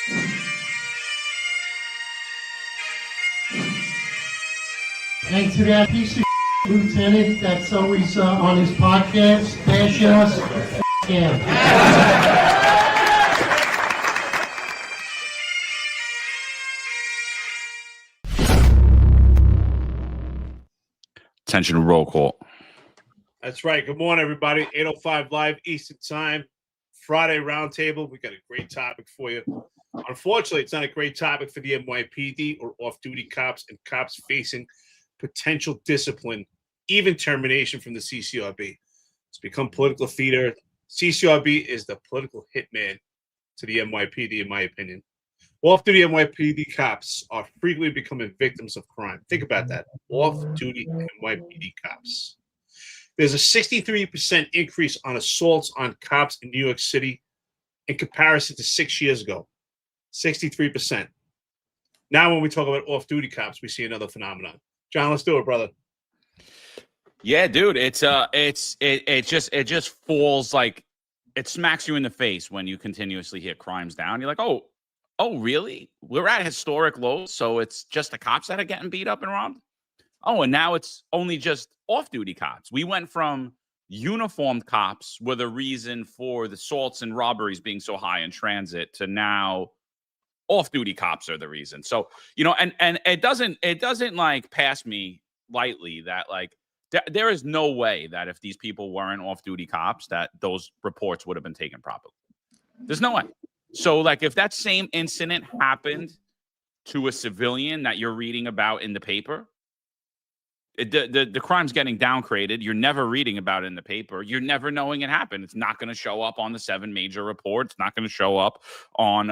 And to that piece of lieutenant that's always on his podcast, bashing us, him. Attention, roll call. That's right. Good morning, everybody. 8:05 live Eastern Time, Friday roundtable. We got a great topic for you. Unfortunately, it's not a great topic for the NYPD or off-duty cops and cops facing potential discipline, even termination from the CCRB. It's become political theater. CCRB is the political hitman to the NYPD, in my opinion. Off-duty NYPD cops are frequently becoming victims of crime. Think about that. Off-duty NYPD cops. There's a 63% increase on assaults on cops in New York City in comparison to 6 years ago. 63%. Now, when we talk about off-duty cops, we see another phenomenon. John, let's do it, brother. Yeah, dude, it just falls like it smacks you in the face when you continuously hit crimes down. You're like, oh, really? We're at historic lows, so it's just the cops that are getting beat up and robbed? Oh, and now it's only just off-duty cops. We went from uniformed cops were the reason for the assaults and robberies being so high in transit to now off-duty cops are the reason. So, you know, and it doesn't like pass me lightly that like there is no way that if these people weren't off-duty cops that those reports would have been taken properly. There's no way. So like if that same incident happened to a civilian that you're reading about in the paper, the crime's getting downgraded. You're never reading about it in the paper. You're never knowing it happened. It's not going to show up on the 7 major reports. It's not going to show up on,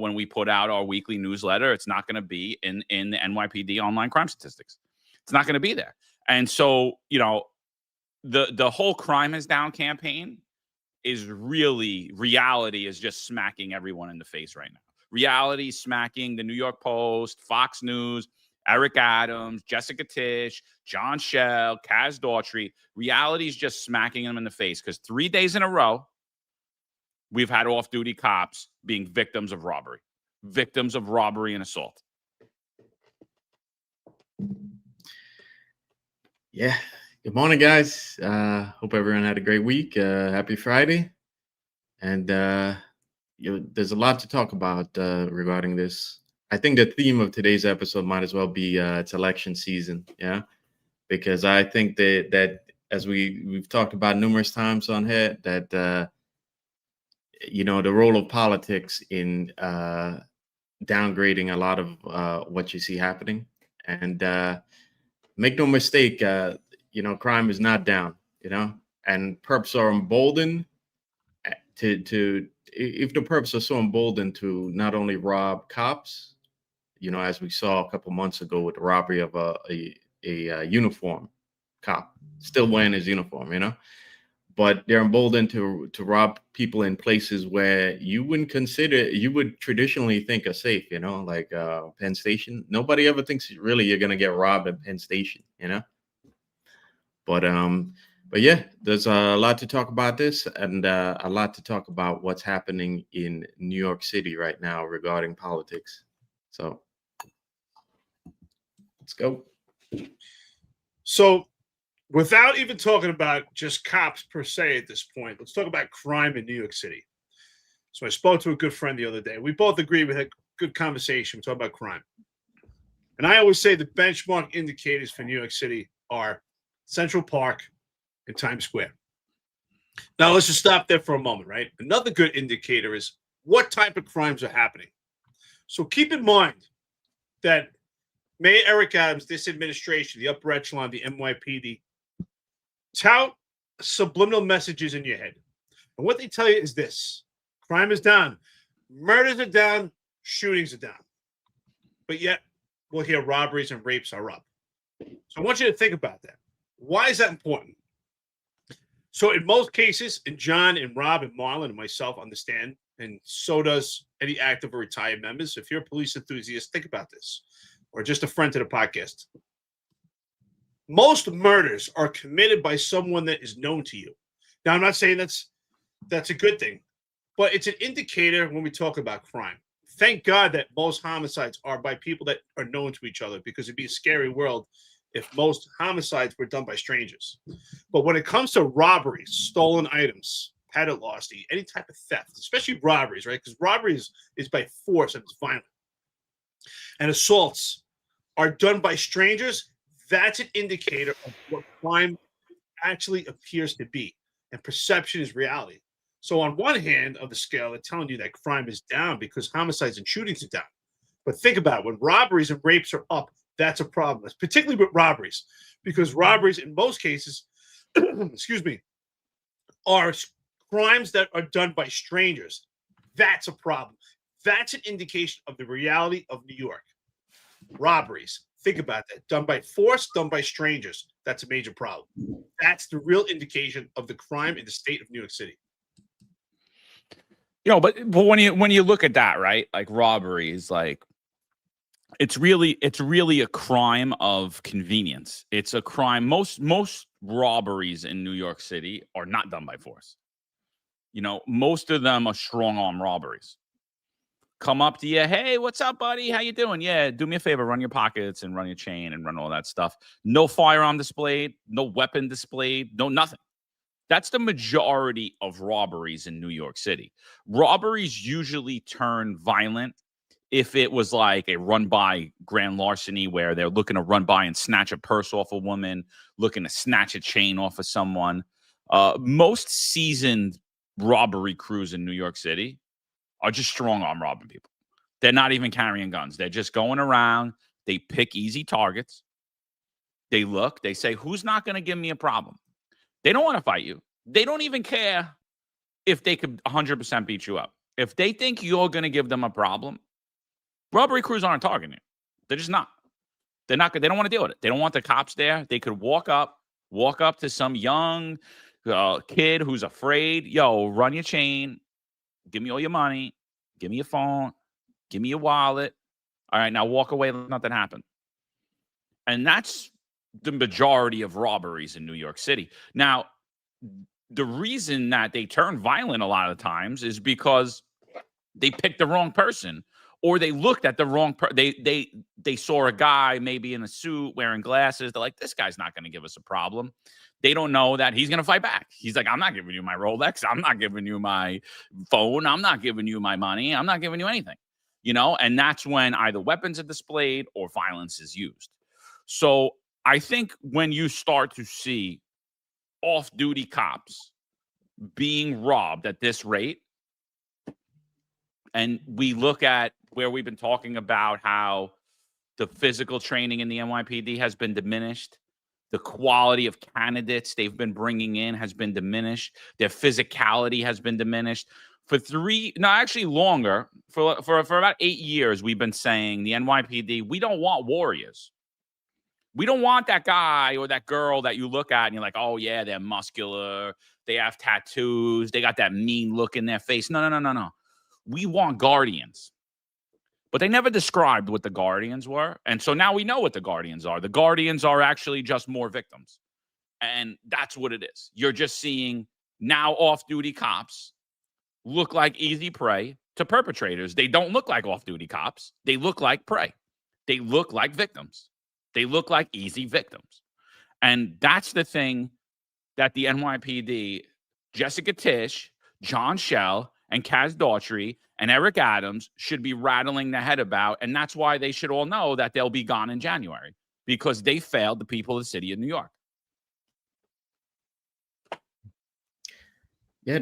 when we put out our weekly newsletter. It's not going to be in the NYPD online crime statistics. It's not going to be there. And so, you know, the whole crime is down campaign is really reality is just smacking everyone in the face right now. Reality smacking the New York Post, Fox News, Eric Adams, Jessica Tisch, John Schell, Kaz Daughtry. Reality is just smacking them in the face because 3 days in a row, we've had off-duty cops being victims of robbery and assault. Yeah. Good morning, guys. Hope everyone had a great week. Happy Friday. And there's a lot to talk about regarding this. I think the theme of today's episode might as well be it's election season. Yeah. Because I think that as we've talked about numerous times on here, that, the role of politics in downgrading a lot of what you see happening. And make no mistake, crime is not down, and perps are emboldened if the perps are so emboldened to not only rob cops, as we saw a couple months ago with the robbery of a uniform cop, still wearing his uniform, but they're emboldened to rob people in places where you would traditionally think are safe, like Penn Station. Nobody ever thinks really you're going to get robbed at Penn Station, But yeah, there's a lot to talk about this and a lot to talk about what's happening in New York City right now regarding politics. So let's go. So without even talking about just cops per se at this point, let's talk about crime in New York City. So I spoke to a good friend the other day. We both agreed we had a good conversation. We talked about crime. And I always say the benchmark indicators for New York City are Central Park and Times Square. Now, let's just stop there for a moment, right? Another good indicator is what type of crimes are happening. So keep in mind that Mayor Eric Adams, this administration, the upper echelon, the NYPD, tout subliminal messages in your head. And what they tell you is this: crime is down, murders are down, shootings are down. But yet, we'll hear robberies and rapes are up. So I want you to think about that. Why is that important? So in most cases, and John and Rob and Marlon and myself understand, and so does any active or retired members, if you're a police enthusiast, think about this, or just a friend to the podcast. Most murders are committed by someone that is known to you. Now, I'm not saying that's a good thing, but it's an indicator when we talk about crime. thank God that most homicides are by people that are known to each other, because it'd be a scary world if most homicides were done by strangers. But when it comes to robberies, stolen items, patent lost, any type of theft, especially robberies, right? Because robberies is by force and it's violent. And assaults are done by strangers. That's an indicator of what crime actually appears to be. And perception is reality. So on one hand of the scale, they're telling you that crime is down because homicides and shootings are down. But think about it, when robberies and rapes are up, that's a problem, particularly with robberies, because robberies in most cases, excuse me, are crimes that are done by strangers. That's a problem. That's an indication of the reality of New York. Robberies, think about that, done by force, done by strangers. That's a major problem. That's the real indication of the crime in the state of New York City. You know, but when you look at that, right, like robberies, like it's really a crime of convenience. It's a crime. Most robberies in New York City are not done by force. You know, most of them are strong arm robberies. Come up to you, hey, what's up, buddy? How you doing? Yeah, do me a favor, run your pockets and run your chain and run all that stuff. No firearm displayed, no weapon displayed, no nothing. That's the majority of robberies in New York City. Robberies usually turn violent if it was like a run-by grand larceny where they're looking to run by and snatch a purse off a woman, looking to snatch a chain off of someone. Most seasoned robbery crews in New York City are just strong-arm robbing people. They're not even carrying guns. They're just going around. They pick easy targets. They look. They say, who's not going to give me a problem? They don't want to fight you. They don't even care if they could 100% beat you up. If they think you're going to give them a problem, robbery crews aren't targeting you. They're just not. They're not. They don't want to deal with it. They don't want the cops there. They could walk up to some young kid who's afraid. Yo, run your chain. Give me all your money. Give me your phone. Give me your wallet. All right, now walk away like nothing happened. And that's the majority of robberies in New York City. Now, the reason that they turn violent a lot of times is because they picked the wrong person, or they looked at the wrong they saw a guy maybe in a suit wearing glasses. They're like, this guy's not going to give us a problem. They don't know that he's going to fight back. He's like, I'm not giving you my Rolex. I'm not giving you my phone. I'm not giving you my money. I'm not giving you anything, you know? And that's when either weapons are displayed or violence is used. So I think when you start to see off-duty cops being robbed at this rate, and we look at where we've been talking about how the physical training in the NYPD has been diminished, the quality of candidates they've been bringing in has been diminished, their physicality has been diminished. For longer, for about 8 years, we've been saying the NYPD, we don't want warriors. We don't want that guy or that girl that you look at and you're like, oh, yeah, they're muscular. They have tattoos. They got that mean look in their face. No. We want guardians. But they never described what the guardians were. And so now we know what the guardians are. The guardians are actually just more victims. And that's what it is. You're just seeing now off-duty cops look like easy prey to perpetrators. They don't look like off-duty cops. They look like prey. They look like victims. They look like easy victims. And that's the thing that the NYPD, Jessica Tisch, John Schell, and Kaz Daughtry, and Eric Adams should be rattling their head about. And that's why they should all know that they'll be gone in January, because they failed the people of the city of New York. Yeah,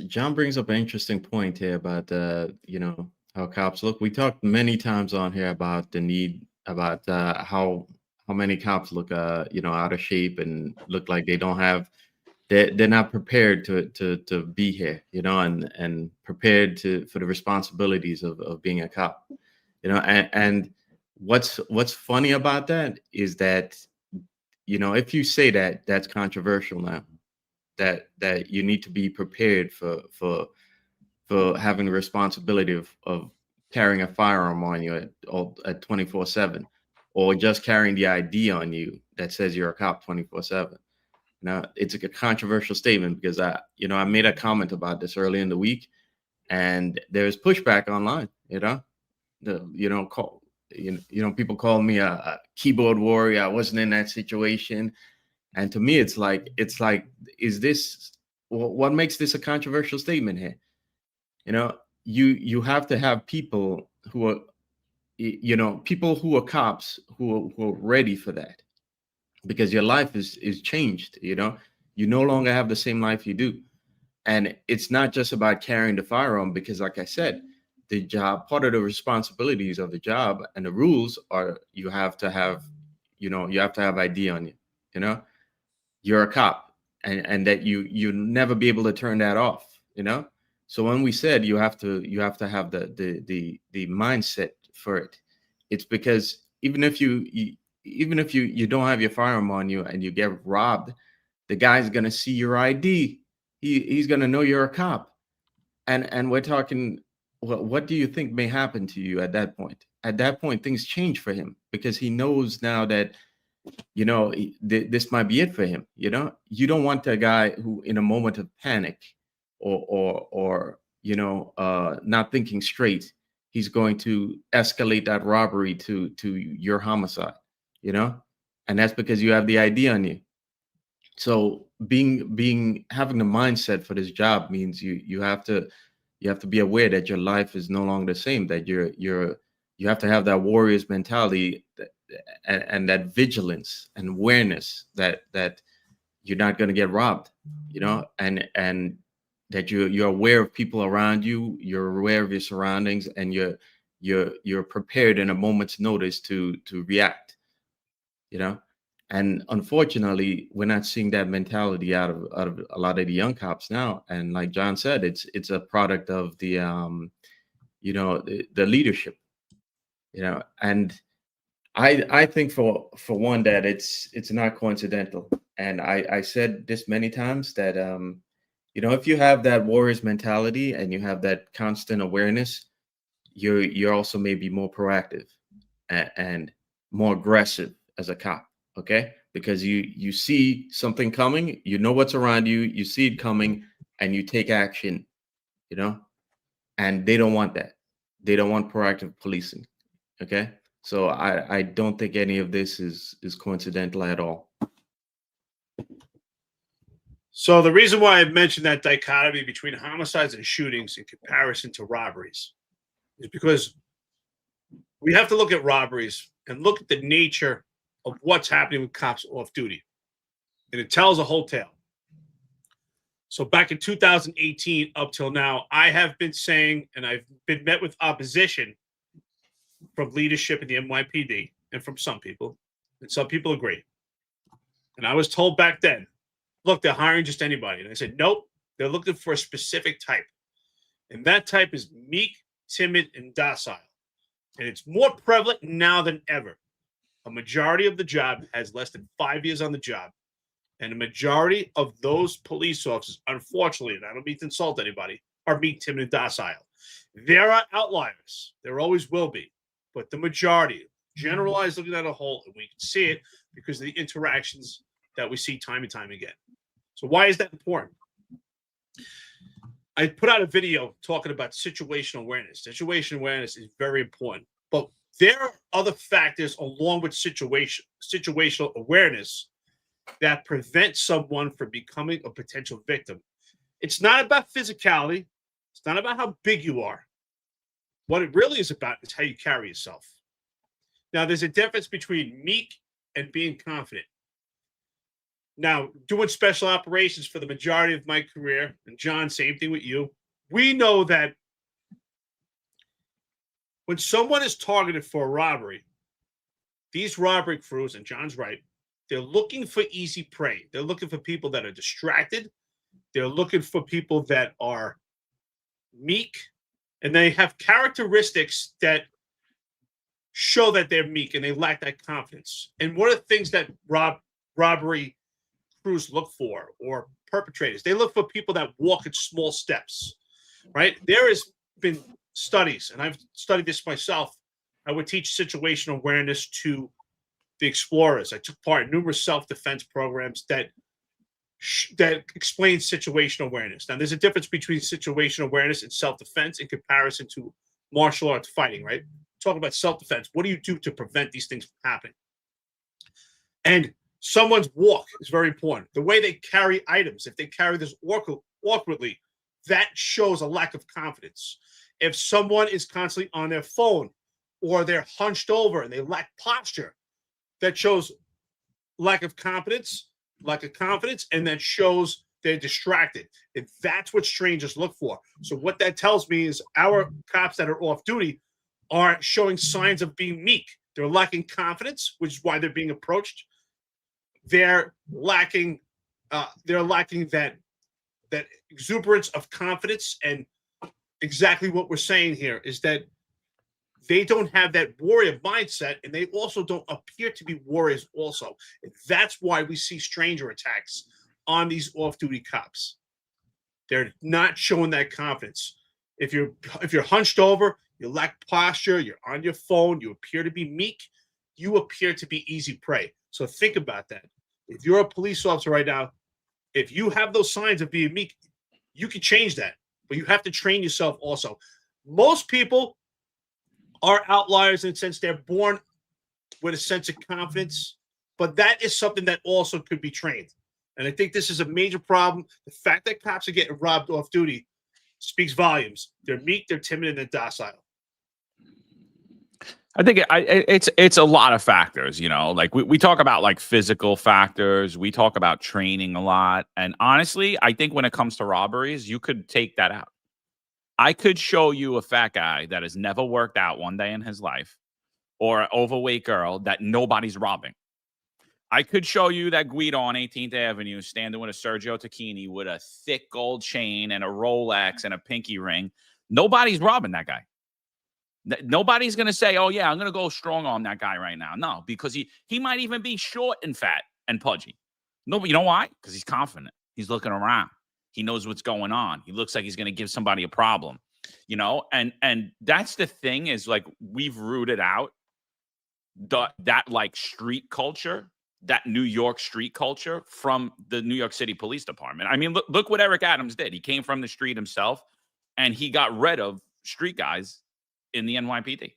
John brings up an interesting point here about how cops look. We talked many times on here about the need, about how many cops look out of shape and look like they don't have, they're not prepared to be here, and prepared for the responsibilities of being a cop, and what's funny about that is that, if you say that, that's controversial now, that you need to be prepared for having the responsibility of carrying a firearm on you at 24/7, or just carrying the ID on you that says you're a cop 24/7. Now, it's a controversial statement because I made a comment about this early in the week, and there's pushback online. People call me a keyboard warrior. I wasn't in that situation. And to me, it's like, is this, what makes this a controversial statement here? You have to have people who are, people who are cops who are ready for that, because your life is changed. You no longer have the same life you do. And it's not just about carrying the firearm, because like I said, the job, part of the responsibilities of the job and the rules are, you have to have ID on you. You're a cop, and that you never be able to turn that off. So when we said you have to have the mindset for it, it's because even if you don't have your firearm on you and you get robbed, the guy's gonna see your ID. He's gonna know you're a cop, and we're talking. What do you think may happen to you at that point? At that point, things change for him, because he knows now that this might be it for him. You don't want a guy who, in a moment of panic or not thinking straight, he's going to escalate that robbery to your homicide. And that's because you have the ID on you. So having the mindset for this job means you have to be aware that your life is no longer the same, that you have to have that warrior's mentality, and that vigilance and awareness that you're not going to get robbed, and that you're aware of people around you, you're aware of your surroundings, and you're prepared in a moment's notice to react. And unfortunately, we're not seeing that mentality out of a lot of the young cops now. And like John said, it's a product of the the leadership. And I think for one that it's not coincidental. And I said this many times that if you have that warrior's mentality and you have that constant awareness, you're also maybe more proactive and more aggressive as a cop. Okay, because you see something coming, what's around you, you see it coming, and you take action. And they don't want that. They don't want proactive policing. Okay. So I don't think any of this is coincidental at all. So the reason why I mentioned that dichotomy between homicides and shootings in comparison to robberies is because we have to look at robberies and look at the nature of what's happening with cops off duty. And it tells a whole tale. So back in 2018 up till now, I have been saying, and I've been met with opposition from leadership in the NYPD and from some people, and some people agree. And I was told back then, look, they're hiring just anybody. And I said, nope, they're looking for a specific type. And that type is meek, timid, and docile. And it's more prevalent now than ever. A majority of the job has less than 5 years on the job. And the majority of those police officers, unfortunately, and I don't mean to insult anybody, are meek, timid, and docile. There are outliers. There always will be. But the majority, generalized looking at a whole, and we can see it because of the interactions that we see time and time again. So why is that important? I put out a video talking about situational awareness. Situational awareness is very important. But there are other factors along with situational awareness that prevent someone from becoming a potential victim. It's not about physicality. It's not about how big you are. What it really is about is how you carry yourself. Now, there's a difference between meek and being confident. Now, doing special operations for the majority of my career, and John, same thing with you, we know that when someone is targeted for a robbery, these robbery crews, and John's right, they're looking for easy prey. They're looking for people that are distracted. They're looking for people that are meek, and they have characteristics that show that they're meek and they lack that confidence. And one of the things that robbery crews look for, or perpetrators, they look for people that walk in small steps, right? There has been studies, and I've studied this myself. I would teach situational awareness to the explorers. I took part in numerous self-defense programs that explain situational awareness. Now, there's a difference between situational awareness and self-defense in comparison to martial arts fighting, right? talking about self-defense. What do you do to prevent these things from happening? And someone's walk is very important. The way they carry items, if they carry this awkwardly, that shows a lack of confidence. If someone is constantly on their phone or they're hunched over and they lack posture, that shows lack of confidence, and that shows they're distracted. And that's what strangers look for. So what that tells me is our cops that are off duty are showing signs of being meek. They're lacking confidence, which is why they're being approached. They're lacking that exuberance of confidence. And exactly what we're saying here is that they don't have that warrior mindset, and they also don't appear to be warriors also. And that's why we see stranger attacks on these off-duty cops. They're not showing that confidence. If you're hunched over, you lack posture, you're on your phone, you appear to be meek, you appear to be easy prey. So think about that. If you're a police officer right now, if you have those signs of being meek, you can change that, but you have to train yourself also. Most people are outliers in the sense they're born with a sense of confidence, but that is something that also could be trained. And I think this is a major problem. The fact that cops are getting robbed off duty speaks volumes. They're meek, they're timid, and they're docile. I think it's a lot of factors, you know, like we talk about like physical factors. We talk about training a lot. And honestly, I think when it comes to robberies, you could take that out. I could show you a fat guy that has never worked out one day in his life, or an overweight girl that nobody's robbing. I could show you that Guido on 18th Avenue standing with a Sergio Tacchini with a thick gold chain and a Rolex and a pinky ring. Nobody's robbing that guy. Nobody's going to say, oh, yeah, I'm going to go strong on that guy right now. No, because he might even be short and fat and pudgy. No, but you know why? Because he's confident. He's looking around. He knows what's going on. He looks like he's going to give somebody a problem, you know? And that's the thing is, like, we've rooted out that like street culture, that New York street culture from the New York City Police Department. I mean, look what Eric Adams did. He came from the street himself, and he got rid of street guys in the NYPD.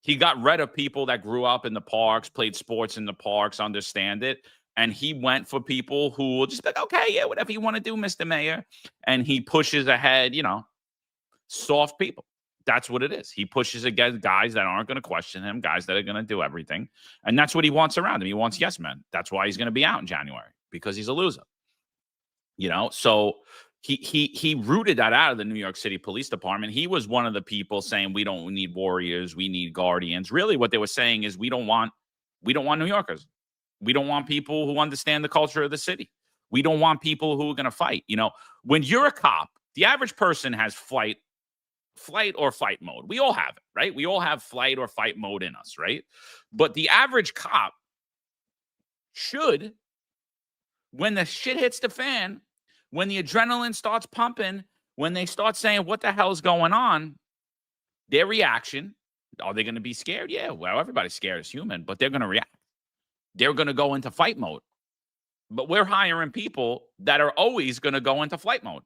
He got rid of people that grew up in the parks, played sports in the parks, understand it. And he went for people who will just be like, okay, yeah, whatever you want to do, Mr. Mayor. And he pushes ahead, you know, soft people. That's what it is. He pushes against guys that aren't going to question him, guys that are going to do everything. And that's what he wants around him. He wants yes men. That's why he's going to be out in January, because he's a loser. You know, so he rooted that out of the New York City Police Department. He was one of the people saying, we don't need warriors, we need guardians. Really, what they were saying is we don't want New Yorkers. We don't want people who understand the culture of the city. We don't want people who are going to fight. You know, when you're a cop, the average person has flight or fight mode. We all have it, right? We all have flight or fight mode in us, right? But the average cop should, when the shit hits the fan, when the adrenaline starts pumping, when they start saying, what the hell is going on? Their reaction, are they going to be scared? Yeah, well, everybody's scared as human, but they're going to react. They're going to go into fight mode. But we're hiring people that are always going to go into flight mode.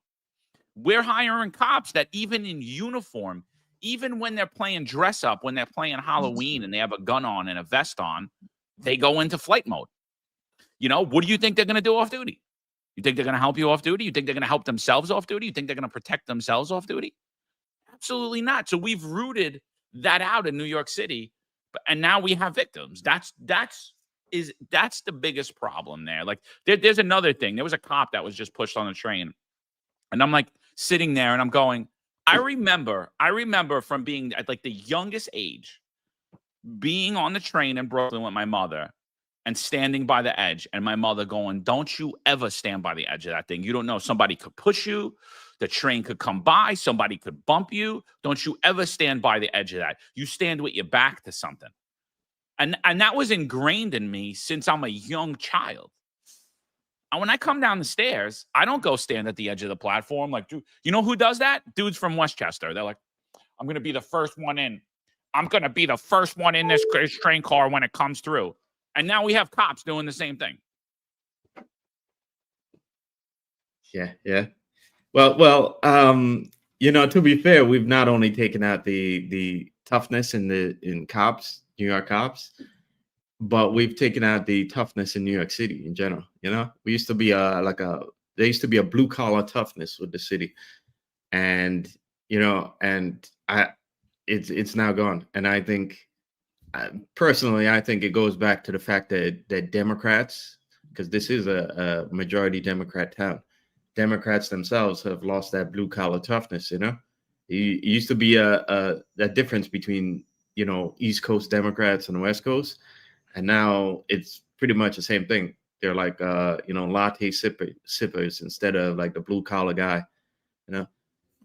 We're hiring cops that even in uniform, even when they're playing dress up, when they're playing Halloween and they have a gun on and a vest on, they go into flight mode. You know, what do you think they're going to do off duty? You think they're going to help you off duty? You think they're going to help themselves off duty? You think they're going to protect themselves off duty? Absolutely not. So we've rooted that out in New York City, and now we have victims. That's the biggest problem there. Like there's another thing. There was a cop that was just pushed on the train, and I'm like sitting there and I'm going, I remember from being at like the youngest age, being on the train in Brooklyn with my mother and standing by the edge, and my mother going, don't you ever stand by the edge of that thing. You don't know, somebody could push you. The train could come by. Somebody could bump you. Don't you ever stand by the edge of that. You stand with your back to something. And that was ingrained in me since I'm a young child. And when I come down the stairs, I don't go stand at the edge of the platform. Like, dude, you know who does that? Dudes from Westchester. They're like, I'm going to be the first one in. I'm going to be the first one in this train car when it comes through. And now we have cops doing the same thing. Yeah. Well, To be fair, we've not only taken out the toughness in cops, New York cops, but we've taken out the toughness in New York City in general. We used to be there used to be a blue collar toughness with the city, and it's now gone. And I think, personally, I think it goes back to the fact that Democrats, because this is a majority Democrat town, Democrats themselves have lost that blue collar toughness. It used to be a difference between East Coast Democrats and West Coast, and now it's pretty much the same thing. They're like latte sippers instead of like the blue collar guy.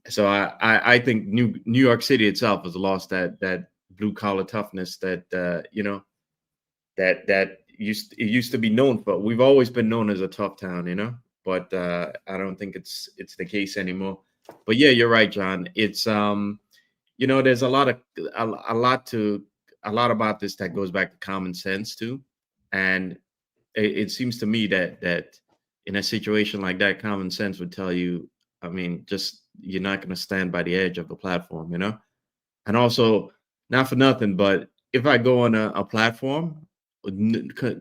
So I think New York City itself has lost that blue collar toughness that that used to be known for. We've always been known as a tough town, but I don't think it's the case anymore. But yeah, you're right, John. It's there's a lot about this that goes back to common sense too, and it seems to me that in a situation like that, common sense would tell you, I mean, just you're not going to stand by the edge of the platform, and also, not for nothing, but if I go on a platform,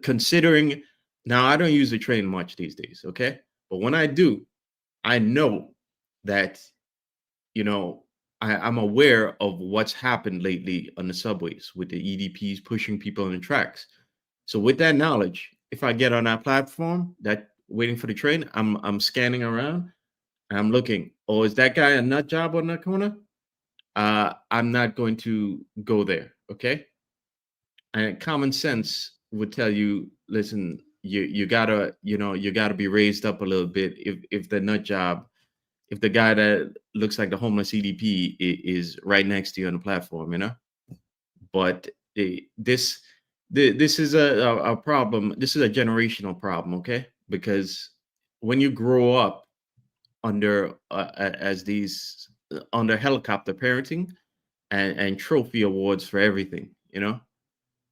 considering, now I don't use the train much these days, okay? But when I do, I know that, I'm aware of what's happened lately on the subways with the EDPs pushing people on the tracks. So with that knowledge, if I get on that platform, that waiting for the train, I'm scanning around, and I'm looking, oh, is that guy a nut job on that corner? I'm not going to go there, okay? And common sense would tell you, listen, you gotta be raised up a little bit if the nut job, if the guy that looks like the homeless EDP is right next to you on the platform, But this is a problem. This is a generational problem, okay? Because when you grow up under under helicopter parenting and trophy awards for everything,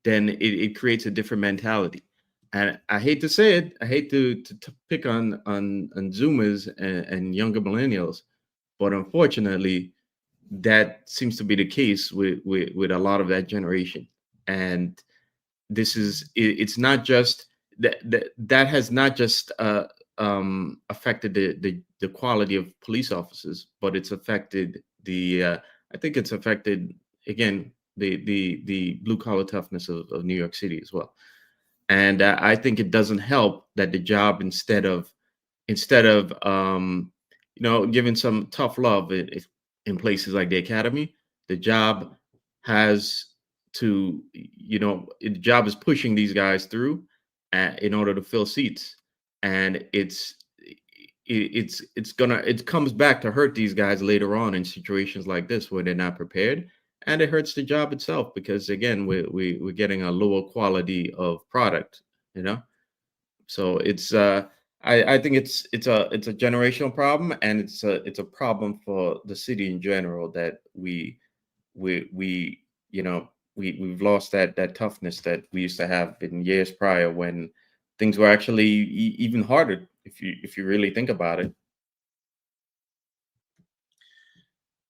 then it creates a different mentality. And I hate to say it, I hate to pick on Zoomers and younger millennials, but unfortunately, that seems to be the case with a lot of that generation. And it's not just that has not just affected the quality of police officers, but it's affected I think it's affected, again, the blue collar toughness of New York City as well. And I think it doesn't help that the job, instead of giving some tough love in places like the academy, the job has to, the job is pushing these guys through in order to fill seats. And it comes back to hurt these guys later on in situations like this where they're not prepared, and it hurts the job itself because, again, we're getting a lower quality of product, So it's I think it's a generational problem, and it's a problem for the city in general, that we've lost that toughness that we used to have in years prior, when things were actually even harder, if you really think about it.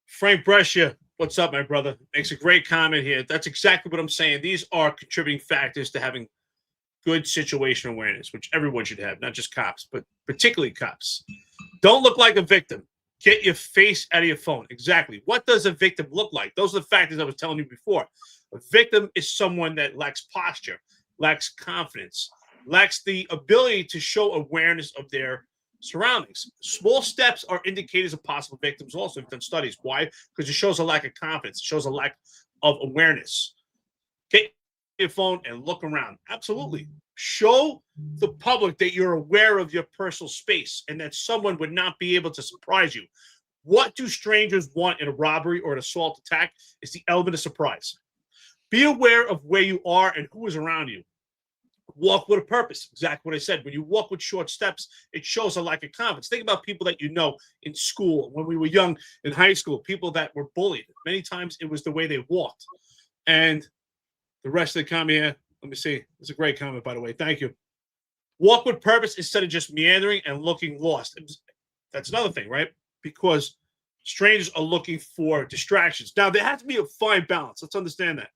Frank Brescia, what's up, my brother? Makes a great comment here. That's exactly what I'm saying. These are contributing factors to having good situational awareness, which everyone should have, not just cops, but particularly cops. Don't look like a victim. Get your face out of your phone. Exactly. What does a victim look like? Those are the factors I was telling you before. A victim is someone that lacks posture, lacks confidence, lacks the ability to show awareness of their surroundings. Small steps are indicators of possible victims also. We've done studies. Why? Because it shows a lack of confidence. It shows a lack of awareness. Get your phone and look around. Absolutely. Show the public that you're aware of your personal space and that someone would not be able to surprise you. What do strangers want in a robbery or an assault attack? Is the element of surprise. Be aware of where you are and who is around you. Walk with a purpose. Exactly what I said. When you walk with short steps, it shows a lack of confidence. Think about people that you know in school, when we were young in high school, people that were bullied. Many times it was the way they walked. And the rest of the comment here, let me see. It's a great comment, by the way. Thank you. Walk with purpose instead of just meandering and looking lost. That's another thing, right? Because Strangers are looking for distractions. Now, there has to be a fine balance. Let's understand that.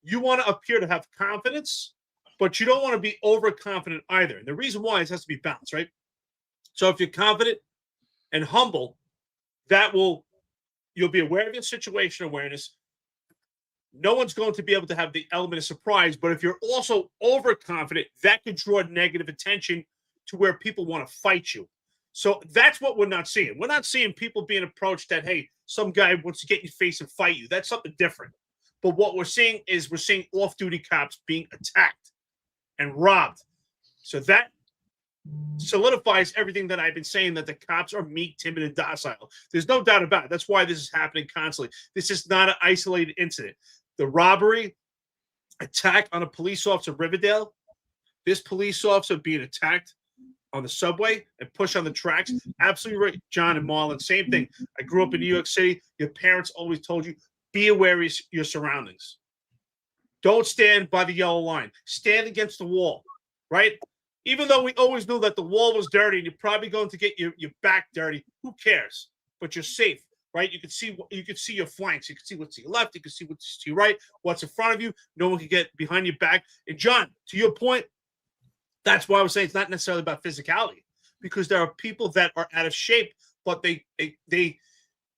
You want to appear to have confidence, but you don't want to be overconfident either. And the reason why is it has to be balanced, right? So if you're confident and humble, you'll be aware of your situation awareness. No one's going to be able to have the element of surprise. But if you're also overconfident, that could draw negative attention to where people want to fight you. So that's what we're not seeing. We're not seeing people being approached that, hey, some guy wants to get in your face and fight you. That's something different. But what we're seeing is off-duty cops being attacked and robbed. So that solidifies everything that I've been saying, that the cops are meek, timid, and docile. There's no doubt about it. That's why this is happening constantly. This is not an isolated incident. The robbery, attack on a police officer in Riverdale, this police officer being attacked on the subway and pushed on the tracks. Absolutely right, John and Marlon. Same thing. I grew up in New York City. Your parents always told you, be aware of your surroundings. Don't stand by the yellow line. Stand against the wall, right? Even though we always knew that the wall was dirty and you're probably going to get your back dirty, who cares? But you're safe, right? You can see your flanks. You can see what's to your left. You can see what's to your right, what's in front of you. No one can get behind your back. And John, to your point, that's why I was saying it's not necessarily about physicality, because there are people that are out of shape, but they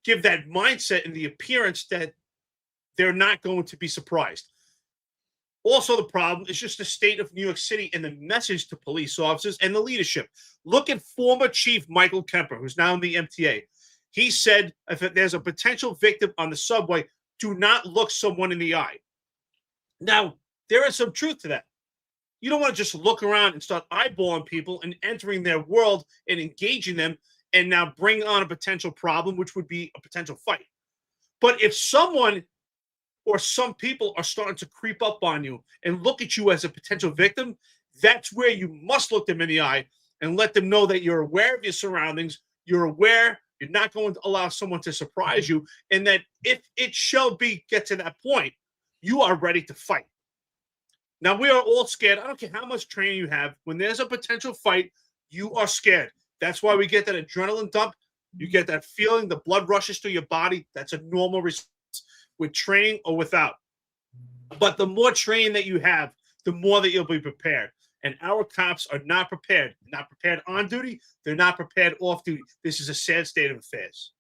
give that mindset and the appearance that they're not going to be surprised. Also, the problem is just the state of New York City and the message to police officers and the leadership. Look at former Chief Michael Kemper, who's now in the MTA. He said, if there's a potential victim on the subway, do not look someone in the eye. Now, there is some truth to that. You don't want to just look around and start eyeballing people and entering their world and engaging them and now bring on a potential problem, which would be a potential fight. But if someone or some people are starting to creep up on you and look at you as a potential victim, that's where you must look them in the eye and let them know that you're aware of your surroundings, you're aware you're not going to allow someone to surprise you, and that if it shall get to that point, you are ready to fight. Now, we are all scared. I don't care how much training you have. When there's a potential fight, you are scared. That's why we get that adrenaline dump. You get that feeling, the blood rushes through your body. That's a normal response, with training or without. But the more training that you have, the more that you'll be prepared. And our cops are not prepared. They're not prepared on duty. They're not prepared off duty. This is a sad state of affairs.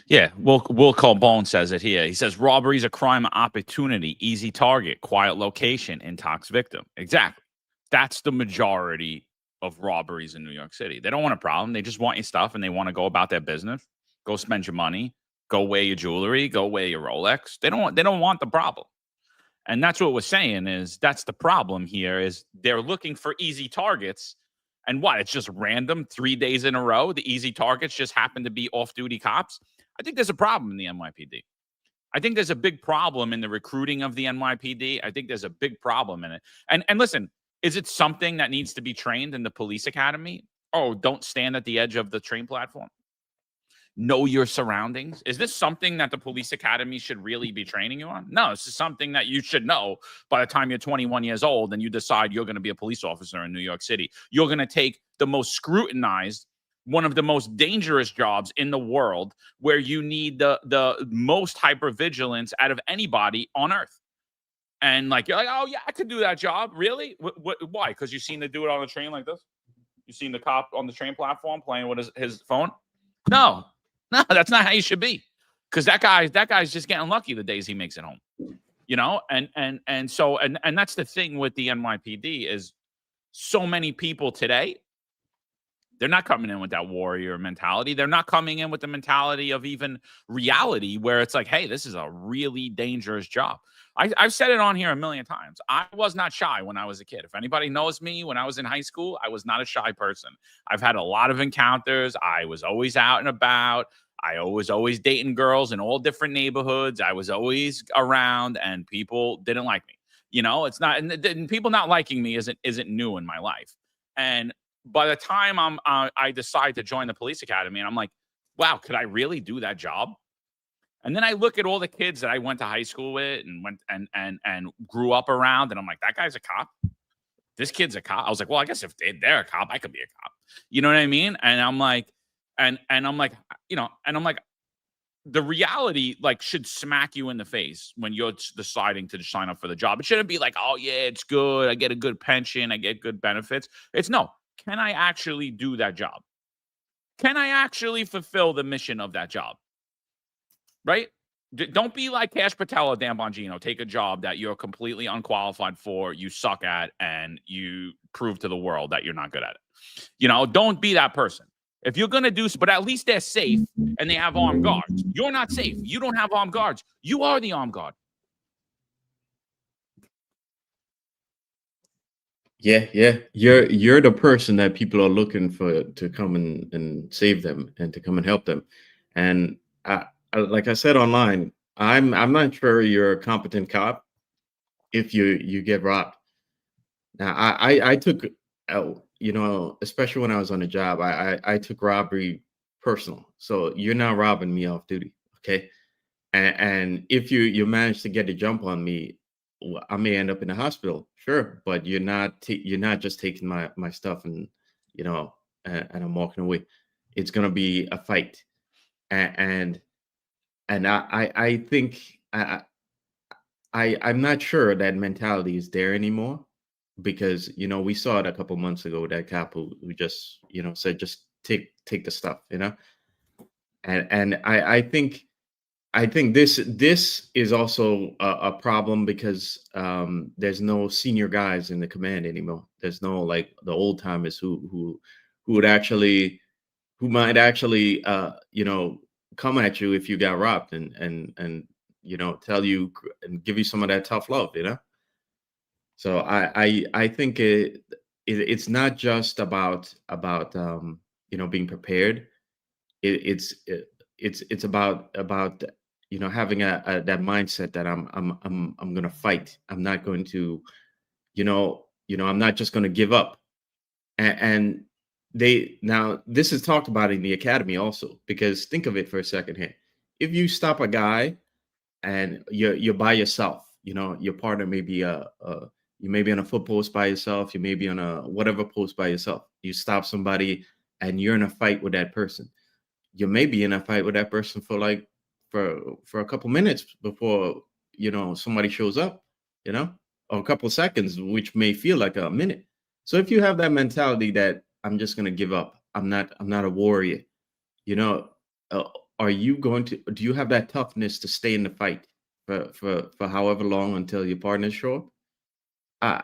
Yeah, Will Colbone says it here. He says robbery is a crime opportunity, easy target, quiet location, intox victim. Exactly. That's the majority of robberies in New York City. They don't want a problem. They just want your stuff and they want to go about their business, go spend your money, go wear your jewelry, go wear your Rolex. They don't want the problem. And that's what we're saying is that's the problem here is they're looking for easy targets. And what? It's just random 3 days in a row. The easy targets just happen to be off-duty cops. I think there's a problem in the NYPD. I think there's a big problem in the recruiting of the NYPD. I think there's a big problem in it. And listen, is it something that needs to be trained in the police academy? Oh, don't stand at the edge of the train platform. Know your surroundings. Is this something that the police academy should really be training you on? No, this is something that you should know by the time you're 21 years old and you decide you're going to be a police officer in New York City. You're going to take the most scrutinized, one of the most dangerous jobs in the world, where you need the most hypervigilance out of anybody on earth. And you're like, oh yeah, I could do that job. Really? Why? Because you've seen the dude on the train like this? You've seen the cop on the train platform playing with his phone? No, that's not how you should be. Because that guy's just getting lucky the days he makes it home. You know, and so that's the thing with the NYPD is so many people today, they're not coming in with that warrior mentality. They're not coming in with the mentality of even reality where it's like, hey, this is a really dangerous job. I've said it on here a million times. I was not shy when I was a kid. If anybody knows me, when I was in high school, I was not a shy person. I've had a lot of encounters. I was always out and about. I was always dating girls in all different neighborhoods. I was always around and people didn't like me. You know, it's not, and people not liking me isn't new in my life. And by the time I decide to join the police academy and I'm like, wow, could I really do that job? And then I look at all the kids that I went to high school with and went and grew up around, and I'm like, that guy's a cop. This kid's a cop. I was like, well, I guess if they're a cop, I could be a cop. You know what I mean? And I'm like, And I'm like, the reality like should smack you in the face when you're deciding to sign up for the job. It shouldn't be like, oh yeah, it's good. I get a good pension. I get good benefits. It's no, can I actually do that job? Can I actually fulfill the mission of that job? Right? Don't be like Cash Patel or Dan Bongino. Take a job that you're completely unqualified for, you suck at, and you prove to the world that you're not good at it. Don't be that person. If you're going to do, but at least they're safe and they have armed guards. You're not safe. You don't have armed guards. You are the armed guard. Yeah. You're the person that people are looking for to come and save them and to come and help them. And like I said online, I'm not sure you're a competent cop if you get robbed. Now I took especially when I was on the job, I took robbery personal. So you're not robbing me off duty, okay? And if you manage to get a jump on me, I may end up in the hospital, sure, but you're not just taking my stuff and and I'm walking away. It's gonna be a fight, and I think I'm not sure that mentality is there anymore, because we saw it a couple months ago, that cop who just said, just take the stuff, and I think this is also a problem, because there's no senior guys in the command anymore. There's no, like, the old timers who might actually come at you if you got robbed and tell you and give you some of that tough love. So I think it's not just about being prepared. It's about having that mindset that I'm gonna fight. I'm not going to I'm not just gonna give up. And now this is talked about in the academy also, because think of it for a second here. If you stop a guy and you're by yourself, your partner may be you may be on a foot post by yourself, you may be on a whatever post by yourself. You stop somebody and you're in a fight with that person. You may be in a fight with that person for a couple minutes before somebody shows up, or a couple seconds, which may feel like a minute. So if you have that mentality that I'm just going to give up, I'm not a warrior, are you going to, do you have that toughness to stay in the fight for however long until your partners show up?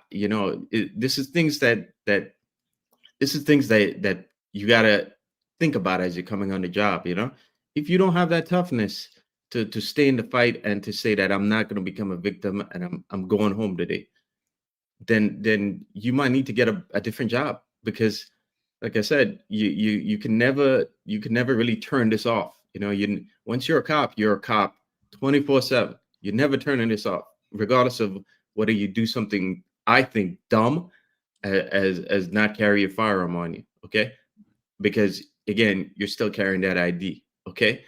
This is things that you gotta think about as you're coming on the job. If you don't have that toughness to stay in the fight and to say that I'm not going to become a victim and I'm going home today, then you might need to get a different job, because, like I said, you can never really turn this off. Once you're a cop 24/7. You're never turning this off, regardless of whether you do something, I think, dumb as not carry a firearm on you, okay? Because again, you're still carrying that ID, okay?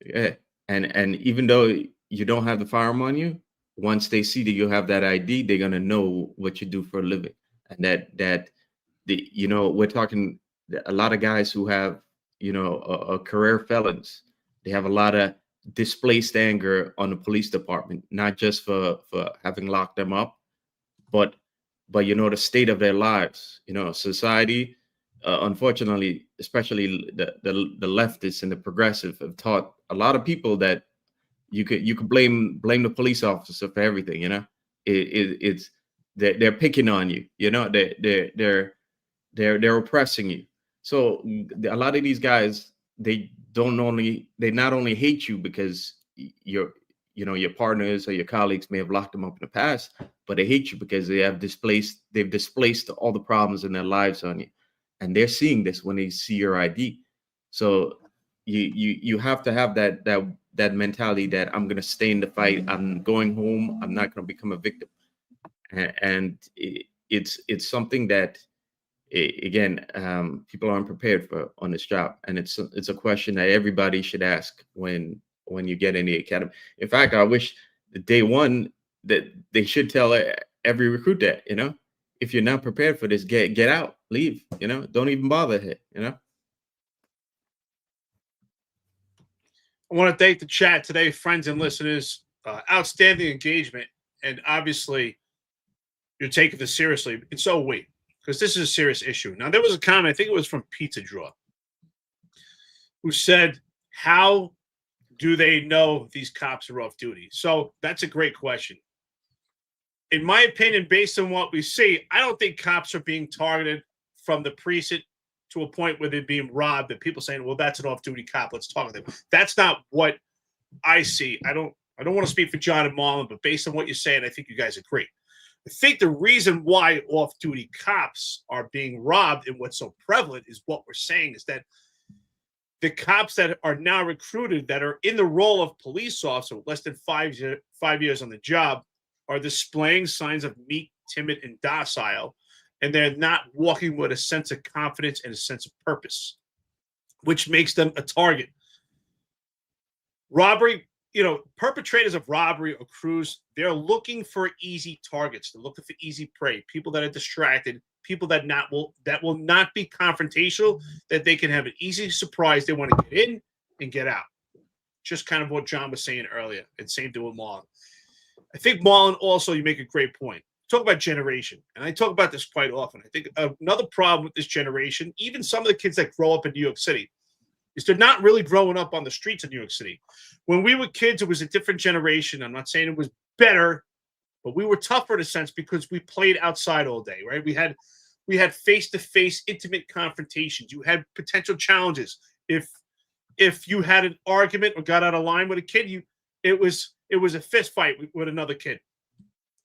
Yeah. And even though you don't have the firearm on you, once they see that you have that ID, they're gonna know what you do for a living, and that we're talking a lot of guys who have a career felons. They have a lot of displaced anger on the police department, not just for having locked them up, but the state of their lives. Society, unfortunately, especially the leftists and the progressive, have taught a lot of people that you could blame the police officer for everything. It's they're picking on you. They're oppressing you. So a lot of these guys, they not only hate you because your partners or your colleagues may have locked them up in the past, but they hate you because they've displaced all the problems in their lives on you, and they're seeing this when they see your ID. So you have to have that mentality that I'm going to stay in the fight. I'm going home. I'm not going to become a victim. And it's something that, again, people aren't prepared for on this job, and it's a question that everybody should ask when you get in the academy. In fact, I wish day one that they should tell every recruit that, if you're not prepared for this, get out, leave, don't even bother here, I want to thank the chat today, friends and listeners. Outstanding engagement. And obviously, you're taking this seriously. And so we, because this is a serious issue. Now, there was a comment, I think it was from Pizza Draw, who said, how do they know these cops are off duty? So that's a great question. In my opinion, based on what we see, I don't think cops are being targeted from the precinct to a point where they're being robbed, that people saying, well, that's an off-duty cop, let's talk to them. That's not what I see. I don't want to speak for John and Marlon, but based on what you're saying, I think you guys agree. I think the reason why off-duty cops are being robbed and what's so prevalent is what we're saying is that the cops that are now recruited that are in the role of police officer with less than 5 years on the job are displaying signs of meek, timid, and docile, and they're not walking with a sense of confidence and a sense of purpose, which makes them a target. Robbery, perpetrators of robbery or cruise, they're looking for easy targets. They're looking for easy prey, people that are distracted, people that will not be confrontational, that they can have an easy surprise. They want to get in and get out. Just kind of what John was saying earlier, and same thing with Marlon. I think Marlon also, you make a great point. Talk about generation, and I talk about this quite often. I think another problem with this generation, even some of the kids that grow up in New York City, is they're not really growing up on the streets of New York City. When we were kids, it was a different generation. I'm not saying it was better, but we were tougher in a sense because we played outside all day, right? We had face-to-face intimate confrontations. You had potential challenges. If you had an argument or got out of line with a kid, it was a fist fight with another kid.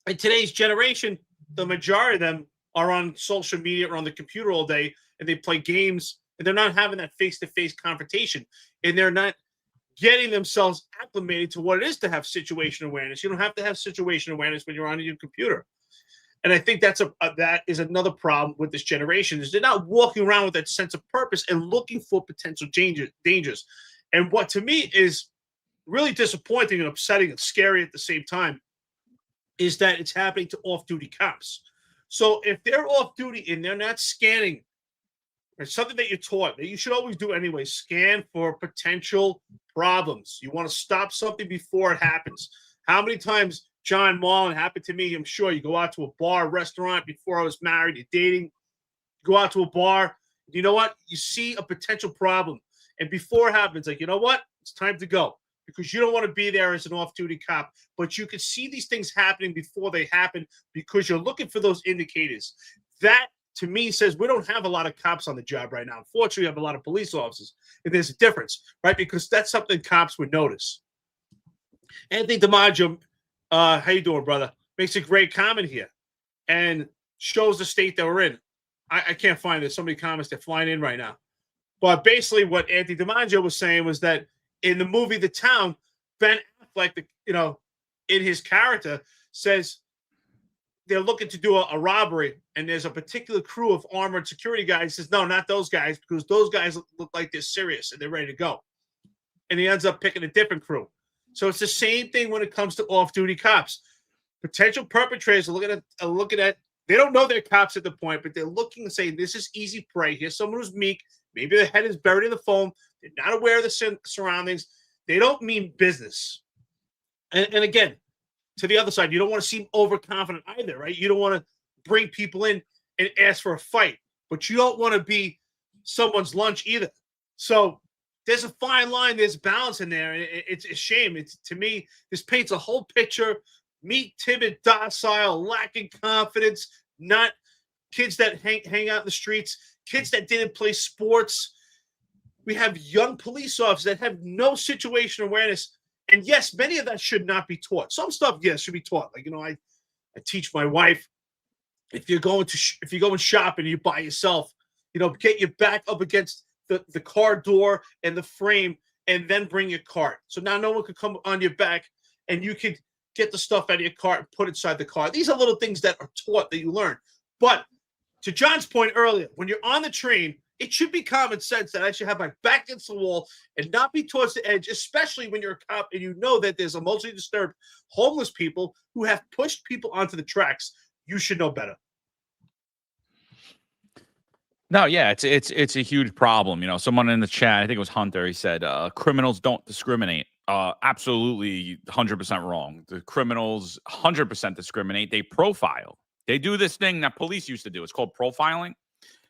In today's generation, the majority of them are on social media or on the computer all day, and they play games, and they're not having that face-to-face confrontation, and they're not getting themselves acclimated to what it is to have situation awareness. You don't have to have situation awareness when you're on your computer. And I think that is another problem with this generation, is they're not walking around with that sense of purpose and looking for potential dangers. And what to me is really disappointing and upsetting and scary at the same time is that it's happening to off-duty cops. So if they're off-duty and they're not scanning, it's something that you're taught that you should always do anyway, scan for potential problems. You want to stop something before it happens. How many times, John, Marlon, happened to me, I'm sure you go out to a bar, restaurant before I was married, you're dating, go out to a bar, you know what? You see a potential problem. And before it happens, like, you know what? It's time to go. Because you don't want to be there as an off-duty cop, but you can see these things happening before they happen because you're looking for those indicators. That, to me, says we don't have a lot of cops on the job right now. Unfortunately, we have a lot of police officers, and there's a difference, right? Because that's something cops would notice. Anthony DiMaggio, how you doing, brother? Makes a great comment here and shows the state that we're in. I can't find it. So many comments that are flying in right now. But basically what Anthony DiMaggio was saying was that in the movie The Town, Ben Affleck, in his character, says they're looking to do a robbery, and there's a particular crew of armored security guys. He says, no, not those guys, because those guys look like they're serious and they're ready to go. And he ends up picking a different crew. So it's the same thing when it comes to off-duty cops. Potential perpetrators are looking at, they don't know they're cops at the point, but they're looking and saying, this is easy prey. Here's someone who's meek. Maybe their head is buried in the foam. They're not aware of the surroundings. They don't mean business. And again, to the other side, you don't want to seem overconfident either, right? You don't want to bring people in and ask for a fight, but you don't want to be someone's lunch either. So there's a fine line. There's balance in there. It's a shame. To me, this paints a whole picture. Meek, timid, docile, lacking confidence, not kids that hang out in the streets, kids that didn't play sports. We have young police officers that have no situation awareness. And yes, many of that should not be taught. Some stuff, yes, should be taught. Like, I teach my wife, if you're going shopping and you're by yourself, get your back up against the car door and the frame, and then bring your cart. So now no one could come on your back, and you could get the stuff out of your cart and put it inside the car. These are little things that are taught that you learn. But to John's point earlier, when you're on the train, it should be common sense that I should have my back against the wall and not be towards the edge, especially when you're a cop and you know that there's emotionally disturbed homeless people who have pushed people onto the tracks. You should know better. No, yeah, it's a huge problem. You know, someone in the chat, I think it was Hunter, he said criminals don't discriminate. Absolutely 100% wrong. The criminals 100% discriminate. They profile. They do this thing that police used to do. It's called profiling.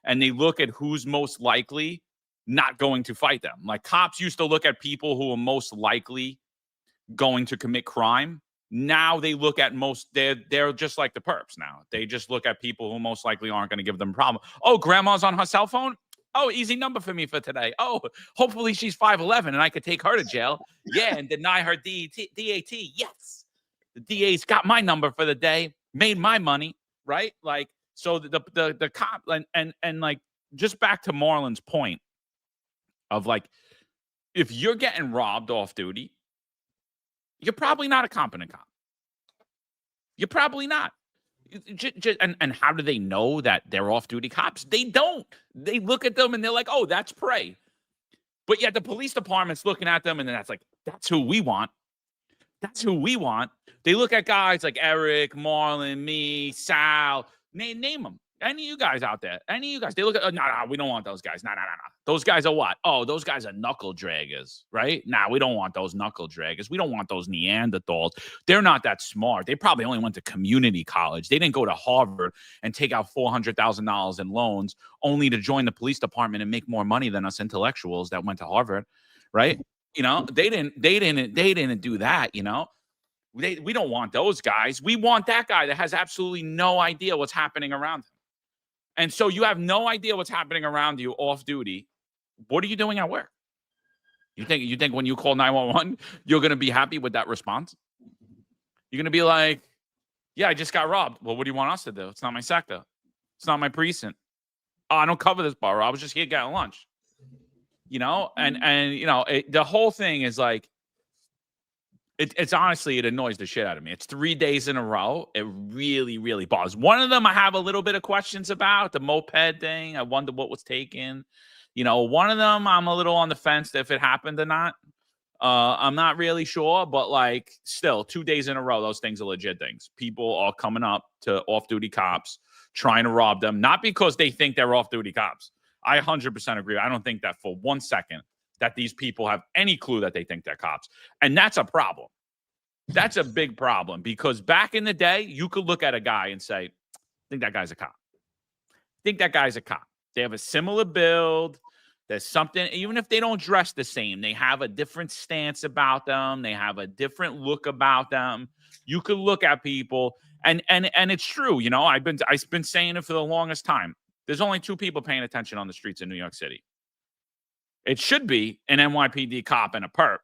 And they look at who's most likely not going to fight them. Like cops used to look at people who are most likely going to commit crime. Now they look at they're just like the perps now. They just look at people who most likely aren't going to give them a problem. Oh, grandma's on her cell phone? Oh, easy number for me for today. Oh, hopefully she's 5'11" and I could take her to jail. Yeah, and deny her DAT. Yes. The DA's got my number for the day, made my money, right? Like, so the cop and like, just back to Marlon's point of like, if you're getting robbed off duty, you're probably not a competent cop. You're probably not. And how do they know that they're off-duty cops? They don't. They look at them and they're like, oh, that's prey. But yet the police department's looking at them and then that's who we want. That's who we want. They look at guys like Eric, Marlon, me, Sal, name them. Any of you guys out there, any of you guys, they look at, no, we don't want those guys. No. Those guys are what? Oh, those guys are knuckle draggers, right? Nah, we don't want those knuckle draggers. We don't want those Neanderthals. They're not that smart. They probably only went to community college. They didn't go to Harvard and take out $400,000 in loans only to join the police department and make more money than us intellectuals that went to Harvard, right? You know, they didn't do that, you know? We don't want those guys. We want that guy that has absolutely no idea what's happening around him. And so you have no idea what's happening around you off duty. What are you doing at work? You think when you call 911, you're going to be happy with that response? You're going to be like, yeah, I just got robbed. Well, what do you want us to do? It's not my sector. It's not my precinct. Oh, I don't cover this borough. I was just here getting lunch. You know, and you know, the whole thing is like, it's honestly, it annoys the shit out of me. It's 3 days in a row. It really, really bothers. One of them I have a little bit of questions about, the moped thing. I wonder what was taken. You know, one of them I'm a little on the fence if it happened or not. I'm not really sure, but like still 2 days in a row, those things are legit things. People are coming up to off-duty cops trying to rob them, not because they think they're off-duty cops. I 100% agree. I don't think that for 1 second that these people have any clue that they think they're cops. And that's a problem. That's a big problem because back in the day, you could look at a guy and say, I think that guy's a cop. Think that guy's a cop. They have a similar build. There's something, even if they don't dress the same, they have a different stance about them. They have a different look about them. You could look at people and it's true. You know, I've been saying it for the longest time. There's only 2 people paying attention on the streets in New York City. It should be an NYPD cop and a perp.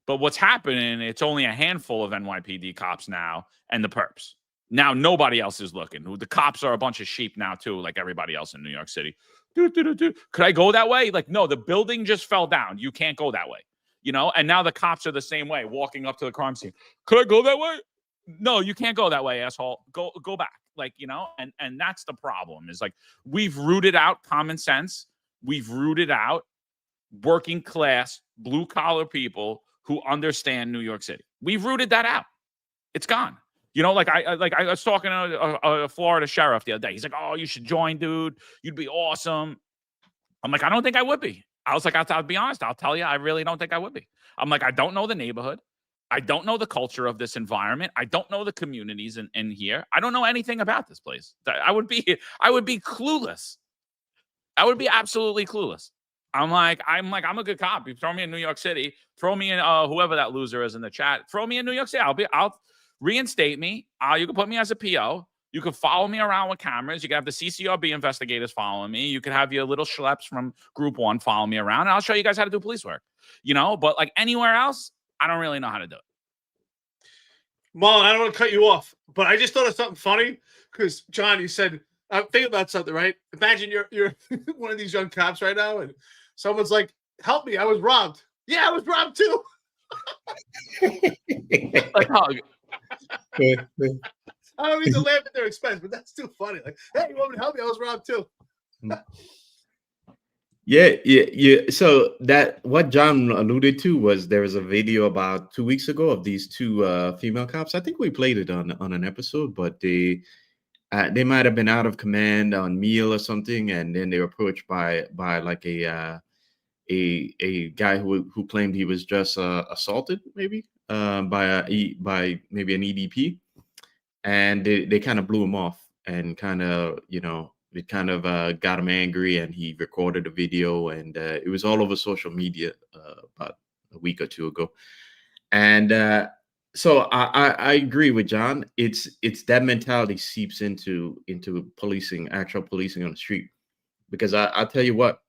But what's happening, it's only a handful of NYPD cops now and the perps. Now nobody else is looking. The cops are a bunch of sheep now too, like everybody else in New York City. Could I go that way? Like, no, the building just fell down. You can't go that way. You know, and now the cops are the same way, walking up to the crime scene. Could I go that way? No, you can't go that way, asshole. Go back. Like, you know, and that's the problem is like we've rooted out common sense. We've rooted out working class, blue collar people who understand New York City. We've rooted that out. It's gone. You know, like I was talking to a Florida sheriff the other day. He's like, "Oh, you should join, dude. You'd be awesome." I'm like, "I don't think I would be." I was like, "I'll be honest. I'll tell you, I really don't think I would be." I'm like, "I don't know the neighborhood. I don't know the culture of this environment. I don't know the communities in here. I don't know anything about this place. I would be clueless. I would be absolutely clueless." I'm a good cop. You throw me in New York City, throw me in whoever that loser is in the chat, throw me in New York City. I'll reinstate me. You can put me as a PO. You can follow me around with cameras. You can have the CCRB investigators following me. You could have your little schleps from Group 1 follow me around, and I'll show you guys how to do police work. You know, but like anywhere else, I don't really know how to do it. Marlon, I don't want to cut you off, but I just thought of something funny because John, you said, think about something, right? Imagine you're one of these young cops right now, and someone's like, "Help me! I was robbed." Yeah, I was robbed too. Like, oh, I don't mean to laugh at their expense, but that's too funny. Like, "Hey, you want me to help you? I was robbed too." Yeah. So that what John alluded to was there was a video about 2 weeks ago of these 2 female cops. I think we played it on an episode, but they might have been out of command on meal or something, and then they were approached by like a guy who claimed he was just assaulted maybe by maybe an EDP, and they kind of blew him off and kind of it kind of got him angry, and he recorded a video, and it was all over social media about a week or two ago. And so I agree with John. It's that mentality seeps into policing, actual policing on the street. Because I'll tell you what,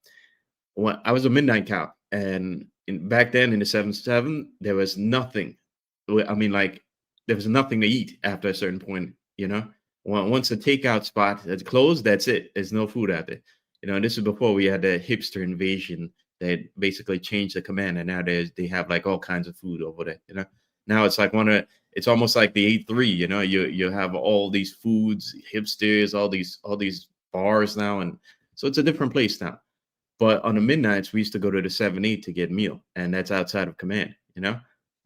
when I was a midnight cop, and back then in the 7-7, there was nothing. I mean, like, there was nothing to eat after a certain point. Once the takeout spot is closed, that's it. There's no food out there. This is before we had the hipster invasion that basically changed the command, and now they have like all kinds of food over there. Now it's like it's almost like the 8-3. You have all these foods, hipsters, all these bars now, and so it's a different place now. But on the midnights, we used to go to the 7-8 to get meal, and that's outside of command.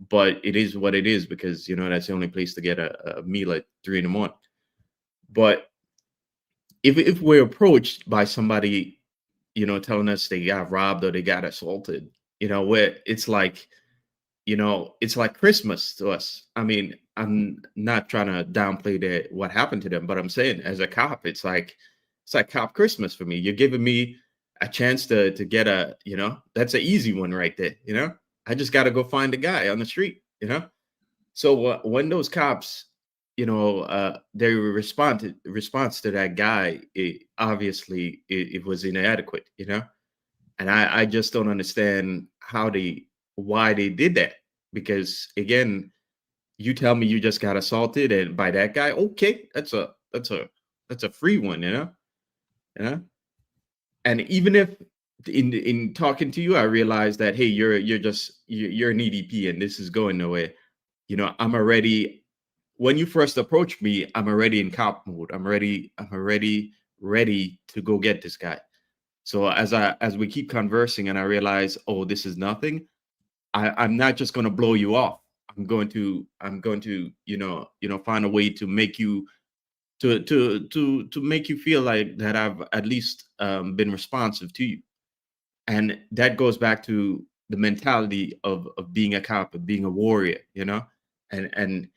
But it is what it is, because that's the only place to get a meal at 3 a.m. But if we're approached by somebody, telling us they got robbed or they got assaulted, where it's like Christmas to us. I mean, I'm not trying to downplay what happened to them, but I'm saying as a cop, it's like cop Christmas for me. You're giving me a chance to get that's an easy one right there. I just got to go find the guy on the street. So when those cops, their response to that guy, obviously it was inadequate. And I just don't understand why they did that, because again, you tell me you just got assaulted and by that guy, okay, that's a free one. And even if in talking to you, I realized that, hey, you're an EDP and this is going nowhere. I'm already, when you first approached me, I'm already in cop mode. I'm already ready to go get this guy. So as we keep conversing and I realize, oh, this is nothing, I'm not just going to blow you off. I'm going to find a way to make you to make you feel like that I've at least been responsive to you. And that goes back to the mentality of being a cop, of being a warrior, and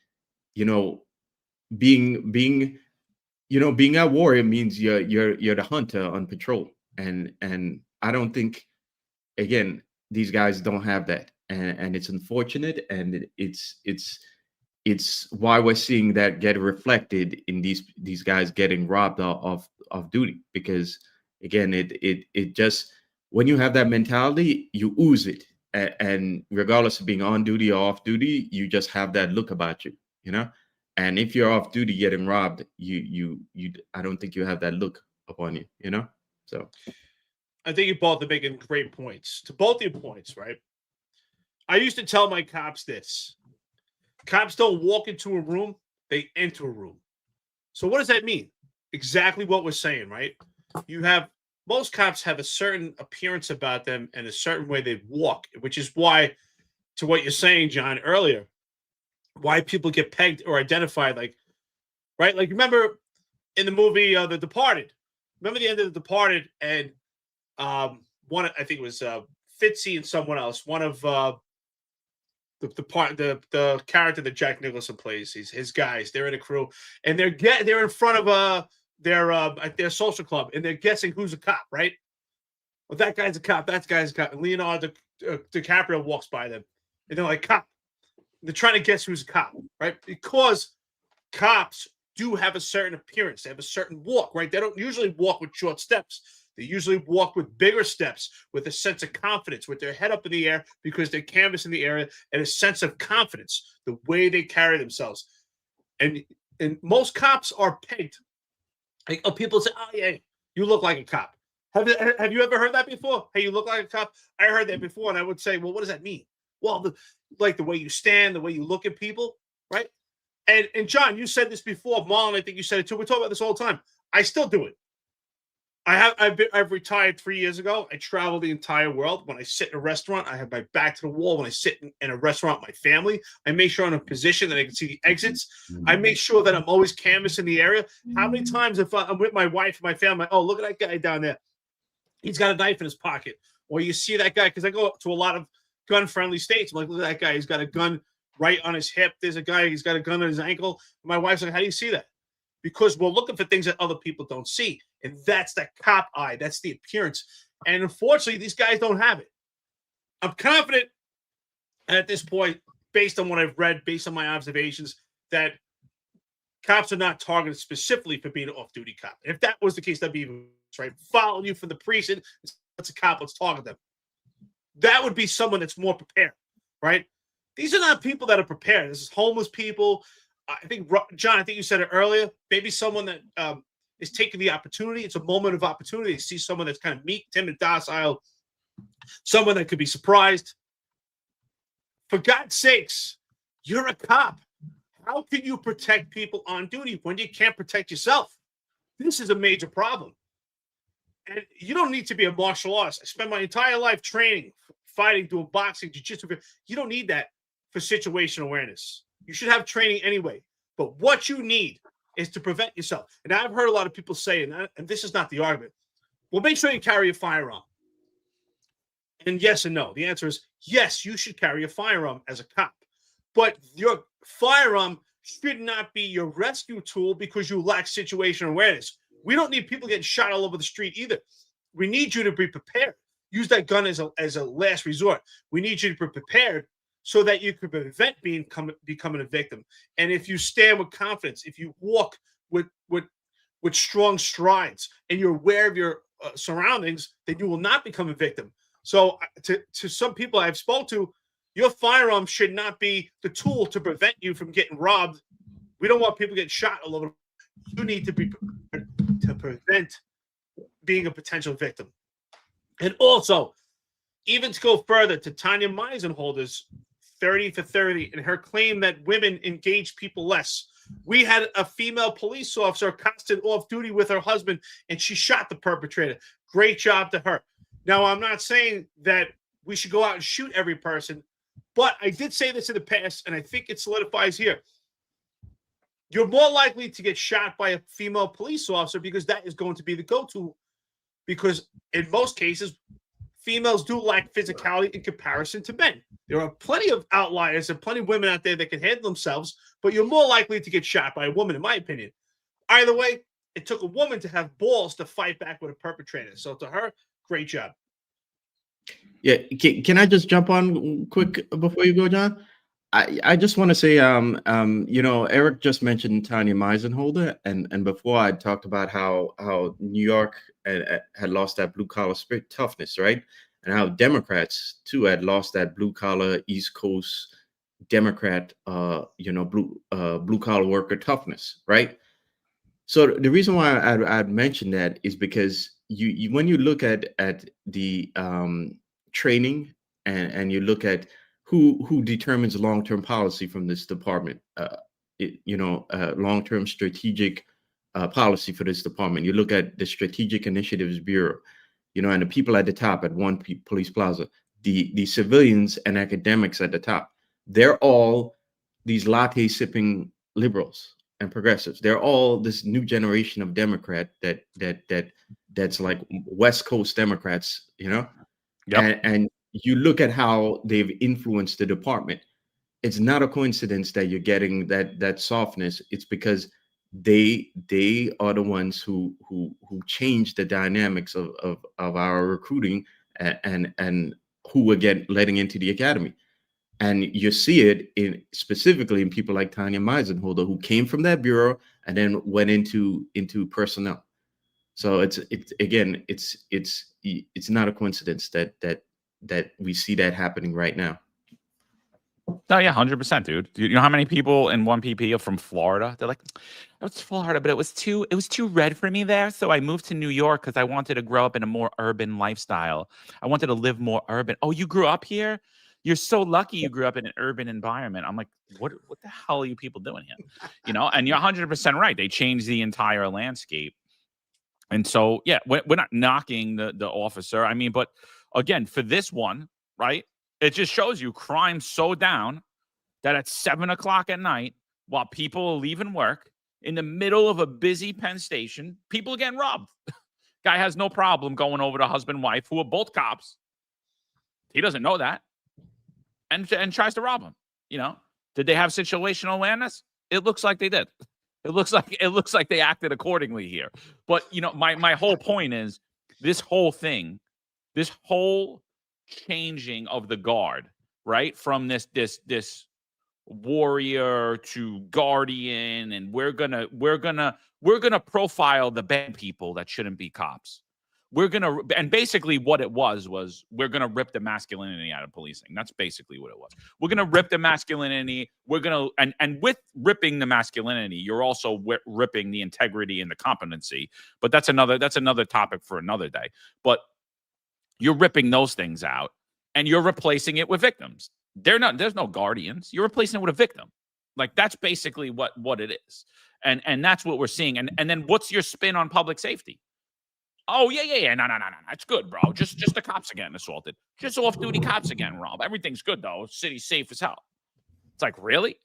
being a warrior means you're the hunter on patrol. And I don't think, again, these guys don't have that. And it's unfortunate, and it's why we're seeing that get reflected in these guys getting robbed of duty. Because again, it just, when you have that mentality, you ooze it, and regardless of being on duty or off duty, you just have that look about you, And if you're off duty getting robbed, you I don't think you have that look upon you, So I think you both are making great points. To both your points, right? I used to tell my cops this. Cops don't walk into a room, they enter a room. So what does that mean? Exactly what we're saying, right? Most cops have a certain appearance about them and a certain way they walk, which is why, to what you're saying, John, earlier, why people get pegged or identified, right? Like, remember in the movie The Departed? Remember the end of The Departed, and I think it was Fitzy and someone else, one of the character that Jack Nicholson plays, his guys, they're in a crew, and they're in front of their social club, and they're guessing who's a cop, right? Well, that guy's a cop, that guy's a cop, and Leonardo DiCaprio walks by them, and they're like, cop. They're trying to guess who's a cop, right? Because cops do have a certain appearance, they have a certain walk, right? They don't usually walk with short steps. They usually walk with bigger steps, with a sense of confidence, with their head up in the air because they're canvassing the area, and a sense of confidence, the way they carry themselves. And most cops are pegged. Like, people say, oh, yeah, you look like a cop. Have you ever heard that before? Hey, you look like a cop? I heard that before, and I would say, well, what does that mean? Well, the way you stand, the way you look at people, right? And John, you said this before. Marlon, I think you said it too. We talk about this all the time. I still do it. I've retired 3 years ago. I travel the entire world. When I sit in a restaurant, I have my back to the wall. When I sit in a restaurant with my family, I make sure I'm in a position that I can see the exits. I make sure that I'm always canvassing the area. How many times if I'm with my wife and my family, oh, look at that guy down there. He's got a knife in his pocket. Or you see that guy, because I go to a lot of gun-friendly states. I'm like, look at that guy. He's got a gun right on his hip. There's a guy, he's got a gun on his ankle. My wife's like, how do you see that? Because we're looking for things that other people don't see. And that's that cop eye. That's the appearance. And unfortunately, these guys don't have it. I'm confident at this point, based on what I've read, based on my observations, that cops are not targeted specifically for being an off-duty cop. If that was the case, that'd be even right. Following you from the precinct, it's a cop, let's target them. That would be someone that's more prepared, right? These are not people that are prepared. This is homeless people. I think, John, I think you said it earlier. Maybe someone that is taking the opportunity. It's a moment of opportunity to see someone that's kind of meek, timid, docile, someone that could be surprised. For God's sakes, you're a cop. How can you protect people on duty when you can't protect yourself? This is a major problem. And you don't need to be a martial artist. I spent my entire life training, fighting, doing boxing, jiu-jitsu. You don't need that for situational awareness. You should have training anyway. But what you need is to prevent yourself. And I've heard a lot of people say, and this is not the argument, well, make sure you carry a firearm. And yes and no. The answer is yes, you should carry a firearm as a cop. But your firearm should not be your rescue tool because you lack situational awareness. We don't need people getting shot all over the street either. We need you to be prepared. Use that gun as a last resort. We need you to be prepared so that you can prevent becoming a victim. And if you stand with confidence, if you walk with strong strides, and you're aware of your surroundings, then you will not become a victim. So to some people I've spoke to, your firearm should not be the tool to prevent you from getting robbed. We don't want people getting shot all over. You need to be prepared to prevent being a potential victim. And also, even to go further, to Tanya Meisenholder's 30 for 30 and her claim that women engage people less. We had a female police officer accosted off duty with her husband, and she shot the perpetrator. Great job to her. Now, I'm not saying that we should go out and shoot every person, but I did say this in the past, and I think it solidifies here. You're more likely to get shot by a female police officer because that is going to be the go-to, because in most cases, females do lack physicality in comparison to men. There are plenty of outliers and plenty of women out there that can handle themselves, but you're more likely to get shot by a woman, in my opinion. Either way, it took a woman to have balls to fight back with a perpetrator. So to her, great job. Yeah, can I just jump on quick before you go, John? I just want to say, Eric just mentioned Tanya Meisenholder, and before I talked about how New York had lost that blue collar spirit toughness, right? And how Democrats too had lost that blue collar East Coast Democrat, blue collar worker toughness, right? So the reason why I'd mention that is because you when you look at the training and you look at who determines long-term policy from this department, long-term strategic policy for this department. You look at the Strategic Initiatives Bureau, and the people at the top at One Police Plaza, the civilians and academics at the top. They're all these latte sipping liberals and progressives. They're all this new generation of Democrat that's like West Coast Democrats, Yep. And you look at how they've influenced the department. It's not a coincidence that you're getting that softness. It's because they are the ones who change the dynamics of our recruiting and who we're letting into the academy. And you see it specifically in people like Tanya Meisenholder, who came from that bureau and then went into personnel. So it's not a coincidence that we see that happening right now. Oh yeah, 100%, dude. You know how many people in 1PP are from Florida? They're like, I was Florida, but it was too red for me there. So I moved to New York because I wanted to grow up in a more urban lifestyle. I wanted to live more urban. Oh, you grew up here? You're so lucky you grew up in an urban environment. I'm like, what the hell are you people doing here? And you're 100% right. They changed the entire landscape. And so, yeah, we're not knocking the officer. I mean, but again, for this one, right, it just shows you crime so down that at 7 o'clock at night, while people are leaving work, in the middle of a busy Penn Station, people are getting robbed. Guy has no problem going over to husband and wife, who are both cops. He doesn't know that, and tries to rob him. You know, did they have situational awareness? It looks like they did. It looks like they acted accordingly here. But you know, my whole point is this whole thing, this whole changing of the guard, right, from this warrior to guardian, and we're gonna profile the bad people that shouldn't be cops. And basically what it was we're gonna rip the masculinity out of policing. That's basically what it was. We're gonna rip the masculinity. We're gonna and with ripping the masculinity, you're also ripping the integrity and the competency. But that's another topic for another day. But you're ripping those things out, and you're replacing it with victims. There's no guardians. You're replacing it with a victim. Like, that's basically what it is. And that's what we're seeing. And then what's your spin on public safety? Oh, yeah. No. It's good, bro. Just the cops are getting assaulted. Just off-duty cops again, Rob. Everything's good, though. City's safe as hell. It's like, really?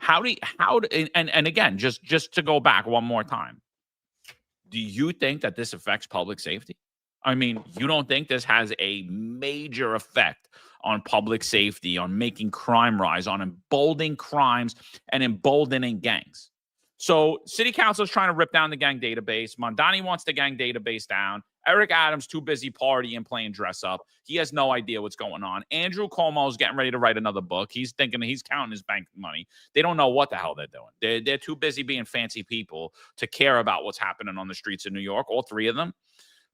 And again, just to go back one more time, do you think that this affects public safety? I mean, you don't think this has a major effect on public safety, on making crime rise, on emboldening crimes and emboldening gangs? So city council is trying to rip down the gang database. Mondani wants the gang database down. Eric Adams too busy partying, playing dress up. He has no idea what's going on. Andrew Cuomo is getting ready to write another book. He's counting his bank money. They don't know what the hell they're doing. They're too busy being fancy people to care about what's happening on the streets of New York, all three of them.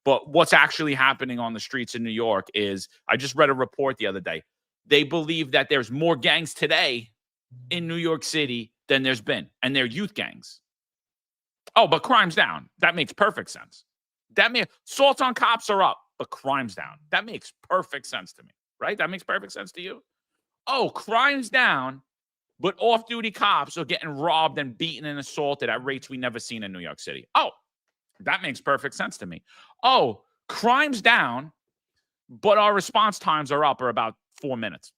But what's actually happening on the streets in New York is, I just read a report the other day. They believe that there's more gangs today in New York City than there's been, and they're youth gangs. Oh, but crime's down. That makes perfect sense. Assaults on cops are up, but crime's down. That makes perfect sense to me, right? That makes perfect sense to you? Oh, crime's down, but off-duty cops are getting robbed and beaten and assaulted at rates we never seen in New York City. Oh, that makes perfect sense to me. Oh, crime's down, but our response times are up, or about 4 minutes.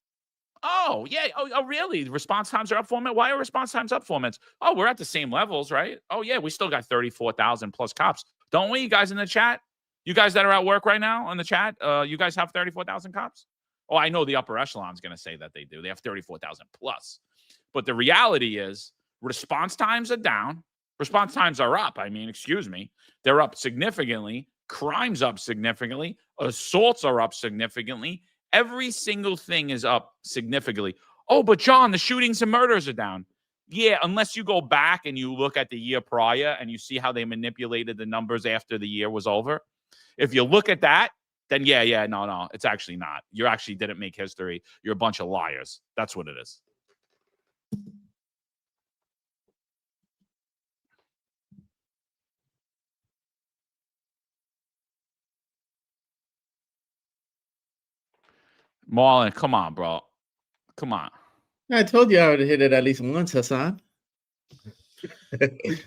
Oh, yeah. Oh, really? Response times are up 4 minutes? Why are response times up 4 minutes? Oh, we're at the same levels, right? Oh, yeah, we still got 34,000 plus cops. Don't we, you guys in the chat? You guys that are at work right now on the chat, you guys have 34,000 cops? Oh, I know the upper echelon is going to say that they do. They have 34,000 plus. But the reality is response times are down. Response times are up. I mean, excuse me. They're up significantly. Crime's up significantly. Assaults are up significantly. Every single thing is up significantly. Oh, but John, the shootings and murders are down. Yeah, unless you go back and you look at the year prior and you see how they manipulated the numbers after the year was over. If you look at that, then no, it's actually not. You actually didn't make history. You're a bunch of liars. That's what it is. Marlon, come on, bro. Come on. I told you I would hit it at least once, Hassan.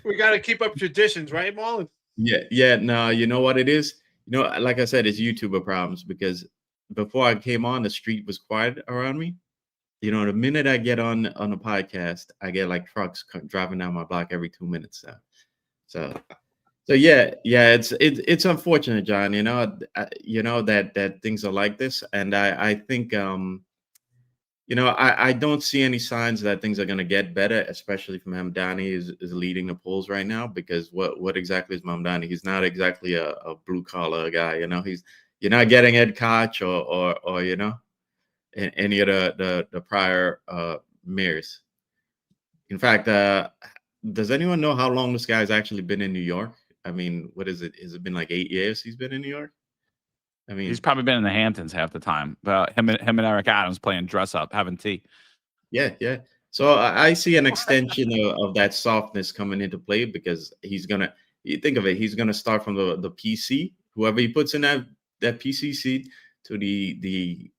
We got to keep up traditions, right, Marlon? Yeah. No, you know what it is? You know, like I said, it's YouTuber problems, because before I came on, the street was quiet around me. You know, the minute I get on a podcast, I get like trucks driving down my block every 2 minutes. So yeah, it's unfortunate, John. You know, that things are like this, and I think I don't see any signs that things are going to get better, especially from Hamdani is leading the polls right now, because what exactly is Hamdani? He's not exactly a blue collar guy. You know, you're not getting Ed Koch or you know, any of the prior mayors. In fact, does anyone know how long this guy's actually been in New York? I mean, what is it? Has it been like 8 years he's been in New York? I mean, he's probably been in the Hamptons half the time. Him and Eric Adams playing dress up, having tea. Yeah. So I see an extension of that softness coming into play, because you think of it, he's gonna start from the PC, whoever he puts in that PC seat, to the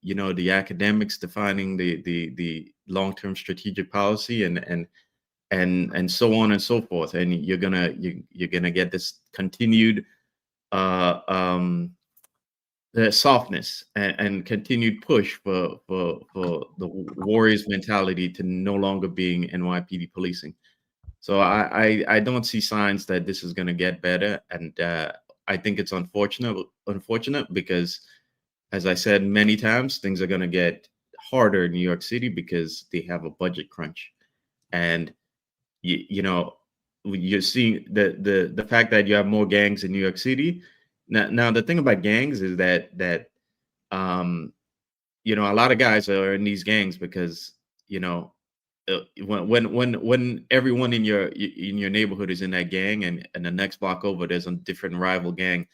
academics defining the long-term strategic policy and so on and so forth, and you're gonna get this continued uh, um, the softness and continued push for the warriors mentality to no longer being NYPD policing. So I don't see signs that this is going to get better, and I think it's unfortunate because, as I said many times, things are going to get harder in New York City because they have a budget crunch, and you know you're seeing the fact that you have more gangs in New York City. Now the thing about gangs is that um, a lot of guys are in these gangs because when everyone in your neighborhood is in that gang, and the next block over there's a different rival gang,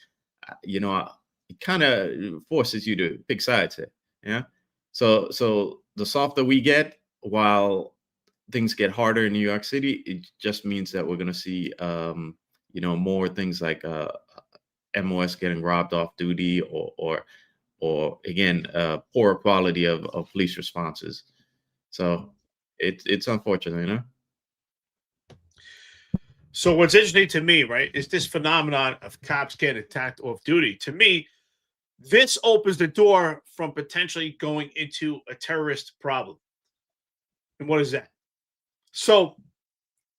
it kind of forces you to pick sides here. Yeah. So the softer we get, while things get harder in New York City, it just means that we're going to see more things like MOS getting robbed off duty, or again, poor quality of police responses. So it's unfortunate. So what's interesting to me, right, is this phenomenon of cops getting attacked off duty. To me, this opens the door from potentially going into a terrorist problem. And what is that? So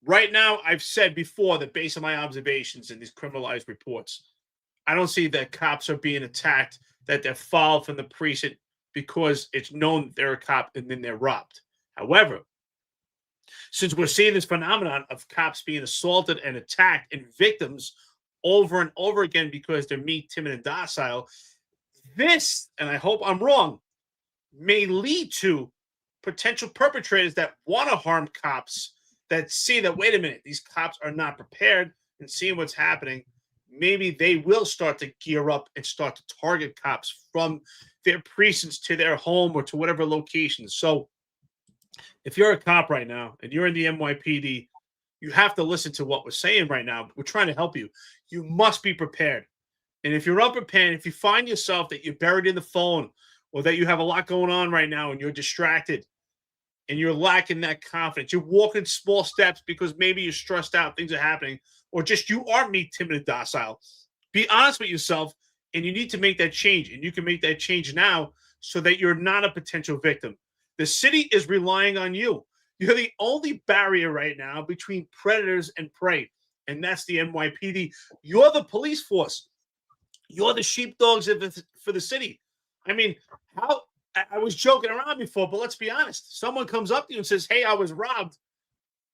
right now, I've said before that based on my observations in these criminalized reports, I don't see that cops are being attacked, that they're followed from the precinct because it's known they're a cop and then they're robbed. However, since we're seeing this phenomenon of cops being assaulted and attacked and victims over and over again because they're meek, timid, and docile, this, and I hope I'm wrong, may lead to potential perpetrators that want to harm cops, that see that, wait a minute, these cops are not prepared, and seeing what's happening, maybe they will start to gear up and start to target cops from their precincts to their home or to whatever location. So if you're a cop right now and you're in the NYPD, you have to listen to what we're saying right now. We're trying to help you. You must be prepared. And if you're unprepared, if you find yourself that you're buried in the phone, or that you have a lot going on right now and you're distracted and you're lacking that confidence, you're walking small steps because maybe you're stressed out, things are happening, or just you are meek, timid, and docile, be honest with yourself, and you need to make that change. And you can make that change now so that you're not a potential victim. The city is relying on you. You're the only barrier right now between predators and prey, and that's the NYPD. You're the police force. You're the sheepdogs for the city. I mean, I was joking around before, but let's be honest. Someone comes up to you and says, hey, I was robbed.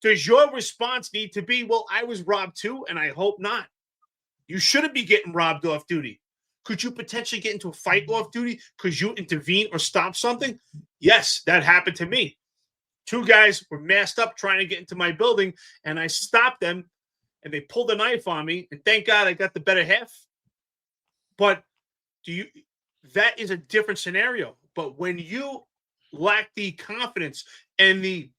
Does your response need to be, well, I was robbed too, and I hope not? You shouldn't be getting robbed off duty. Could you potentially get into a fight off duty because you intervene or stop something? Yes, that happened to me. 2 guys were masked up trying to get into my building, and I stopped them, and they pulled a knife on me, and thank God I got the better half. But that is a different scenario. But when you lack the confidence and the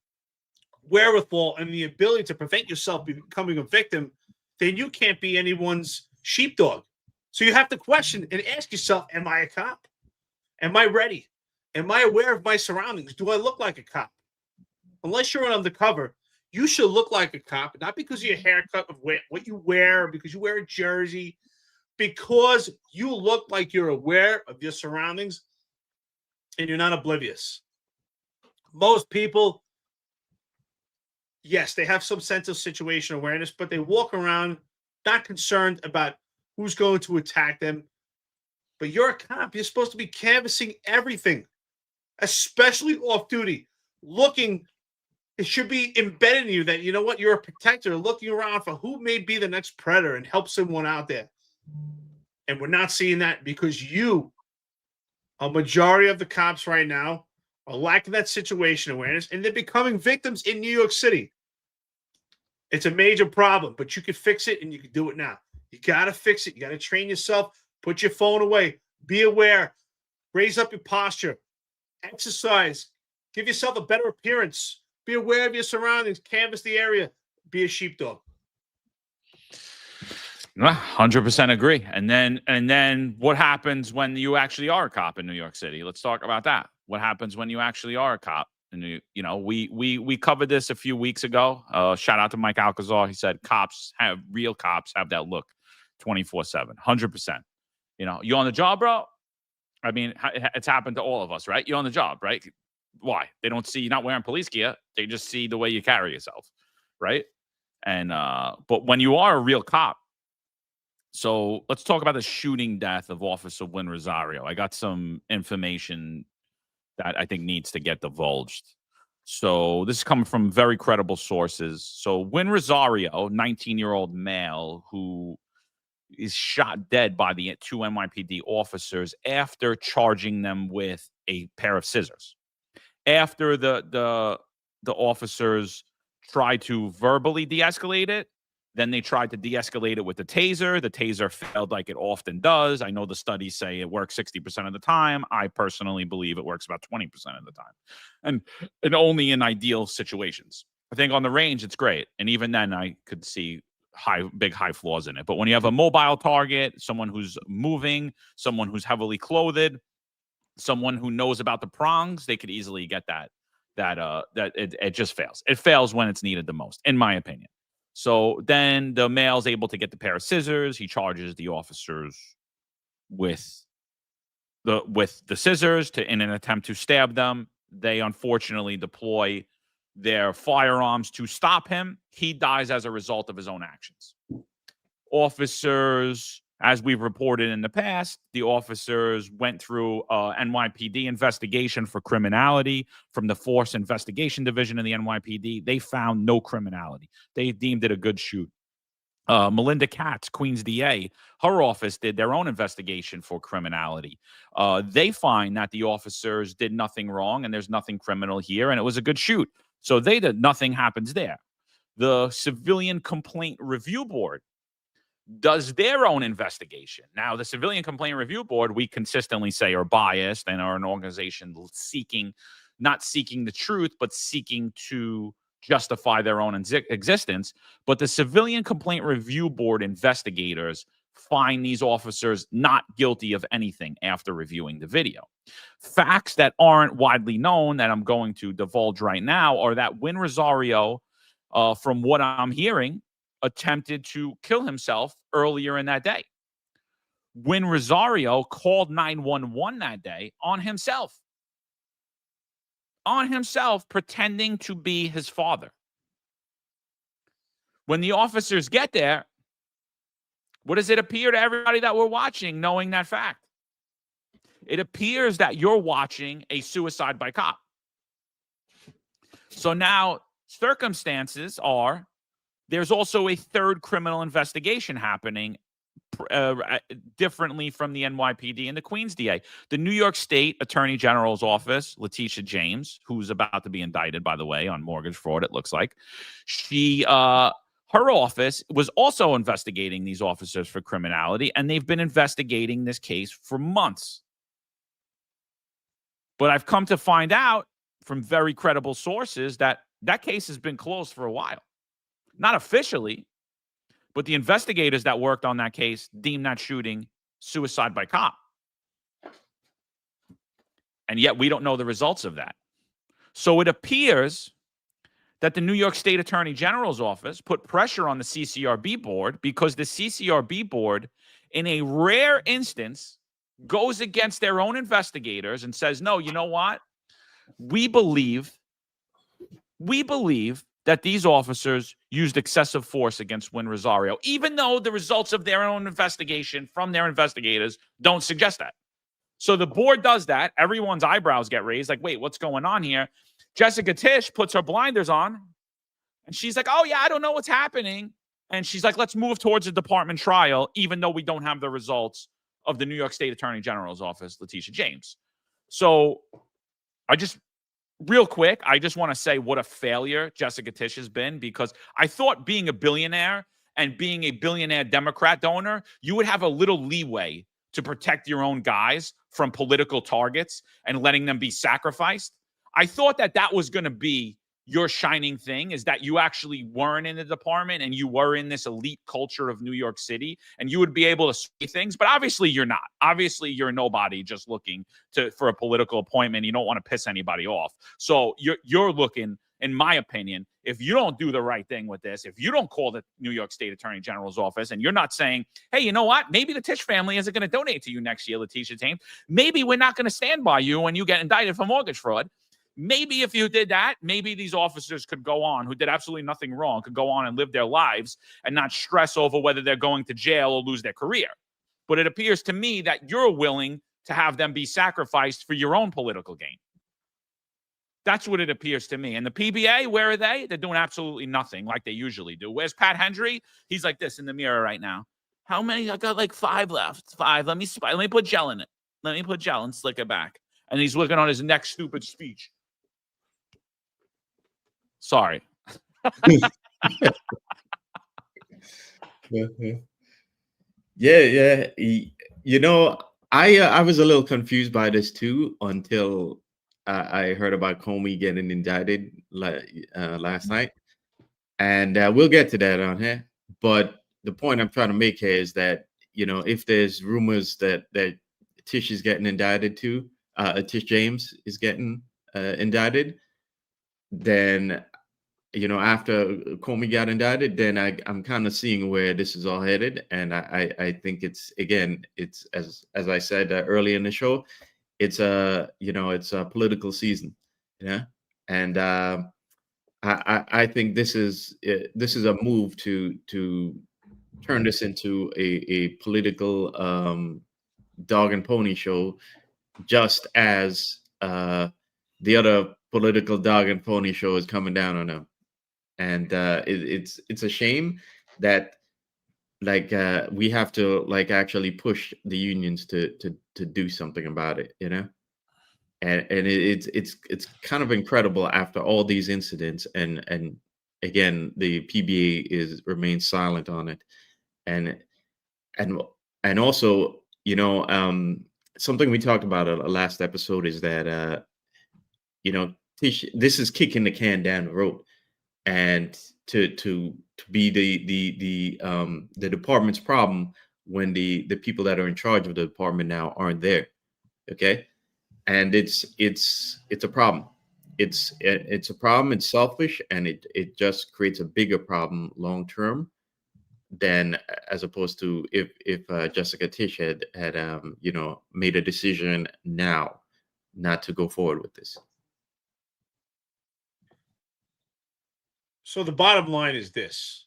wherewithal and the ability to prevent yourself becoming a victim, then you can't be anyone's sheepdog. So you have to question and ask yourself, am I a cop? Am I ready? Am I aware of my surroundings? Do I look like a cop? Unless you're an undercover, you should look like a cop, not because of your haircut, of what you wear, because you wear a jersey, because you look like you're aware of your surroundings and you're not oblivious. Most people, yes, they have some sense of situation awareness, but they walk around not concerned about who's going to attack them. But you're a cop. You're supposed to be canvassing everything, especially off duty. It should be embedded in you that, you know what, you're a protector, looking around for who may be the next predator and help someone out there. And we're not seeing that because a majority of the cops right now, are lacking that situation awareness, and they're becoming victims in New York City. It's a major problem, but you can fix it, and you can do it now. You got to fix it. You got to train yourself. Put your phone away. Be aware. Raise up your posture. Exercise. Give yourself a better appearance. Be aware of your surroundings. Canvass the area. Be a sheepdog. 100% agree. And then what happens when you actually are a cop in New York City? Let's talk about that. What happens when you actually are a cop? And we covered this a few weeks ago. Shout out to Mike Alcazar. He said real cops have that look. 24/7, 100%. You know, you on the job, bro? I mean, it's happened to all of us, right? You're on the job, right? Why? They don't see you not wearing police gear. They just see the way you carry yourself, right? And but when you are a real cop, so let's talk about the shooting death of Officer Win Rosario. I got some information that I think needs to get divulged. So this is coming from very credible sources. So Win Rosario, 19-year-old male who is shot dead by the two NYPD officers after charging them with a pair of scissors. After the officers tried to verbally de-escalate it, then they tried to de-escalate it with the taser. The taser failed like it often does. I know the studies say it works 60% of the time. I personally believe it works about 20% of the time. And only in ideal situations. I think on the range, it's great. And even then, I could see big high flaws in it. But when you have a mobile target, someone who's moving, someone who's heavily clothed, someone who knows about the prongs, they could easily get that it just fails. It fails when it's needed the most, in my opinion. So then the male's able to get the pair of scissors. He charges the officers with the scissors in an attempt to stab them. They unfortunately deploy their firearms to stop him. He dies as a result of his own actions. Officers, as we've reported in the past, the officers went through NYPD investigation for criminality from the Force Investigation Division of the NYPD. They found no criminality. They deemed it a good shoot. Melinda Katz, Queens DA, her office did their own investigation for criminality. They find that the officers did nothing wrong and there's nothing criminal here, and it was a good shoot. So they did nothing happens there. The Civilian Complaint Review Board does their own investigation. Now, the Civilian Complaint Review Board, we consistently say are biased and are an organization not seeking the truth, but seeking to justify their own existence. But the Civilian Complaint Review Board investigators find these officers not guilty of anything after reviewing the video. Facts that aren't widely known that I'm going to divulge right now are that Win Rosario, from what I'm hearing, attempted to kill himself earlier in that day. Win Rosario called 911 that day on himself, pretending to be his father. When the officers get there, what does it appear to everybody that we're watching, knowing that fact? It appears that you're watching a suicide by cop. So now circumstances are there's also a third criminal investigation happening differently from the NYPD and the Queens DA. The New York State Attorney General's office, Letitia James, who's about to be indicted, by the way, on mortgage fraud, it looks like. Her office was also investigating these officers for criminality, and they've been investigating this case for months. But I've come to find out from very credible sources that that case has been closed for a while. Not officially, but the investigators that worked on that case deemed that shooting suicide by cop. And yet we don't know the results of that. So it appears that the New York State Attorney General's office put pressure on the CCRB board because the CCRB board, in a rare instance, goes against their own investigators and says, no, you know what? We believe that these officers used excessive force against Win Rosario, even though the results of their own investigation from their investigators don't suggest that. So the board does that. Everyone's eyebrows get raised. Like, wait, what's going on here? Jessica Tisch puts her blinders on, and she's like, oh, yeah, I don't know what's happening. And she's like, let's move towards a department trial, even though we don't have the results of the New York State Attorney General's office, Letitia James. So real quick, I just want to say what a failure Jessica Tisch has been, because I thought being a billionaire and being a billionaire Democrat donor, you would have a little leeway to protect your own guys from political targets and letting them be sacrificed. I thought that was going to be your shining thing, is that you actually weren't in the department and you were in this elite culture of New York City and you would be able to say things, but obviously you're not. Obviously you're nobody just looking for a political appointment. You don't want to piss anybody off. So you're looking in my opinion, if you don't do the right thing with this, if you don't call the New York State Attorney General's office and you're not saying, hey, you know what? Maybe the Tisch family isn't going to donate to you next year, Letitia James. Maybe we're not going to stand by you when you get indicted for mortgage fraud. Maybe if you did that, maybe these officers could go on, who did absolutely nothing wrong, could go on and live their lives and not stress over whether they're going to jail or lose their career. But it appears to me that you're willing to have them be sacrificed for your own political gain. That's what it appears to me. And the PBA, where are they? They're doing absolutely nothing like they usually do. Where's Pat Hendry? He's like this in the mirror right now. How many? I got like 5 left. 5. Let me put gel in it. Let me put gel and slick it back. And he's looking on his next stupid speech. Sorry. Yeah. You know, I was a little confused by this too until I heard about Comey getting indicted last night, and we'll get to that on here. But the point I'm trying to make here is that, you know, if there's rumors that Tisch is getting indicted too, Tisch James is getting indicted, then, you know, after Comey got indicted, then I'm kind of seeing where this is all headed, and I think it's as I said earlier in the show, it's a political season, and I think this is a move to turn this into a political dog and pony show, just as the other political dog and pony show is coming down on them. And it's a shame that we have to actually push the unions to do something about it, and it's kind of incredible after all these incidents, and again the PBA remains silent on it, and also, something we talked about a last episode is that this is kicking the can down the road, and to be the department's problem when the people that are in charge of the department now aren't there. Okay. And it's a problem. It's a problem. It's selfish, and it just creates a bigger problem long term than as opposed to if Jessica Tisch had made a decision now not to go forward with this. So the bottom line is this.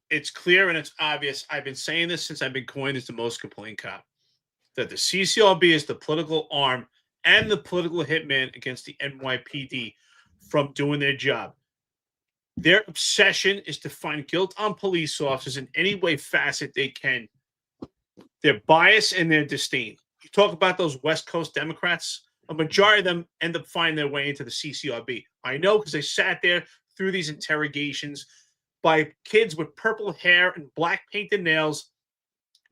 It's clear and it's obvious. I've been saying this since I've been coined as the most complained cop, that the CCRB is the political arm and the political hitman against the NYPD from doing their job. Their obsession is to find guilt on police officers in any way facet they can. Their bias and their disdain. You talk about those West Coast Democrats, a majority of them end up finding their way into the CCRB. I know, because they sat there through these interrogations by kids with purple hair and black painted nails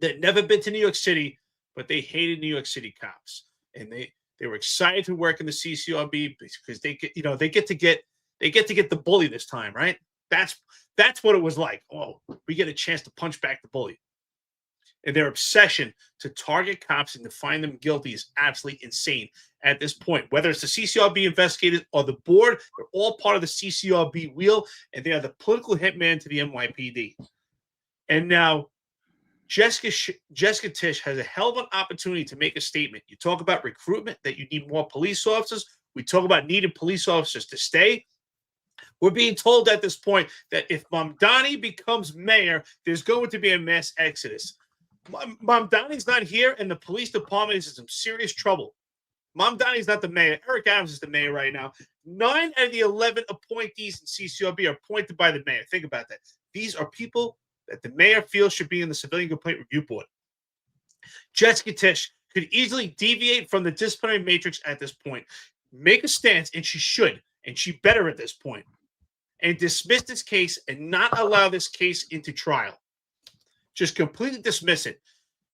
that never been to New York City, but they hated New York City cops, and they were excited to work in the CCRB because they get to get the bully this time, right? That's what it was like. Oh, we get a chance to punch back the bully. And their obsession to target cops and to find them guilty is absolutely insane at this point. Whether it's the CCRB investigators or the board, they're all part of the CCRB wheel, and they are the political hitman to the NYPD. And now Jessica Tisch has a hell of an opportunity to make a statement. You talk about recruitment, that you need more police officers. We talk about needing police officers to stay. We're being told at this point that if Mamdani becomes mayor, there's going to be a mass exodus. Mamdani's not here, and the police department is in some serious trouble. Mamdani's not the mayor. Eric Adams is the mayor right now. 9 out of the 11 appointees in CCRB are appointed by the mayor. Think about that. These are people that the mayor feels should be in the Civilian Complaint Review Board. Jessica Tisch could easily deviate from the disciplinary matrix at this point, make a stance, and she should, and she better at this point, and dismiss this case and not allow this case into trial. Just completely dismiss it.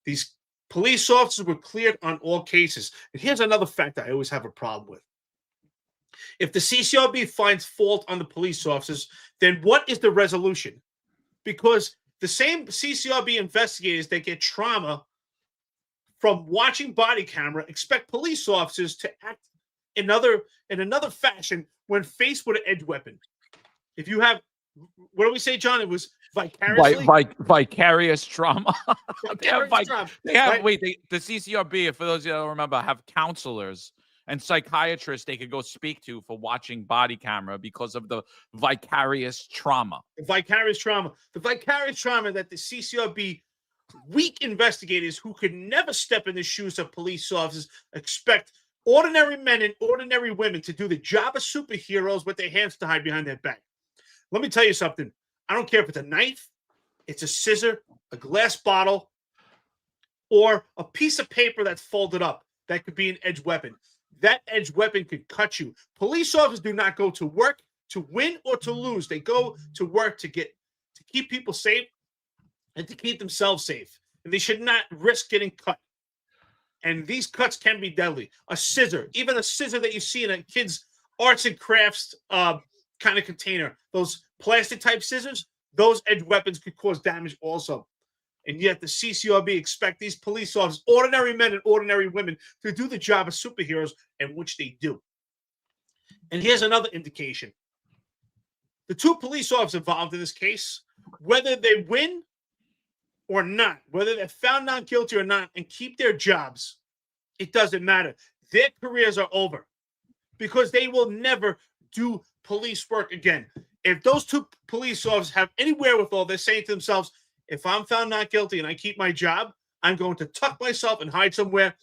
These police officers were cleared on all cases. And here's another fact I always have a problem with. If the CCRB finds fault on the police officers, then what is the resolution? Because the same CCRB investigators that get trauma from watching body camera expect police officers to act in another fashion when faced with an edge weapon. If you have, what do we say, John? It was vicariously vicarious trauma. Vicarious trauma, They have right? wait. The CCRB, for those of you that don't remember, have counselors and psychiatrists they could go speak to for watching body camera because of the vicarious trauma. The vicarious trauma that the CCRB weak investigators who could never step in the shoes of police officers expect ordinary men and ordinary women to do the job of superheroes with their hands to hide behind their back. Let me tell you something. I don't care if it's a knife, it's a scissor, a glass bottle, or a piece of paper that's folded up. That could be an edge weapon. That edge weapon could cut you. Police officers do not go to work to win or to lose. They go to work to keep people safe and to keep themselves safe. And they should not risk getting cut. And these cuts can be deadly. A scissor, even a scissor that you see in a kid's arts and crafts kind of container, those plastic type scissors, those edge weapons could cause damage also. And yet the CCRB expect these police officers, ordinary men and ordinary women, to do the job of superheroes, and which they do. And here's another indication. The two police officers involved in this case, whether they win or not, whether they're found not guilty or not, and keep their jobs, it doesn't matter. Their careers are over because they will never do police work again. If those two police officers have any wherewithal, they're saying to themselves, if I'm found not guilty and I keep my job, I'm going to tuck myself and hide somewhere,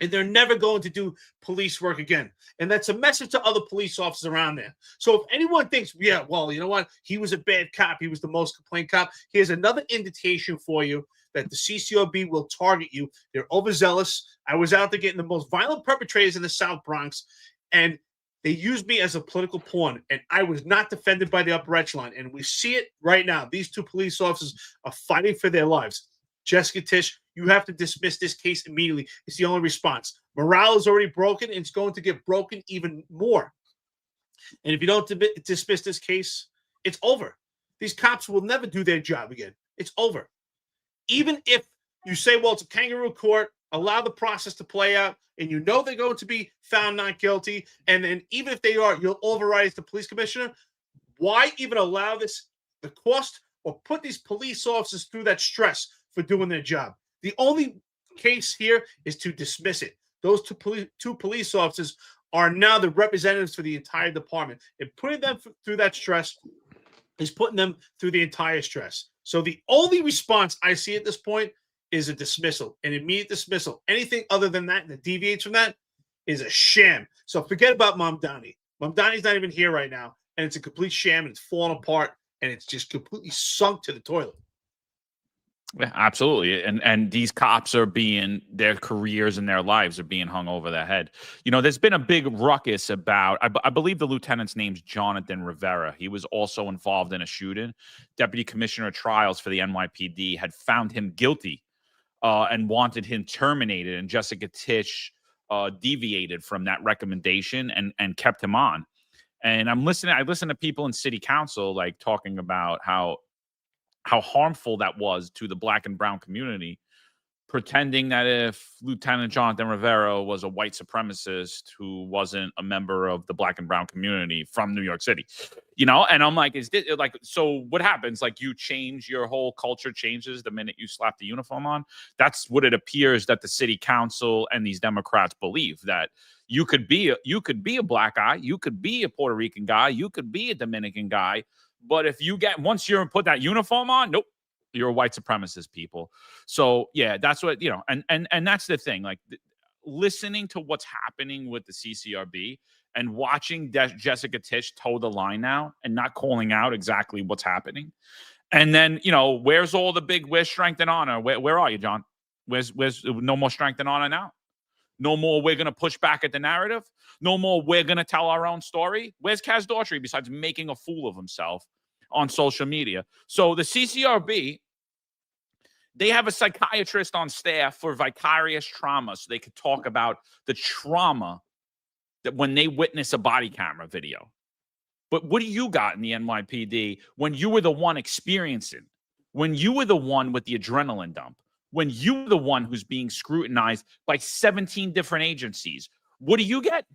and they're never going to do police work again. And that's a message to other police officers around there. So if anyone thinks, yeah, well, you know what? He was a bad cop. He was the most complained cop. Here's another indication for you that the CCRB will target you. They're overzealous. I was out there getting the most violent perpetrators in the South Bronx, and they used me as a political pawn, and I was not defended by the upper echelon. And we see it right now. These two police officers are fighting for their lives. Jessica Tisch, you have to dismiss this case immediately. It's the only response. Morale is already broken, and it's going to get broken even more. And if you don't dismiss this case, it's over. These cops will never do their job again. It's over. Even if you say, well, it's a kangaroo court, allow the process to play out, and you know they're going to be found not guilty, and then even if they are, you'll override the police commissioner. Why even allow this, the cost, or put these police officers through that stress for doing their job? The only case here is to dismiss it. Those two police officers are now the representatives for the entire department, and putting them through that stress is putting them through the entire stress. So the only response I see at this point is a dismissal, an immediate dismissal. Anything other than that deviates from that is a sham. So forget about Mamdani. Mamdani's not even here right now, and it's a complete sham, and it's falling apart, and it's just completely sunk to the toilet. Yeah, absolutely. And these cops are their careers and their lives are being hung over their head. You know, there's been a big ruckus about, I believe the lieutenant's name's Jonathan Rivera. He was also involved in a shooting. Deputy Commissioner of Trials for the NYPD had found him guilty and wanted him terminated. And Jessica Tisch deviated from that recommendation and kept him on. And I listen to people in city council like talking about how harmful that was to the Black and brown community, pretending that if Lieutenant Jonathan Rivera was a white supremacist who wasn't a member of the Black and brown community from New York City, you know? And I'm like, is this like, so what happens? Like you change, your whole culture changes the minute you slap the uniform on. That's what it appears that the city council and these Democrats believe, that you could be a black guy, you could be a Puerto Rican guy, you could be a Dominican guy. But if you once you're put that uniform on, nope, you're a white supremacist, people. So yeah, that's what, you know, and that's the thing, like listening to what's happening with the CCRB and watching Jessica Tisch toe the line now and not calling out exactly what's happening. And then, you know, where's strength and honor? Where are you, John? Where's no more strength and honor now? No more we're going to push back at the narrative. No more we're going to tell our own story. Where's Kaz Daughtry besides making a fool of himself on social media? So the CCRB, they have a psychiatrist on staff for vicarious trauma, so they could talk about the trauma that when they witness a body camera video. But what do you got in the NYPD when you were the one experiencing, when you were the one with the adrenaline dump, when you're the one who's being scrutinized by 17 different agencies? What do you get?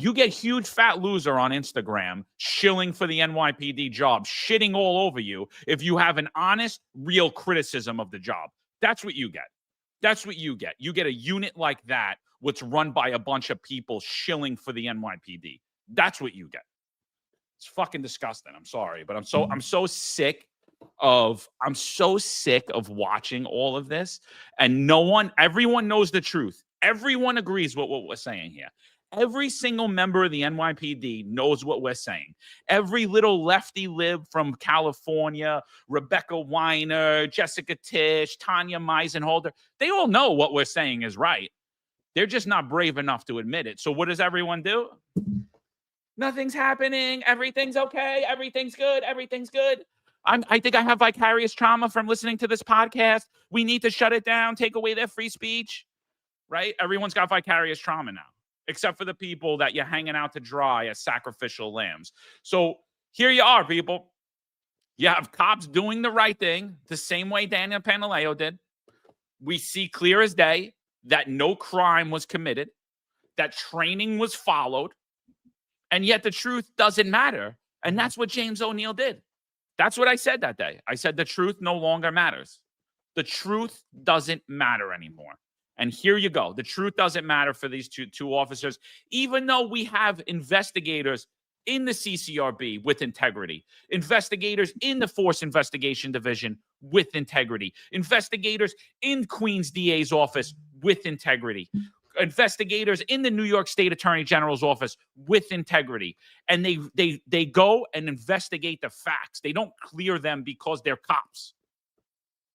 You get huge fat loser on Instagram shilling for the NYPD job, shitting all over you if you have an honest, real criticism of the job. That's what you get. That's what you get. You get a unit like that, what's run by a bunch of people shilling for the NYPD. That's what you get. It's fucking disgusting. I'm sorry, but I'm so sick of watching all of this, and everyone knows the truth. Everyone agrees with what we're saying here. Every single member of the NYPD knows what we're saying. Every little lefty lib from California, Rebecca Weiner, Jessica Tisch, Tanya Meisenholder, they all know what we're saying is right. They're just not brave enough to admit it. So what does everyone do? Nothing's happening. Everything's okay. Everything's good. Everything's good. I think I have vicarious trauma from listening to this podcast. We need to shut it down, take away their free speech, right? Everyone's got vicarious trauma now, except for the people that you're hanging out to dry as sacrificial lambs. So here you are, people. You have cops doing the right thing the same way Daniel Pantaleo did. We see clear as day that no crime was committed, that training was followed, and yet the truth doesn't matter. And that's what James O'Neill did. That's what I said that day. I said the truth no longer matters. The truth doesn't matter anymore. And here you go. The truth doesn't matter for these two officers, even though we have investigators in the CCRB with integrity, investigators in the Force Investigation Division with integrity, investigators in Queens DA's office with integrity, investigators in the New York State Attorney General's office with integrity. And they go and investigate the facts. They don't clear them because they're cops.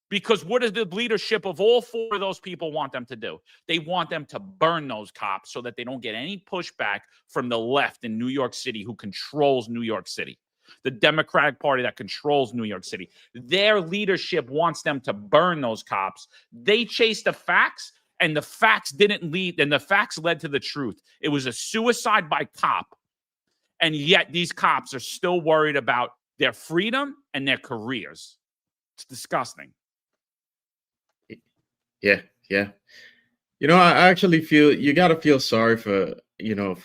Because what does the leadership of all four of those people want them to do? They want them to burn those cops so that they don't get any pushback from the left in New York City, who controls New York City, the Democratic Party that controls New York City. Their leadership wants them to burn those cops. They chase the facts, and the facts didn't lead, and the facts led to the truth. It was a suicide by cop, and yet these cops are still worried about their freedom and their careers. It's disgusting. Yeah. I actually feel you got to feel sorry for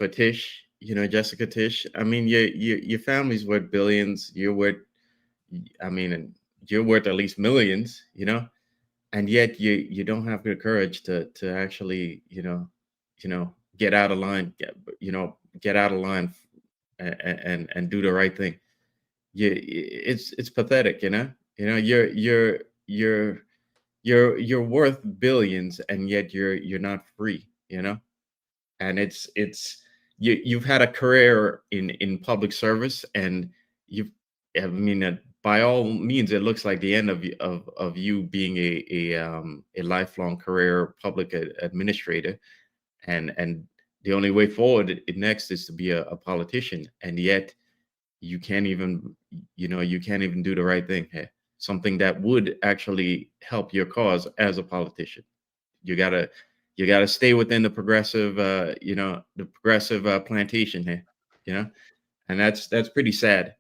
Tish, Jessica Tish. I mean, your family's worth billions. You're worth at least millions, and yet you don't have the courage to actually, get out of line, get out of line and do the right thing. It's pathetic, you're worth billions, and yet you're not free, and you've had a career in public service, and by all means, it looks like the end of you being a lifelong career public administrator, and the only way forward next is to be a politician, and yet you can't even do the right thing here. Something that would actually help your cause as a politician. You gotta stay within the progressive, plantation here, and that's pretty sad.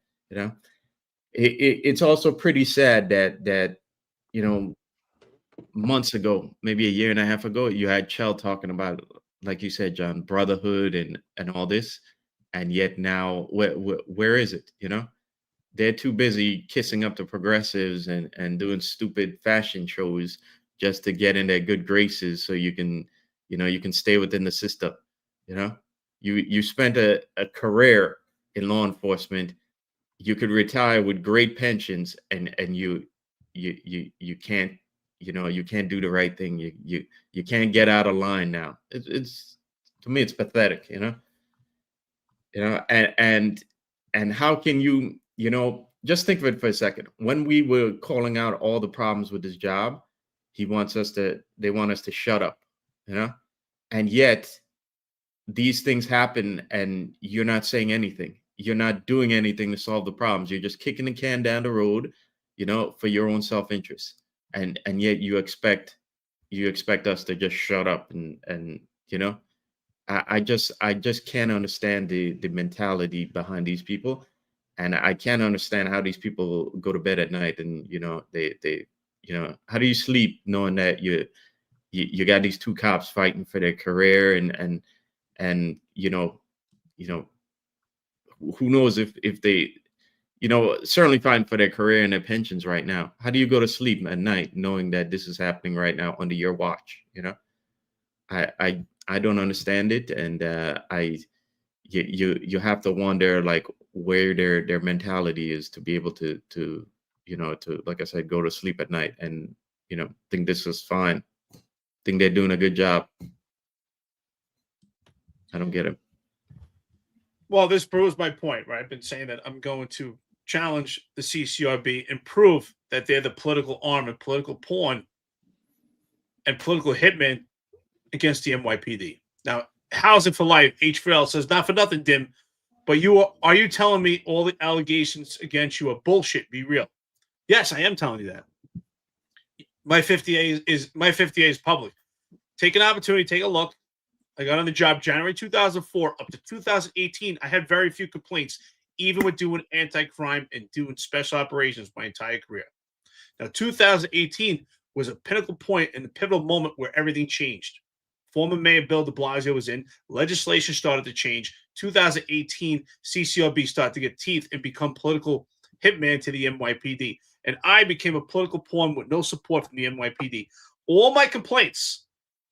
It's also pretty sad that months ago, maybe a year and a half ago, you had Chell talking about, like you said, John, brotherhood and all this, and yet now where is it? They're too busy kissing up to progressives and doing stupid fashion shows just to get in their good graces, so you can stay within the system. You spent a career in law enforcement. You could retire with great pensions, and you can't do the right thing. You can't get out of line now. It's to me, it's pathetic. And how can you? Just think of it for a second. When we were calling out all the problems with this job, they want us to shut up, and yet these things happen and you're not saying anything. You're not doing anything to solve the problems. You're just kicking the can down the road, for your own self-interest. And yet you expect us to just shut up and I just can't understand the mentality behind these people. And I can't understand how these people go to bed at night, and they how do you sleep knowing that you got these two cops fighting for their career, and you know, who knows if they, certainly fighting for their career and their pensions right now. How do you go to sleep at night knowing that this is happening right now under your watch? I don't understand it, and you have to wonder like where their mentality is to be able to like I said, go to sleep at night and think this is fine, think they're doing a good job. I don't get it. Well, this proves my point, right? I've been saying that I'm going to challenge the CCRB and prove that they're the political arm and political pawn and political hitman against the NYPD. Now, Housing for Life, H4L says, not for nothing, Dim, but are you telling me all the allegations against you are bullshit? Be real. Yes, I am telling you that. My 50A is public. Take an opportunity, take a look. I got on the job January 2004 up to 2018. I had very few complaints, even with doing anti-crime and doing special operations my entire career. Now, 2018 was a pinnacle point and the pivotal moment where everything changed. Former Mayor Bill de Blasio was in. Legislation started to change. 2018, CCRB started to get teeth and become political hitman to the NYPD. And I became a political pawn with no support from the NYPD. All my complaints,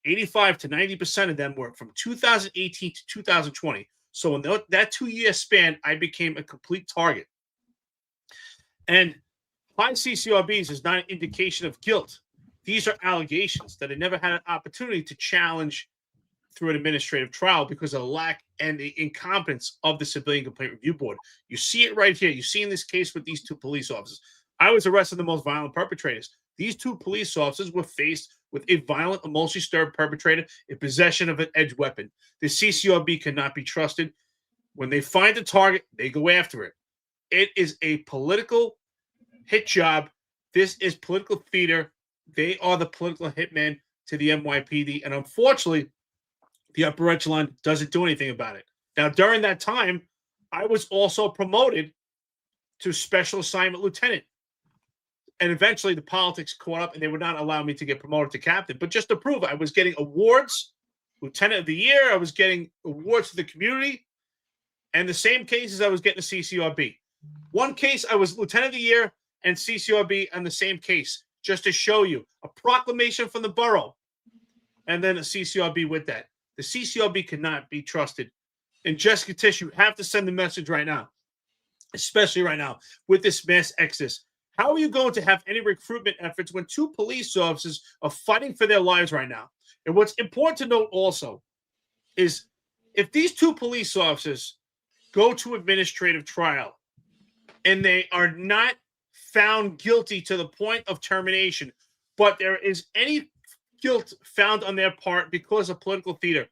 85 to 90% of them were from 2018 to 2020. So in that 2-year span, I became a complete target. And high CCRBs is not an indication of guilt. These are allegations that I never had an opportunity to challenge through an administrative trial because of the lack and the incompetence of the Civilian Complaint Review Board. You see it right here. You see in this case with these two police officers. I was arresting the most violent perpetrators. These two police officers were faced with a violent, emotionally stirred perpetrator in possession of an edged weapon. The CCRB cannot be trusted. When they find a target, they go after it. It is a political hit job. This is political theater. They are the political hitman to the NYPD. And unfortunately, the upper echelon doesn't do anything about it. Now, during that time, I was also promoted to special assignment lieutenant. And eventually the politics caught up and they would not allow me to get promoted to captain. But just to prove I was getting awards, lieutenant of the year, I was getting awards to the community. And the same cases I was getting a CCRB. One case I was lieutenant of the year and CCRB on the same case, just to show you a proclamation from the borough and then a CCRB with that. The CCRB cannot be trusted. And Jessica Tish, you have to send the message right now, especially right now with this mass exodus. How are you going to have any recruitment efforts when two police officers are fighting for their lives right now? And what's important to note also is if these two police officers go to administrative trial and they are not found guilty to the point of termination, but there is any guilt found on their part because of political theater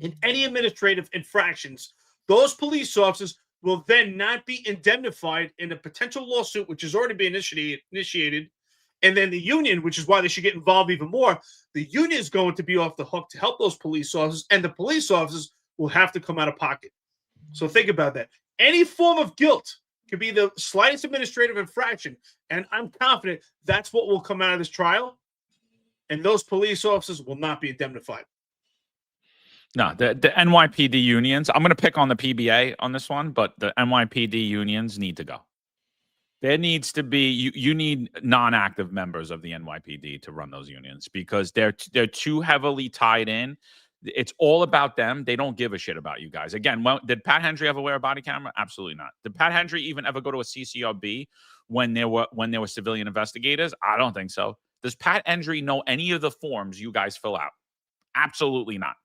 in any administrative infractions, those police officers will then not be indemnified in a potential lawsuit, which has already been initiated. And then the union, which is why they should get involved even more, the union is going to be off the hook to help those police officers, and the police officers will have to come out of pocket. So think about that. Any form of guilt could be the slightest administrative infraction, and I'm confident that's what will come out of this trial, and those police officers will not be indemnified. No, the NYPD unions, I'm going to pick on the PBA on this one, but the NYPD unions need to go. There needs to be, you need non-active members of the NYPD to run those unions because they're too heavily tied in. It's all about them. They don't give a shit about you guys. Again, did Pat Hendry ever wear a body camera? Absolutely not. Did Pat Hendry even ever go to a CCRB when there were civilian investigators? I don't think so. Does Pat Hendry know any of the forms you guys fill out? Absolutely not.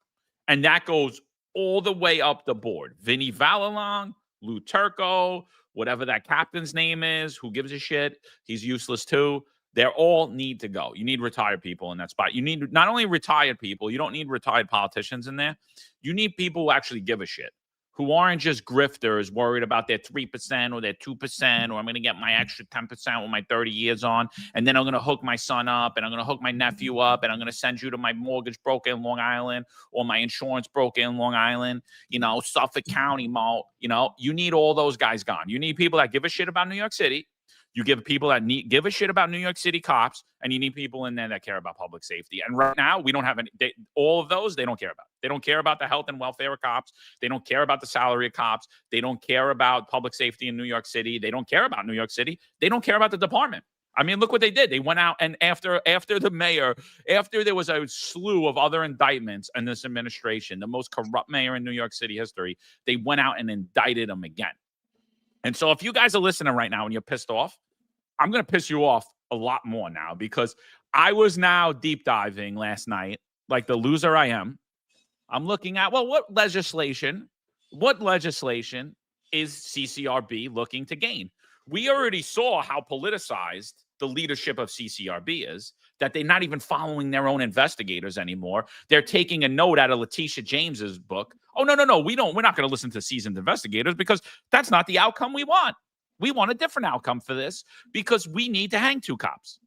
And that goes all the way up the board. Vinny Valalong, Lou Turco, whatever that captain's name is, who gives a shit? He's useless too. They all need to go. You need retired people in that spot. You need not only retired people, you don't need retired politicians in there. You need people who actually give a shit, who aren't just grifters worried about their 3% or their 2%, or I'm going to get my extra 10% with my 30 years on, and then I'm going to hook my son up, and I'm going to hook my nephew up, and I'm going to send you to my mortgage broker in Long Island or my insurance broker in Long Island, Suffolk County Mall. You need all those guys gone. You need people that give a shit about New York City. You give people that give a shit about New York City cops, and you need people in there that care about public safety. And right now, we don't have any. All of those they don't care about. They don't care about the health and welfare of cops. They don't care about the salary of cops. They don't care about public safety in New York City. They don't care about New York City. They don't care about the department. I mean, look what they did. They went out and after the mayor, after there was a slew of other indictments in this administration, the most corrupt mayor in New York City history, they went out and indicted him again. And so if you guys are listening right now and you're pissed off, I'm going to piss you off a lot more now, because I was now deep diving last night, like the loser I am. I'm looking at, well, what legislation is CCRB looking to gain? We already saw how politicized the leadership of CCRB is, that they're not even following their own investigators anymore. They're taking a note out of Letitia James's book. Oh, no. We're not going to listen to seasoned investigators, because that's not the outcome we want. We want a different outcome for this, because we need to hang 2 cops,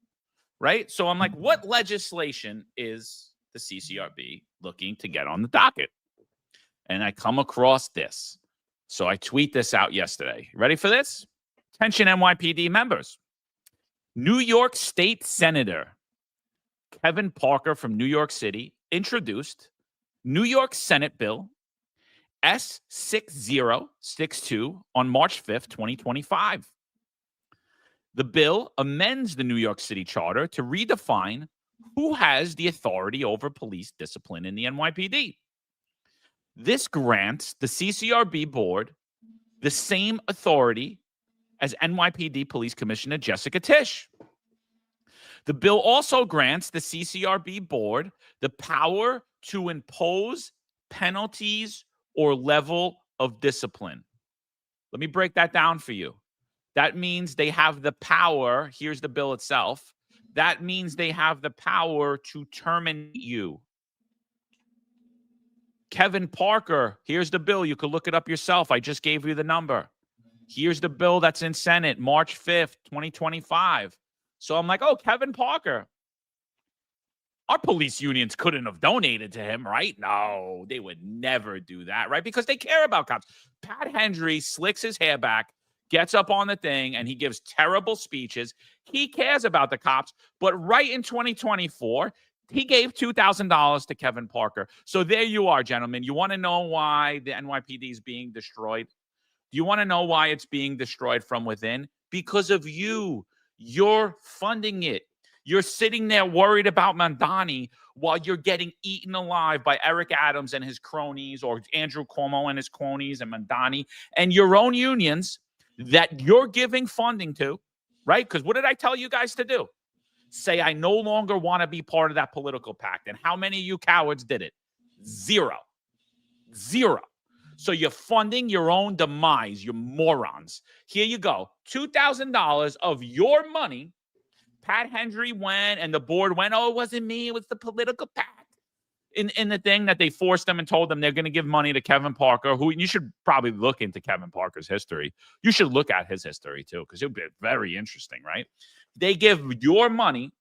right? So I'm like, what legislation is the CCRB looking to get on the docket? And I come across this. So I tweet this out yesterday. Ready for this? Attention NYPD members. New York State Senator Kevin Parker from New York City introduced New York Senate Bill S6062 on March 5th, 2025. The bill amends the New York City Charter to redefine who has the authority over police discipline in the NYPD. This grants the CCRB board the same authority as NYPD Police Commissioner Jessica Tisch. The bill also grants the CCRB board the power to impose penalties or level of discipline. Let me break that down for you. That means they have the power. Here's the bill itself. That means they have the power to terminate you. Kevin Parker, here's the bill. You could look it up yourself. I just gave you the number. Here's the bill that's in Senate, March 5th, 2025. So I'm like, oh, Kevin Parker. Our police unions couldn't have donated to him, right? No, they would never do that, right? Because they care about cops. Pat Hendry slicks his hair back, gets up on the thing, and he gives terrible speeches. He cares about the cops. But right in 2024, he gave $2,000 to Kevin Parker. So there you are, gentlemen. You want to know why the NYPD is being destroyed? Do you want to know why it's being destroyed from within? Because of you. You're funding it. You're sitting there worried about Mandani while you're getting eaten alive by Eric Adams and his cronies, or Andrew Cuomo and his cronies, and Mandani and your own unions that you're giving funding to, right? Because what did I tell you guys to do? Say, I no longer want to be part of that political pact. And how many of you cowards did it? Zero. So you're funding your own demise, you morons. Here you go. $2,000 of your money. Pat Hendry went and the board went, oh, it wasn't me. It was the political pact. In the thing that they forced them and told them they're going to give money to Kevin Parker, who you should probably look into Kevin Parker's history. You should look at his history, too, because it would be very interesting, right? They give your money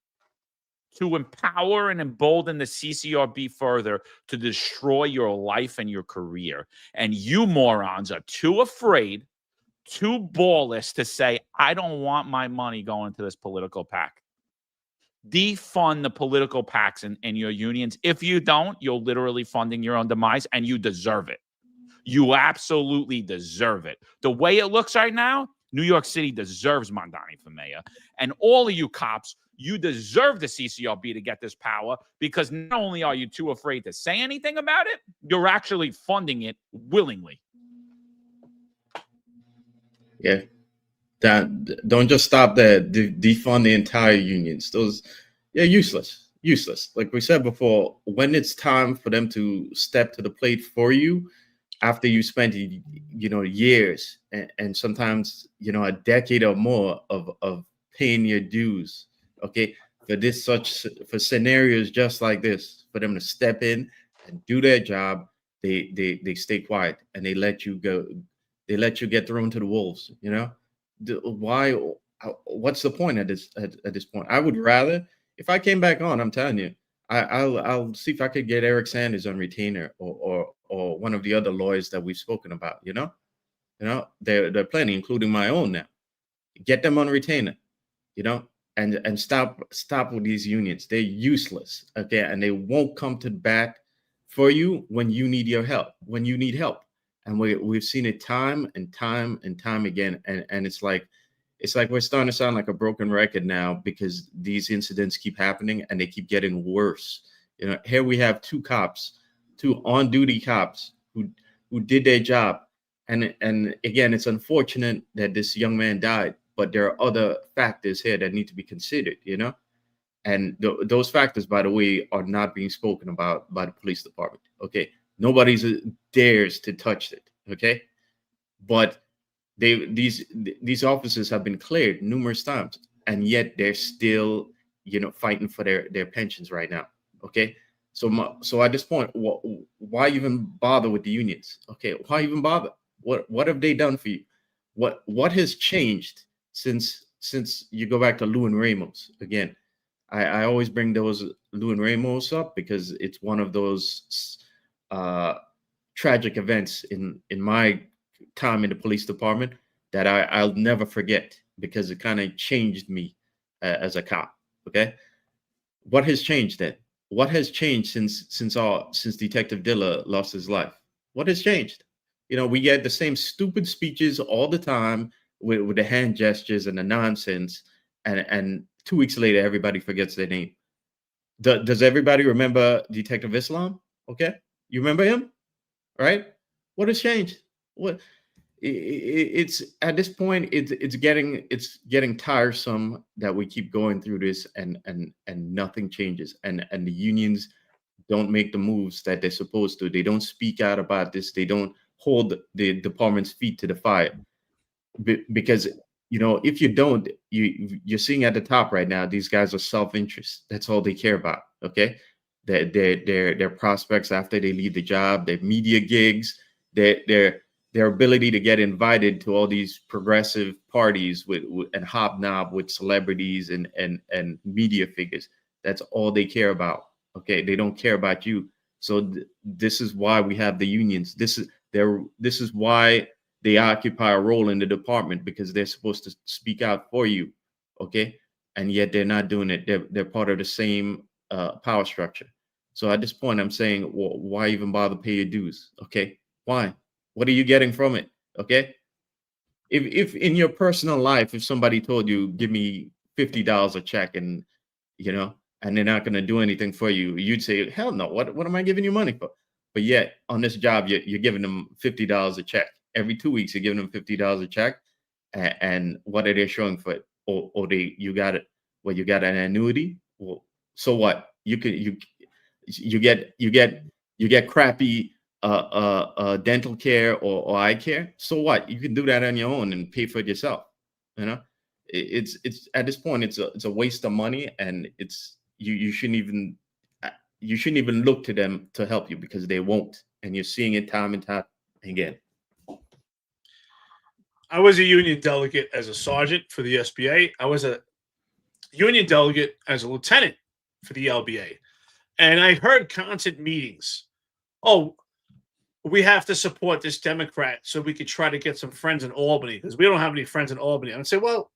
to empower and embolden the CCRB further to destroy your life and your career. And you morons are too afraid, too ballless to say, I don't want my money going to this political pack. Defund the political packs and your unions. If you don't, you're literally funding your own demise, and you deserve it. You absolutely deserve it. The way it looks right now, New York City deserves Mandani for mayor. And all of you cops, you deserve the CCRB to get this power, because not only are you too afraid to say anything about it, you're actually funding it willingly. Yeah. Don't just stop there. Defund the entire unions. Those, useless. Like we said before, when it's time for them to step to the plate for you, after you spent, years and sometimes, a decade or more of paying your dues, okay, for scenarios just like this, for them to step in and do their job, they stay quiet and they let you go. They let you get thrown to the wolves, Why? What's the point at this point? I would rather, if I came back on, I'm telling you, I'll see if I could get Eric Sanders on retainer or one of the other lawyers that we've spoken about. There are plenty, including my own now. get them on retainer, and stop with these unions. They're useless, okay, and they won't come to bat for you when you need help. And we've seen it time and time and time again, and it's like we're starting to sound like a broken record now because these incidents keep happening and they keep getting worse. Here we have two on-duty cops who did their job, and again, it's unfortunate that this young man died, but there are other factors here that need to be considered, and those factors, by the way, are not being spoken about by the police department. Okay, nobody dares to touch it. Okay, but these officers have been cleared numerous times, and yet they're still fighting for their pensions right now. Okay, so at this point, why even bother with the unions? Okay, why even bother? What have they done for you? What has changed since you go back to Lou and Ramos? Again, I always bring those Lou and Ramos up because it's one of those tragic events in my time in the police department that I'll never forget because it kind of changed me as a cop. Okay, what has changed then? What has changed since Detective Dilla lost his life? What has changed? We get the same stupid speeches all the time with the hand gestures and the nonsense, and 2 weeks later everybody forgets their name. Does everybody remember Detective Islam? Okay, you remember him, right? What has changed? What? It's at this point it's getting tiresome that we keep going through this and nothing changes, and the unions don't make the moves that they're supposed to. They don't speak out about this. They don't hold the department's feet to the fire because if you don't, you're seeing at the top right now, these guys are self-interest. That's all they care about. Okay, their prospects after they leave the job, their media gigs, their ability to get invited to all these progressive parties and hobnob with celebrities and media figures. That's all they care about. Okay, they don't care about you. So this is why we have the unions. This is why they occupy a role in the department, because they're supposed to speak out for you. Okay, and yet they're not doing it. They're part of the same power structure. So at this point, I'm saying, well, why even bother pay your dues? Okay, why? What are you getting from it? Okay. If in your personal life, if somebody told you, give me $50 a check and they're not going to do anything for you, you'd say, hell no, what am I giving you money for? But yet on this job, you're giving them $50 a check. Every 2 weeks, you're giving them $50 a check. And what are they showing for it? Or you got it. Well, you got an annuity. Well, so what? You get crappy dental care or eye care. So what? You can do that on your own and pay for it yourself. It's at this point, it's a waste of money, and you shouldn't even look to them to help you, because they won't. And you're seeing it time and time again. I was a union delegate as a sergeant for the SBA. I was a union delegate as a lieutenant for the LBA. And I heard constant meetings. Oh, we have to support this Democrat so we could try to get some friends in Albany, because we don't have any friends in Albany. I would say, well,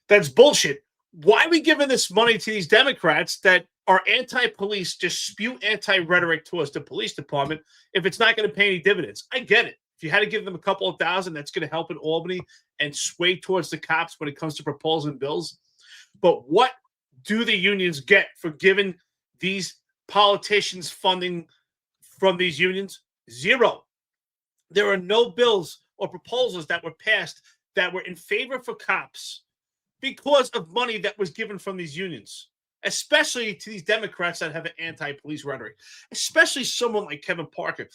that's bullshit. Why are we giving this money to these Democrats that are anti-police, just spew anti-rhetoric towards the police department if it's not going to pay any dividends? I get it. If you had to give them a couple of thousand, that's going to help in Albany and sway towards the cops when it comes to proposing bills. But what do the unions get for giving these politicians funding from these unions? Zero. There are no bills or proposals that were passed that were in favor for cops because of money that was given from these unions, especially to these Democrats that have an anti-police rhetoric, especially someone like Kevin Parker.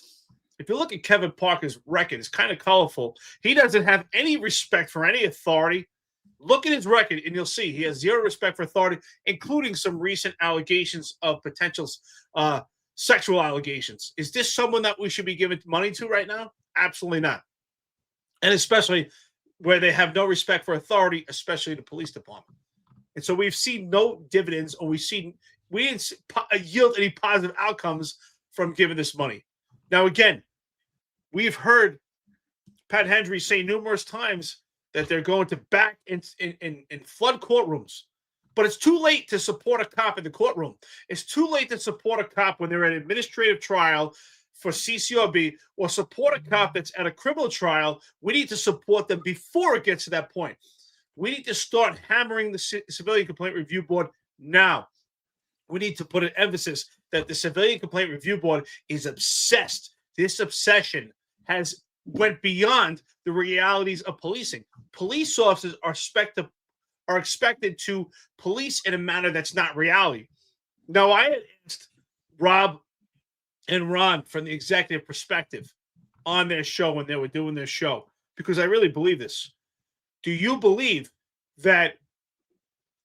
If you look at Kevin Parker's record, it's kind of colorful. He doesn't have any respect for any authority. Look at his record, and you'll see he has zero respect for authority, including some recent allegations of potential sexual allegations. Is this someone that we should be giving money to right now? Absolutely not. And especially where they have no respect for authority, especially the police department. And so we've seen no dividends, or we didn't yield any positive outcomes from giving this money. Now, again, we've heard Pat Hendry say numerous times that they're going to back in flood courtrooms. But it's too late to support a cop in the courtroom. It's too late to support a cop when they're at an administrative trial for CCRB, or support a cop that's at a criminal trial. We need to support them before it gets to that point. We need to start hammering the Civilian Complaint Review Board now. We need to put an emphasis that the Civilian Complaint Review Board is obsessed. This obsession has went beyond the realities of policing. Police officers are expected to police in a manner that's not reality. Now, I had asked Rob and Ron from the executive perspective on their show when they were doing their show, because I really believe this. Do you believe that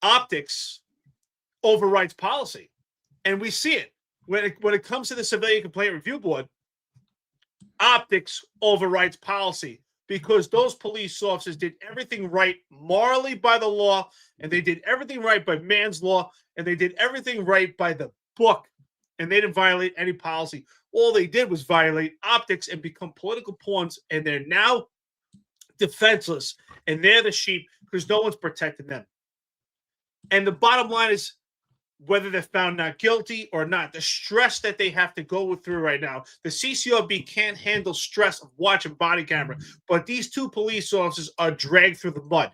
optics overrides policy? And we see it when it comes to the Civilian Complaint Review Board. Optics overrides policy, because those police officers did everything right morally by the law, and they did everything right by man's law, and they did everything right by the book, and they didn't violate any policy. All they did was violate optics and become political pawns, and they're now defenseless, and they're the sheep because no one's protecting them. And the bottom line is, whether they're found not guilty or not, the stress that they have to go through right now, the CCRB can't handle stress of watching body camera, but these two police officers are dragged through the mud,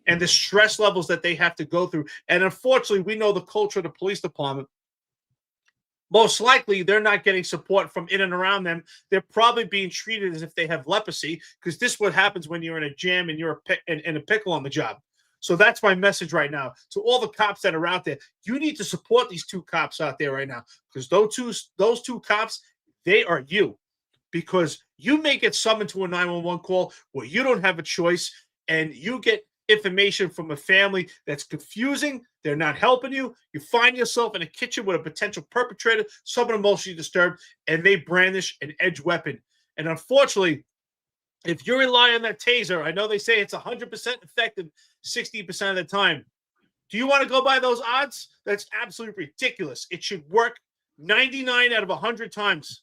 and the stress levels that they have to go through. And unfortunately, we know the culture of the police department. Most likely, they're not getting support from in and around them. They're probably being treated as if they have leprosy, because this is what happens when you're in a jam and you're in a pickle on the job. So that's my message right now to all the cops that are out there. You need to support these two cops out there right now, because those two cops, they are you. Because you may get summoned to a 911 call where you don't have a choice, and you get information from a family that's confusing. They're not helping you. You find yourself in a kitchen with a potential perpetrator, someone emotionally disturbed, and they brandish an edged weapon. And unfortunately, if you rely on that taser, I know they say it's 100% effective 60% of the time. Do you want to go by those odds? That's absolutely ridiculous. It should work 99 out of 100 times.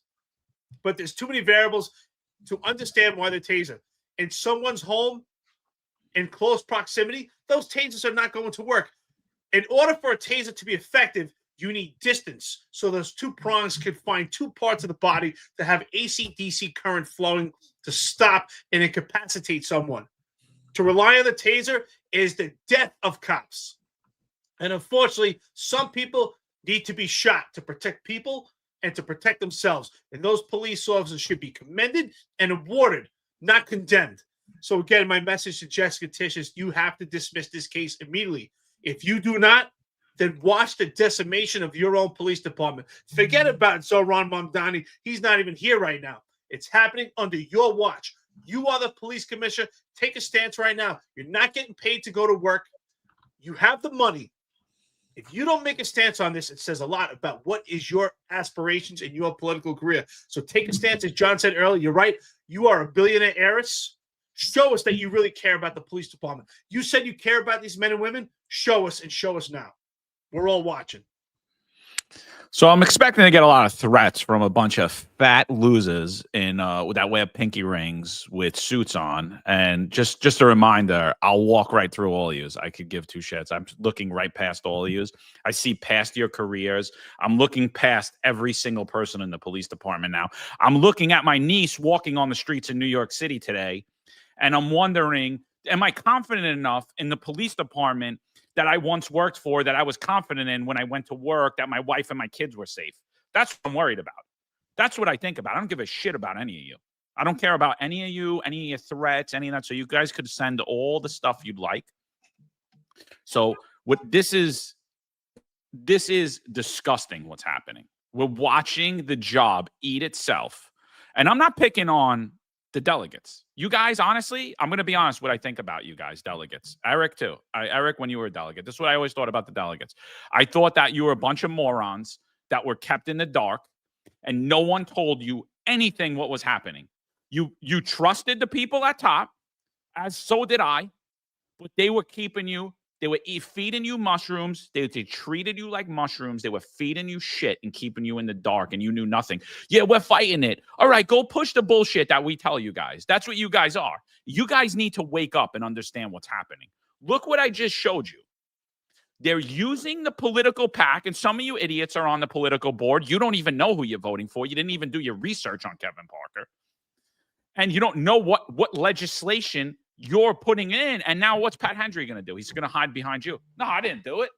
But there's too many variables to understand why the taser. In someone's home, in close proximity, those tasers are not going to work. In order for a taser to be effective, you need distance. So those two prongs can find two parts of the body to have AC/DC current flowing to stop and incapacitate someone. To rely on the taser is the death of cops. And unfortunately, some people need to be shot to protect people and to protect themselves. And those police officers should be commended and awarded, not condemned. So again, my message to Jessica Tisch is you have to dismiss this case immediately. If you do not, then watch the decimation of your own police department. Forget about Zoran Mamdani. He's not even here right now. It's happening under your watch. You are the police commissioner. Take a stance right now. You're not getting paid to go to work. You have the money. If you don't make a stance on this, it says a lot about what is your aspirations in your political career. So take a stance. As John said earlier, you're right. You are a billionaire heiress. Show us that you really care about the police department. You said you care about these men and women. Show us, and show us now. We're all watching. So I'm expecting to get a lot of threats from a bunch of fat losers in that wear pinky rings with suits on. And just a reminder, I'll walk right through all of you. I could give two shits. I'm looking right past all of you. I see past your careers. I'm looking past every single person in the police department now. I'm looking at my niece walking on the streets in New York City today, and I'm wondering, am I confident enough in the police department that I once worked for, that I was confident in when I went to work, that my wife and my kids were safe? That's what I'm worried about. That's what I think about. I don't give a shit about any of you. I don't care about any of you, any of your threats, any of that. So you guys could send all the stuff you'd like. So what this is disgusting what's happening. We're watching the job eat itself. And I'm not picking on the delegates. You guys, honestly, I'm going to be honest what I think about you guys, delegates. Eric, too. Eric, when you were a delegate, this is what I always thought about the delegates. I thought that you were a bunch of morons that were kept in the dark, and no one told you anything what was happening. You trusted the people at top, as so did I, but they were keeping you They were feeding you mushrooms. They treated you like mushrooms. They were feeding you shit and keeping you in the dark, and you knew nothing. Yeah, we're fighting it. All right, go push the bullshit that we tell you guys. That's what you guys are. You guys need to wake up and understand what's happening. Look what I just showed you. They're using the political PAC, and some of you idiots are on the political board. You don't even know who you're voting for. You didn't even do your research on Kevin Parker. And you don't know what legislation you're putting in. And now what's Pat Hendry going to do? He's going to hide behind you. No, I didn't do it.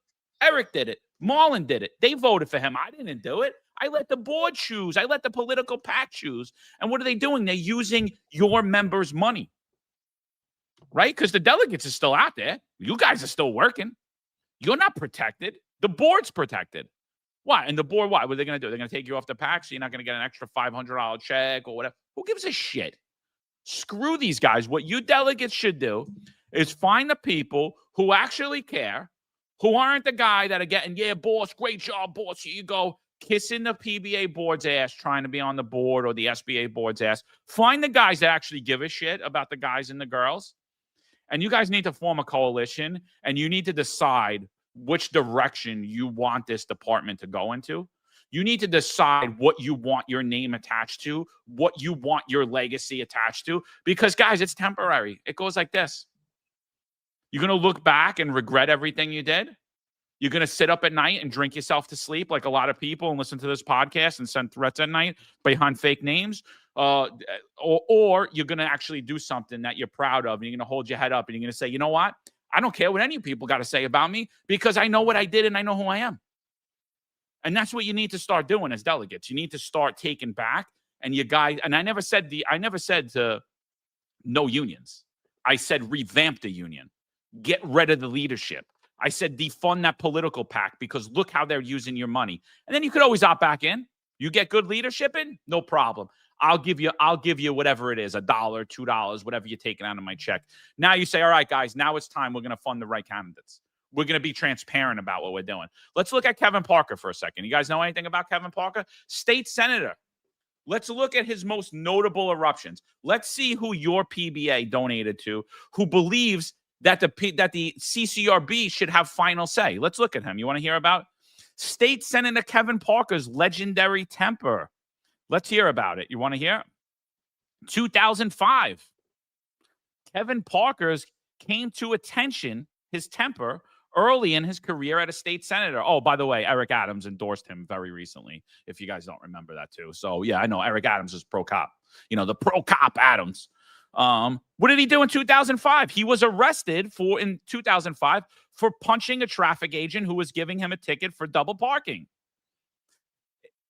Eric did it. Marlon did it. They voted for him. I didn't do it. I let the board choose. I let the political PAC choose. And what are they doing? They're using your members' money. Right? Because the delegates are still out there. You guys are still working. You're not protected. The board's protected. Why? And the board, what are they going to do? They're going to take you off the PAC, so you're not going to get an extra $500 check or whatever. Who gives a shit? Screw these guys. What you delegates should do is find the people who actually care, who aren't the guy that are getting, yeah, boss, great job, boss. Here you go, kissing the PBA board's ass, trying to be on the board, or the SBA board's ass. Find the guys that actually give a shit about the guys and the girls. And you guys need to form a coalition, and you need to decide which direction you want this department to go into. You need to decide what you want your name attached to, what you want your legacy attached to, because, guys, it's temporary. It goes like this. You're going to look back and regret everything you did. You're going to sit up at night and drink yourself to sleep like a lot of people and listen to this podcast and send threats at night behind fake names. Or you're going to actually do something that you're proud of, and you're going to hold your head up, and you're going to say, you know what? I don't care what any people got to say about me, because I know what I did and I know who I am. And that's what you need to start doing as delegates. You need to start taking back. And you guys, and I never said to no unions. I said revamp the union. Get rid of the leadership. I said defund that political PAC, because look how they're using your money. And then you could always opt back in. You get good leadership in, no problem. I'll give you whatever it is, $1, $2, whatever you're taking out of my check. Now you say, all right, guys, now it's time. We're going to fund the right candidates. We're going to be transparent about what we're doing. Let's look at Kevin Parker for a second. You guys know anything about Kevin Parker? State senator. Let's look at his most notable eruptions. Let's see who your PBA donated to, who believes that the CCRB should have final say. Let's look at him. You want to hear about State Senator Kevin Parker's legendary temper? Let's hear about it. You want to hear? 2005. Kevin Parker's came to attention his temper early in his career at a state senator. Oh, by the way, Eric Adams endorsed him very recently, if you guys don't remember that too. So, yeah, I know Eric Adams is pro-cop. You know, the pro-cop Adams. What did he do in 2005? He was arrested in 2005 for punching a traffic agent who was giving him a ticket for double parking.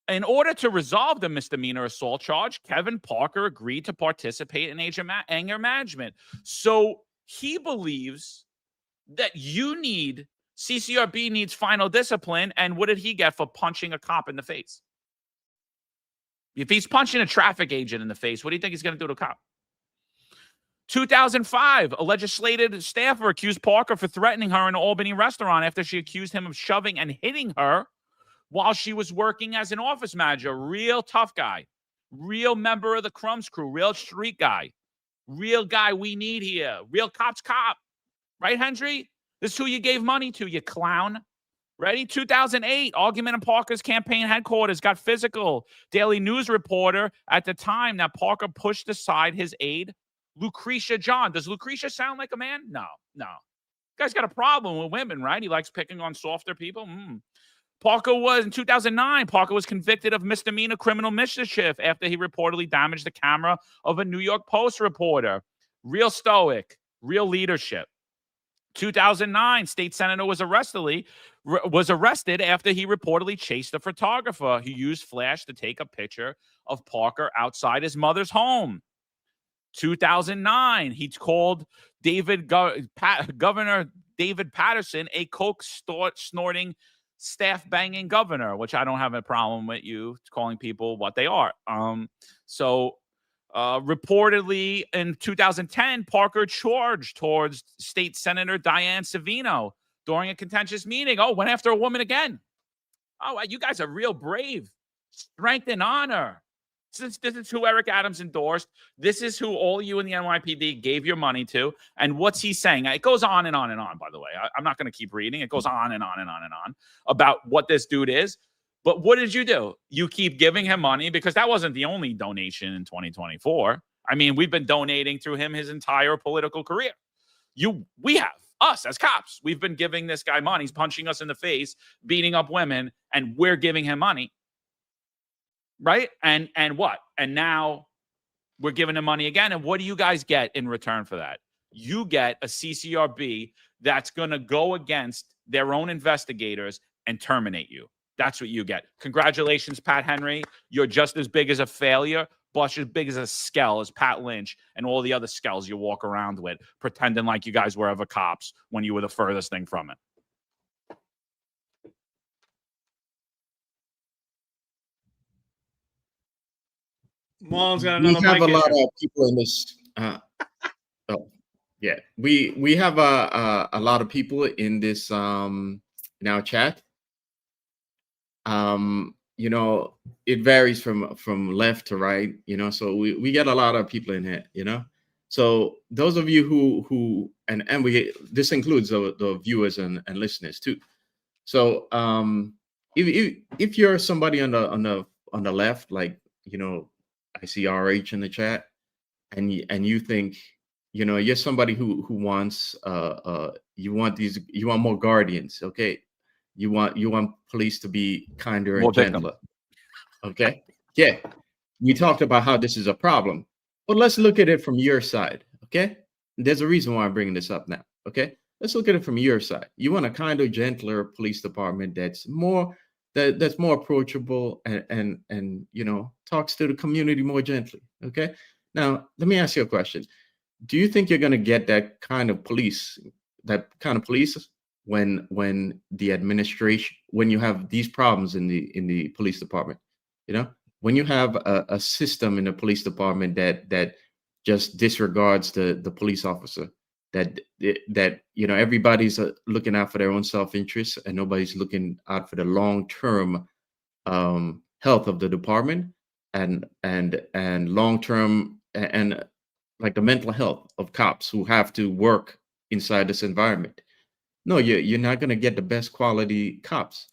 In order to resolve the misdemeanor assault charge, Kevin Parker agreed to participate in anger management. So he believes that CCRB needs final discipline. And what did he get for punching a cop in the face? If he's punching a traffic agent in the face, what do you think he's going to do to a cop? 2005, a legislative staffer accused Parker for threatening her in an Albany restaurant after she accused him of shoving and hitting her while she was working as an office manager. Real tough guy. Real member of the Crumbs crew. Real street guy. Real guy we need here. Real cop's cop. Right, Hendry? This is who you gave money to, you clown. Ready? 2008, argument in Parker's campaign headquarters got physical. Daily News reporter at the time that Parker pushed aside his aide, Lucretia John. Does Lucretia sound like a man? No. Guy's got a problem with women, right? He likes picking on softer people. In 2009, Parker was convicted of misdemeanor criminal mischief after he reportedly damaged the camera of a New York Post reporter. Real stoic, real leadership. 2009, state senator was arrested after he reportedly chased a photographer who used flash to take a picture of Parker outside his mother's home. 2009, he called Governor David Patterson a coke snorting, staff banging governor, which I don't have a problem with you calling people what they are. Reportedly in 2010, Parker charged towards State Senator Diane Savino during a contentious meeting. Oh, went after a woman again. Oh, you guys are real brave. Strength and honor. This is who Eric Adams endorsed. This is who all you in the NYPD gave your money to. And what's he saying? It goes on and on and on, by the way. I'm not going to keep reading. It goes on and on and on and on about what this dude is. But what did you do? You keep giving him money, because that wasn't the only donation in 2024. I mean, we've been donating through him his entire political career. We have, us as cops, we've been giving this guy money. He's punching us in the face, beating up women, and we're giving him money. Right? And what? And now we're giving him money again. And what do you guys get in return for that? You get a CCRB that's going to go against their own investigators and terminate you. That's what you get. Congratulations, Pat Henry. You're just as big as a failure, but as big as a skell as Pat Lynch and all the other skells you walk around with, pretending like you guys were ever cops when you were the furthest thing from it. Marlon's got We another have a mic lot issue. of people in this. Yeah, we have a lot of people in this in our chat. You know, it varies from left to right. You know, so we get a lot of people in here. You know, so those of you who and this includes the viewers and listeners too. So if you're somebody on the left, like, you know, I see RH in the chat, and you think, you know, you're somebody who wants you want more guardians, okay? You want police to be kinder More and gentler, okay? Yeah, we talked about how this is a problem, but let's look at it from your side, okay? There's a reason why I'm bringing this up now, okay? Let's look at it from your side. You want a kinder, gentler police department that's more approachable and you know, talks to the community more gently, okay? Now, let me ask you a question. Do you think you're going to get that kind of police when the administration, when you have these problems in the police department, you know, when you have a system in the police department that just disregards the police officer, that you know, everybody's looking out for their own self-interest and nobody's looking out for the long-term health of the department and long-term and like the mental health of cops who have to work inside this environment. No, you're not going to get the best quality cops.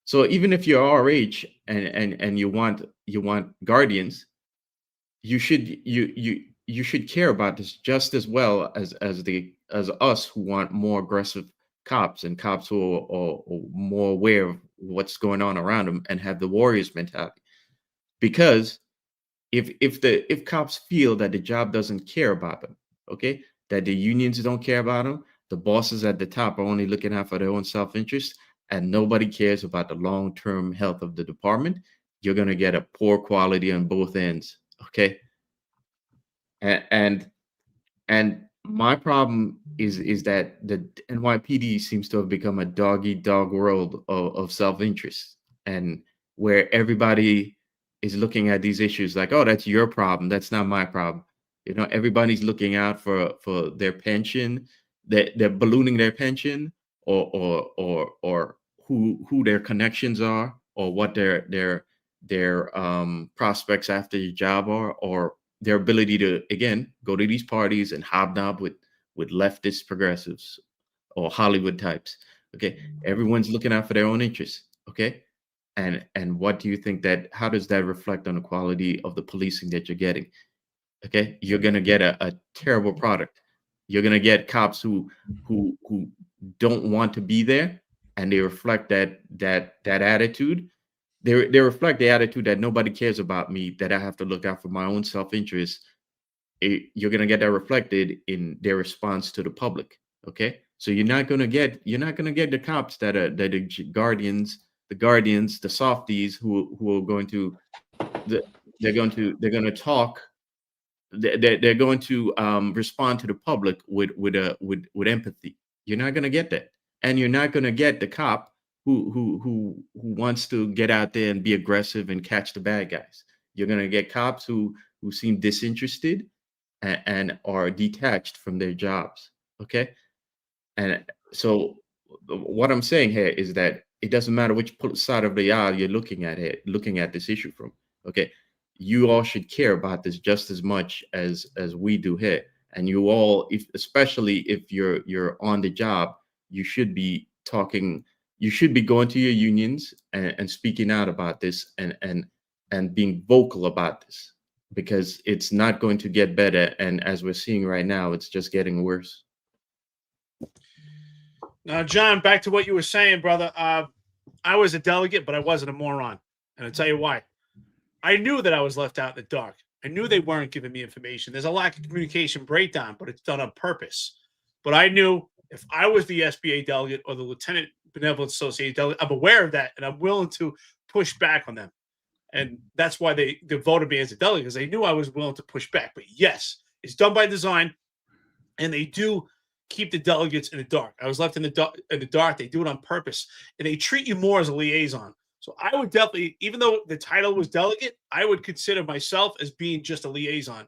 So even if you're RH and you want guardians, you should care about this just as well as us who want more aggressive cops and cops who are more aware of what's going on around them and have the warriors mentality. Because if cops feel that the job doesn't care about them, okay, that the unions don't care about them, the bosses at the top are only looking out for their own self-interest, and nobody cares about the long-term health of the department, you're going to get a poor quality on both ends, okay? And my problem is that the NYPD seems to have become a dog-eat-dog world of self-interest, and where everybody is looking at these issues like, oh, that's your problem, that's not my problem. You know, everybody's looking out for their pension, they're ballooning their pension, or who their connections are, or what their prospects after your job are, or their ability to, again, go to these parties and hobnob with leftist progressives or Hollywood types. Okay, everyone's looking out for their own interests. Okay, and what do you think how does that reflect on the quality of the policing that you're getting? Okay, you're gonna get a terrible product. You're gonna get cops who don't want to be there, and they reflect that attitude. They reflect the attitude that nobody cares about me, that I have to look out for my own self-interest. You're gonna get that reflected in their response to the public. Okay, so you're not gonna get the cops that are the guardians, the softies who are going to they're going to talk. They're going to respond to the public with empathy. You're not going to get that, and you're not going to get the cop who wants to get out there and be aggressive and catch the bad guys. You're going to get cops who seem disinterested and are detached from their jobs. Okay, and so what I'm saying here is that it doesn't matter which side of the aisle you're looking at this issue from. Okay, you all should care about this just as much as we do here. And you all, especially if you're on the job, you should be talking. You should be going to your unions and speaking out about this and being vocal about this, because it's not going to get better. And as we're seeing right now, it's just getting worse. Now, John, back to what you were saying, brother. I was a delegate, but I wasn't a moron. And I'll tell you why. I knew that I was left out in the dark. I knew they weren't giving me information. There's a lack of communication breakdown, but it's done on purpose. But I knew if I was the SBA delegate or the Lieutenant Benevolent Association delegate, I'm aware of that, and I'm willing to push back on them. And that's why they voted me as a delegate, because they knew I was willing to push back. But yes, it's done by design, and they do keep the delegates in the dark. I was left in the dark. They do it on purpose, and they treat you more as a liaison. So I would definitely, even though the title was delegate, I would consider myself as being just a liaison.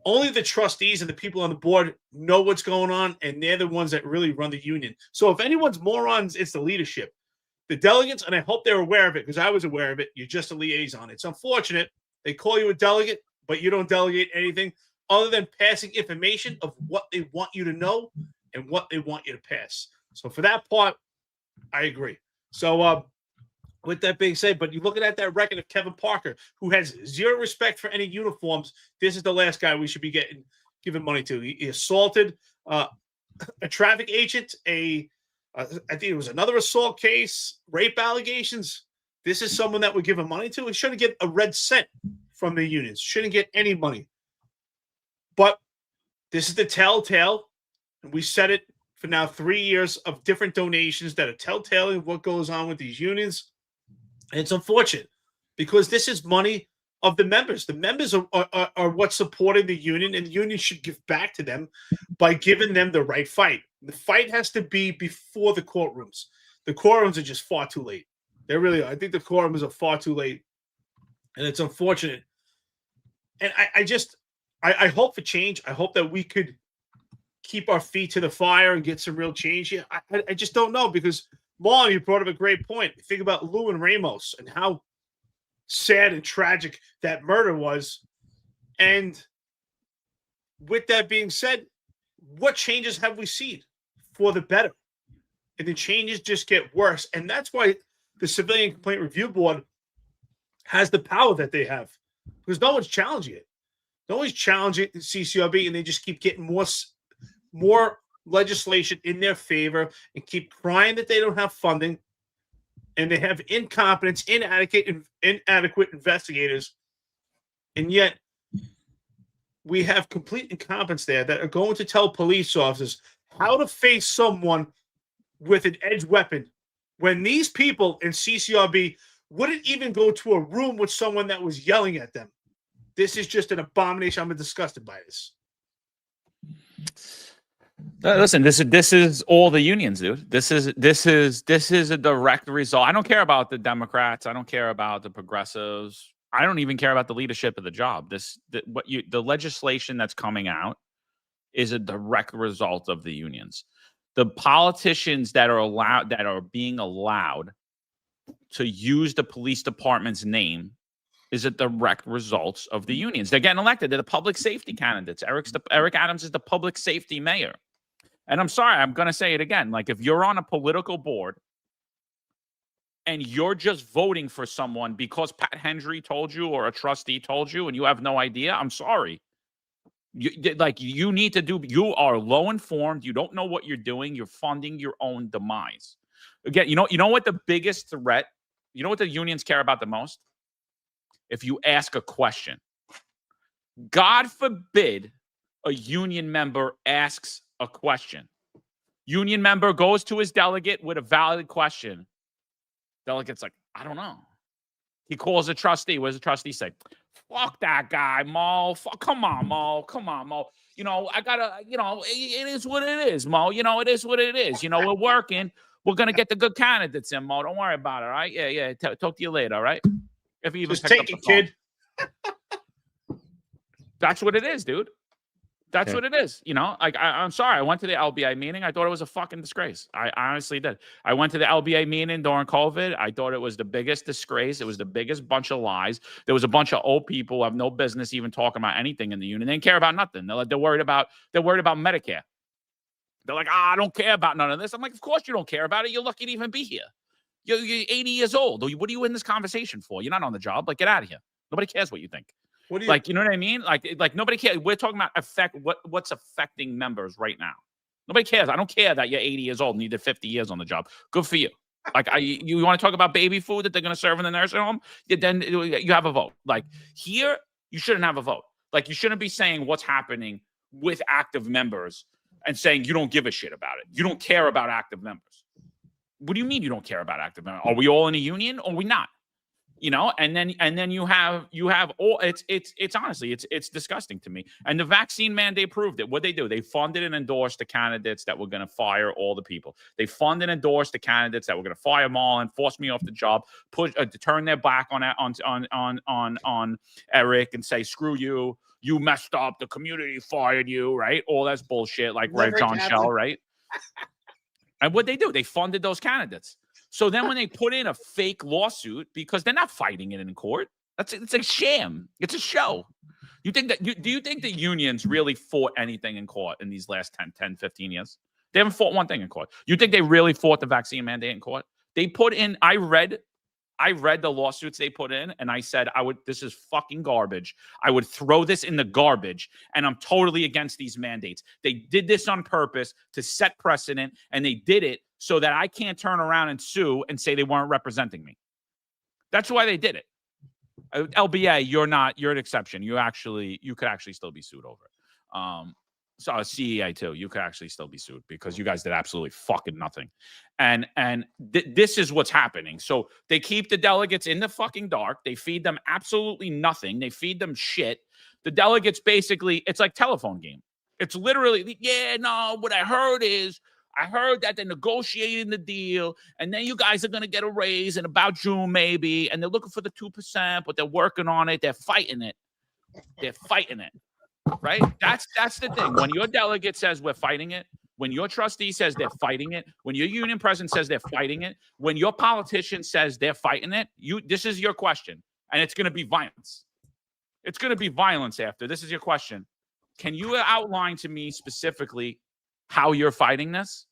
Only the trustees and the people on the board know what's going on, and they're the ones that really run the union. So if anyone's morons, it's the leadership. The delegates, and I hope they're aware of it, because I was aware of it, you're just a liaison. It's unfortunate. They call you a delegate, but you don't delegate anything other than passing information of what they want you to know and what they want you to pass. So for that part, I agree. So with that being said, but you're looking at that record of Kevin Parker, who has zero respect for any uniforms. This is the last guy we should be giving money to. He assaulted a traffic agent, I think it was another assault case, rape allegations. This is someone that we're giving money to. He shouldn't get a red cent from the unions. Shouldn't get any money. But this is the telltale, and we said it for now 3 years of different donations that are telltale of what goes on with these unions. And it's unfortunate because this is money of the members. The members are what's supporting the union, and the union should give back to them by giving them the right fight. The fight has to be before the courtrooms. The courtrooms are just far too late. They really are. I think the courtrooms are far too late, and it's unfortunate. And I hope for change. I hope that we could keep our feet to the fire and get some real change here. I just don't know, because Marlon, you brought up a great point. Think about Lou and Ramos and how sad and tragic that murder was. And with that being said, what changes have we seen for the better? And the changes just get worse. And that's why the Civilian Complaint Review Board has the power that they have, because no one's challenging it. No one's challenging the CCRB, and they just keep getting more legislation in their favor and keep crying that they don't have funding, and they have incompetence, inadequate investigators. And yet we have complete incompetence there that are going to tell police officers how to face someone with an edged weapon, when these people in CCRB wouldn't even go to a room with someone that was yelling at them. This is just an abomination. I'm disgusted by this. Listen, this is all the unions, dude. This is a direct result. I don't care about the Democrats. I don't care about the progressives. I don't even care about the leadership of the job. The legislation that's coming out is a direct result of the unions. The politicians that are being allowed to use the police department's name is a direct result of the unions. They're getting elected. They're the public safety candidates. Eric Adams is the public safety mayor. And I'm sorry, I'm going to say it again. Like, if you're on a political board and you're just voting for someone because Pat Hendry told you or a trustee told you and you have no idea, I'm sorry. You need to you are low informed. You don't know what you're doing. You're funding your own demise. Again, you know what the biggest threat, you know what the unions care about the most? If you ask a question. God forbid a union member asks a question. Union member goes to his delegate with a valid question. Delegate's like, I don't know. He calls a trustee. What does the trustee say? Fuck that guy, Mo. Come on, Mo. Come on, Mo. I gotta, it is what it is, Mo. It is what it is. We're working. We're gonna get the good candidates in, Mo. Don't worry about it, all right? Yeah. Talk to you later, all right? If you even just take it, kid. That's what it is, dude. That's Okay. what it is. Like I'm sorry. I went to the LBA meeting. I thought it was a fucking disgrace. I honestly did. I went to the LBA meeting during COVID. I thought it was the biggest disgrace. It was the biggest bunch of lies. There was a bunch of old people who have no business even talking about anything in the union. They didn't care about nothing. They're worried about Medicare. They're like, I don't care about none of this. I'm like, of course you don't care about it. You're lucky to even be here. You're 80 years old. What are you in this conversation for? You're not on the job. Like, get out of here. Nobody cares what you think. What do you Like, you know what I mean? Like nobody cares. We're talking about what's affecting members right now. Nobody cares. I don't care that you're 80 years old and you did 50 years on the job. Good for you. Like, you want to talk about baby food that they're going to serve in the nursing home? Then you have a vote. Like, here, you shouldn't have a vote. Like, you shouldn't be saying what's happening with active members and saying you don't give a shit about it. You don't care about active members. What do you mean you don't care about active members? Are we all in a union or are we not? And then you have all it's honestly it's disgusting to me. And the vaccine mandate proved it. What they do, they funded and endorsed the candidates that were going to fire all the people. They funded and endorsed the candidates that were going to fire Marlon, force me off the job, to turn their back on Eric and say screw you, you messed up, the community fired you, right? All that's bullshit, like right, John Shell, right? And what they do, they funded those candidates. So then when they put in a fake lawsuit, because they're not fighting it in court, it's a sham. It's a show. Do you think the unions really fought anything in court in these last 10, 15 years? They haven't fought one thing in court. You think they really fought the vaccine mandate in court? They put in, I read the lawsuits they put in, and I said, this is fucking garbage. I would throw this in the garbage, and I'm totally against these mandates. They did this on purpose to set precedent, and they did it so that I can't turn around and sue and say they weren't representing me. That's why they did it. LBA, you're an exception. You could actually still be sued over it. So CEA too, you could actually still be sued because you guys did absolutely fucking nothing. And this is what's happening. So they keep the delegates in the fucking dark. They feed them absolutely nothing. They feed them shit. The delegates basically, it's like telephone game. It's literally, what I heard that they're negotiating the deal, and then you guys are going to get a raise in about June maybe, and they're looking for the 2%, but they're working on it. They're fighting it. Right? That's the thing. When your delegate says we're fighting it, when your trustee says they're fighting it, when your union president says they're fighting it, when your politician says they're fighting it, this is your question, and it's going to be violence. It's going to be violence after. This is your question. Can you outline to me specifically how you're fighting this?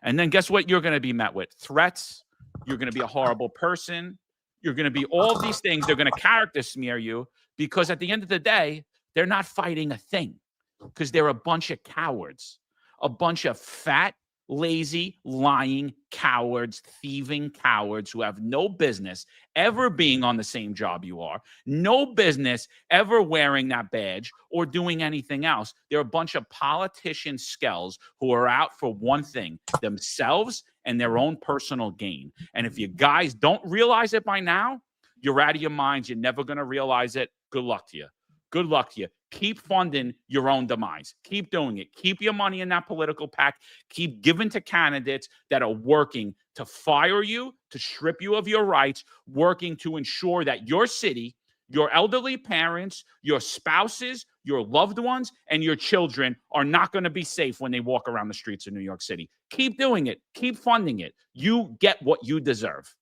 And then guess what you're going to be met with? Threats. You're going to be a horrible person. You're going to be all of these things. They're going to character smear you because at the end of the day, they're not fighting a thing because they're a bunch of cowards, a bunch of fat, lazy, lying cowards, thieving cowards who have no business ever being on the same job you are, no business ever wearing that badge or doing anything else. They're a bunch of politician skells who are out for one thing, themselves and their own personal gain. And if you guys don't realize it by now, you're out of your minds. You're never going to realize it. Good luck to you. Good luck to you. Keep funding your own demise. Keep doing it. Keep your money in that political pack. Keep giving to candidates that are working to fire you, to strip you of your rights, working to ensure that your city, your elderly parents, your spouses, your loved ones, and your children are not going to be safe when they walk around the streets of New York City. Keep doing it. Keep funding it. You get what you deserve.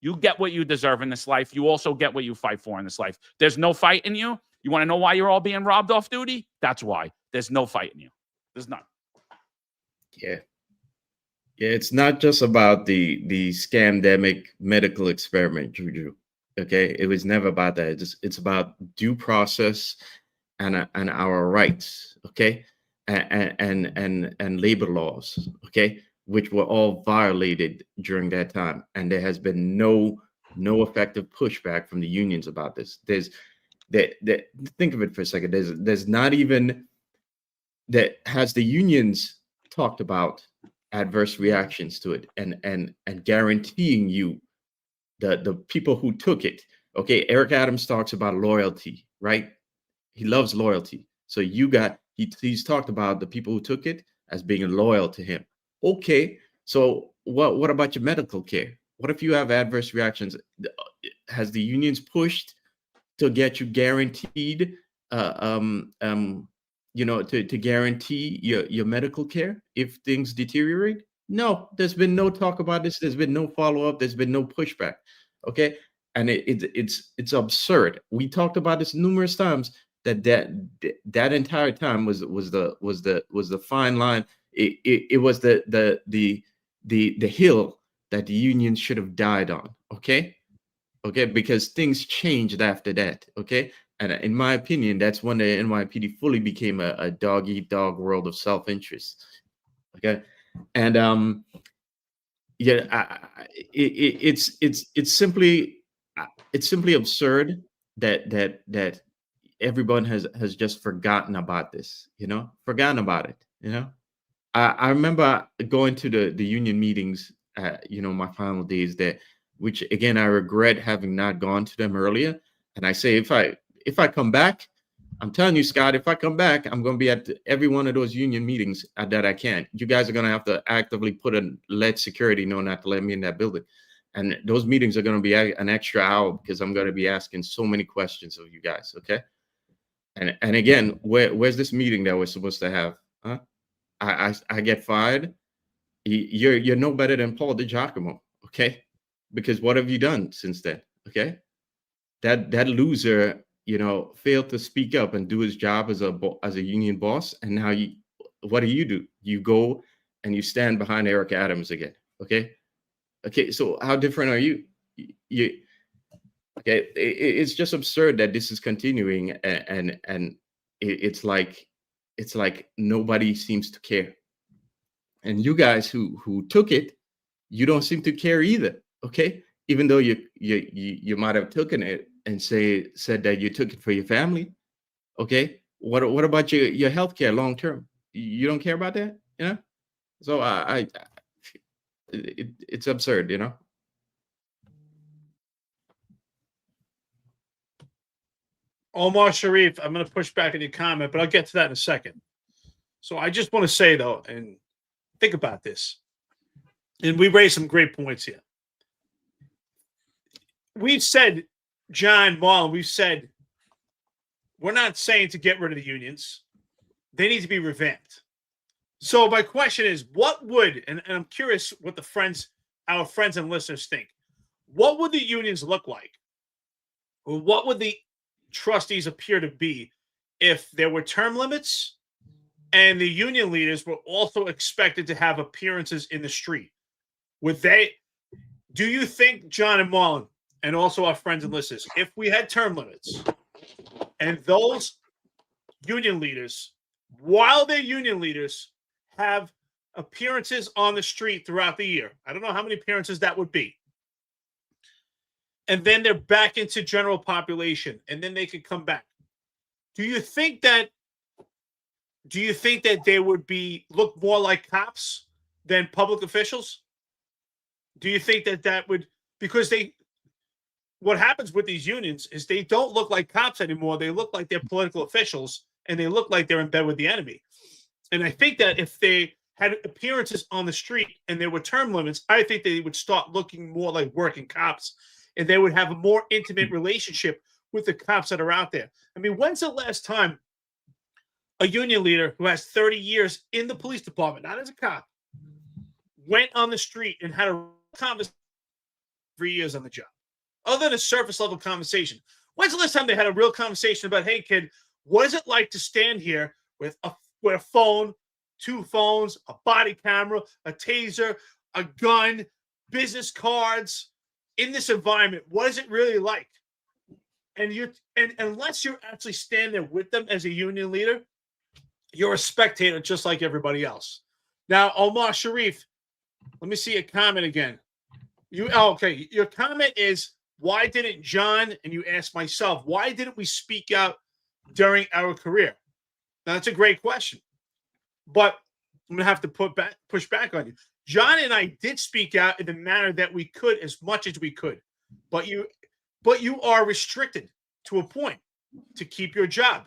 You get what you deserve in this life. You also get what you fight for in this life. There's no fight in you. You want to know why you're all being robbed off duty? That's why. There's no fight in you. There's none. Yeah. It's not just about the scamdemic medical experiment, Juju. Okay, it was never about that. It's about due process and our rights. Okay, and labor laws. Okay, which were all violated during that time, and there has been no effective pushback from the unions about this. Think of it for a second. There's not even that. Has the unions talked about adverse reactions to it and guaranteeing you the people who took it? Okay, Eric Adams talks about loyalty, right? He loves loyalty. So he's talked about the people who took it as being loyal to him. Okay, so what about your medical care? What if you have adverse reactions? Has the unions pushed to get you guaranteed to guarantee your medical care if things deteriorate? No, there's been no talk about this. There's been no follow-up. There's been no pushback. Okay. And it's absurd. We talked about this numerous times that entire time was the fine line. It was the hill that the union should have died on. Okay. Okay. Because things changed after that. Okay. And in my opinion, that's when the NYPD fully became a dog-eat-dog world of self-interest. Okay. And it's simply absurd that everyone has just forgotten about this, forgotten about it. I remember going to the union meetings, my final days there, which again, I regret having not gone to them earlier. And I say, if I come back, I'm telling you, Scott, if I come back, I'm going to be at every one of those union meetings that I can. You guys are going to have to actively let security know not to let me in that building. And those meetings are going to be an extra hour because I'm going to be asking so many questions of you guys. Okay. And again, where's this meeting that we're supposed to have? Huh? I get fired. You're no better than Paul DiGiacomo. Okay. Because what have you done since then? Okay. That loser, failed to speak up and do his job as a union boss. And now what do? You go and you stand behind Eric Adams again. Okay. Okay. So how different are you? Okay. It's just absurd that this is continuing. And it's like nobody seems to care. And you guys who took it, you don't seem to care either. Okay. Even though you might have taken it and said that you took it for your family. Okay. What about your health care long term? You don't care about that? So it's absurd, Omar Sharif, I'm going to push back on your comment, but I'll get to that in a second. So I just want to say, though, and think about this. And we raised some great points here. We've said, John, Marlon, we've said, we're not saying to get rid of the unions. They need to be revamped. So my question is, what would, and I'm curious what our friends and listeners think, what would the unions look like? Or what would the trustees appear to be if there were term limits and the union leaders were also expected to have appearances in the street? Do you think, John and Marlon, and also our friends and listeners, if we had term limits and those union leaders, while they're union leaders, have appearances on the street throughout the year, I don't know how many appearances that would be, and then they're back into general population, and then they could come back, do you think that they would look more like cops than public officials? Do you think that would, because what happens with these unions is they don't look like cops anymore. They look like they're political officials, and they look like they're in bed with the enemy. And I think that if they had appearances on the street and there were term limits, I think they would start looking more like working cops, and they would have a more intimate relationship with the cops that are out there. I mean, when's the last time a union leader who has 30 years in the police department, not as a cop, went on the street and had a conversation 3 years on the job? Other than a surface level conversation. When's the last time they had a real conversation about, hey, kid, what is it like to stand here with a phone, 2 phones, a body camera, a taser, a gun, business cards in this environment? What is it really like? And unless you're actually standing there with them as a union leader, you're a spectator just like everybody else. Now, Omar Sharif, let me see your comment again. Okay. Your comment is, why didn't John, and you asked myself, why didn't we speak out during our career? Now, that's a great question, but I'm going to have to push back on you. John and I did speak out in the manner that we could, as much as we could, but you are restricted to a point to keep your job.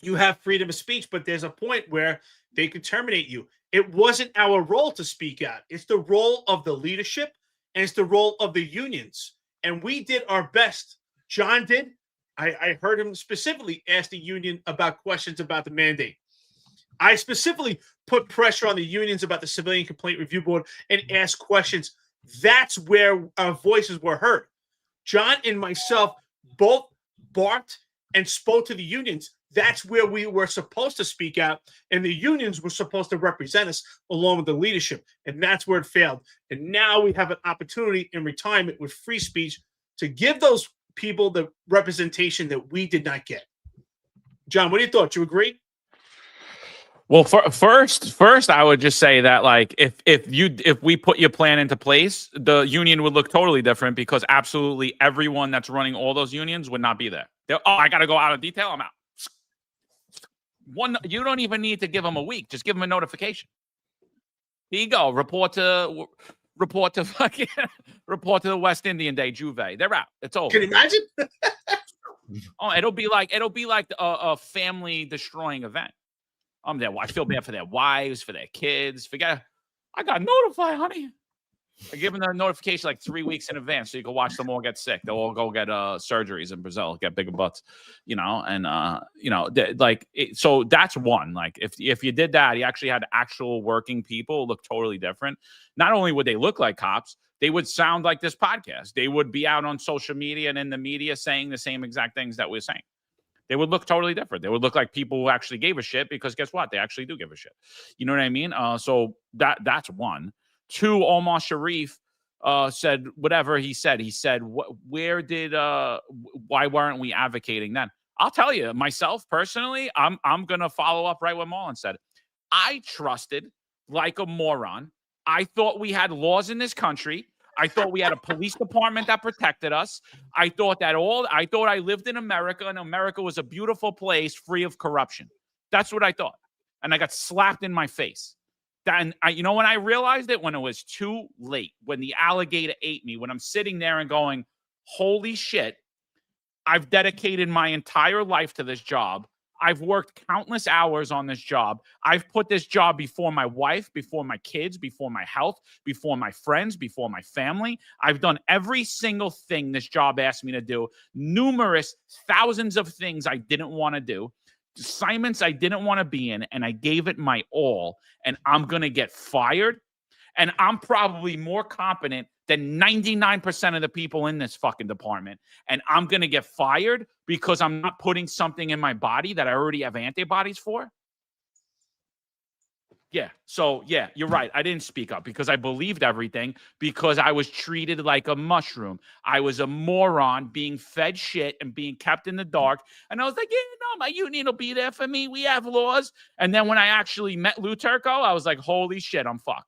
You have freedom of speech, but there's a point where they could terminate you. It wasn't our role to speak out. It's the role of the leadership, and it's the role of the unions. And we did our best. John did. I heard him specifically ask the union about questions about the mandate. I specifically put pressure on the unions about the Civilian Complaint Review Board and asked questions. That's where our voices were heard. John and myself both barked and spoke to the unions. That's where we were supposed to speak out, and the unions were supposed to represent us along with the leadership, and that's where it failed. And now we have an opportunity in retirement with free speech to give those people the representation that we did not get. John, what do you thought? You agree? Well, first, I would just say that, like, if we put your plan into place, the union would look totally different, because absolutely everyone that's running all those unions would not be there. I got to go out of detail. I'm out. You don't even need to give them a week. Just give them a notification. Here you go. Report to the West Indian Day Juve. They're out. It's over. Can you imagine? Oh, it'll be like a family destroying event. I feel bad for their wives, for their kids. I got notified, honey. I give them the notification like 3 weeks in advance so you can watch them all get sick. They'll all go get surgeries in Brazil, get bigger butts, so that's one. Like, if you did that, you actually had actual working people, look totally different. Not only would they look like cops, they would sound like this podcast. They would be out on social media and in the media saying the same exact things that we're saying. They would look totally different. They would look like people who actually gave a shit, because guess what? They actually do give a shit. You know what I mean? So that's one. Two, Omar Sharif said whatever he said. He said, why weren't we advocating then? I'll tell you, myself personally, I'm going to follow up right what Marlon said. I trusted like a moron. I thought we had laws in this country. I thought we had a police department that protected us. I thought I lived in America, and America was a beautiful place free of corruption. That's what I thought. And I got slapped in my face. When I realized it, when it was too late, when the alligator ate me, when I'm sitting there and going, holy shit, I've dedicated my entire life to this job. I've worked countless hours on this job. I've put this job before my wife, before my kids, before my health, before my friends, before my family. I've done every single thing this job asked me to do. Numerous thousands of things I didn't want to do. Assignments I didn't want to be in, and I gave it my all, and I'm going to get fired, and I'm probably more competent than 99% of the people in this fucking department, and I'm going to get fired because I'm not putting something in my body that I already have antibodies for? Yeah. So, yeah, you're right. I didn't speak up because I believed everything, because I was treated like a mushroom. I was a moron being fed shit and being kept in the dark. And I was like, my union will be there for me. We have laws. And then when I actually met Lou Turco, I was like, holy shit, I'm fucked.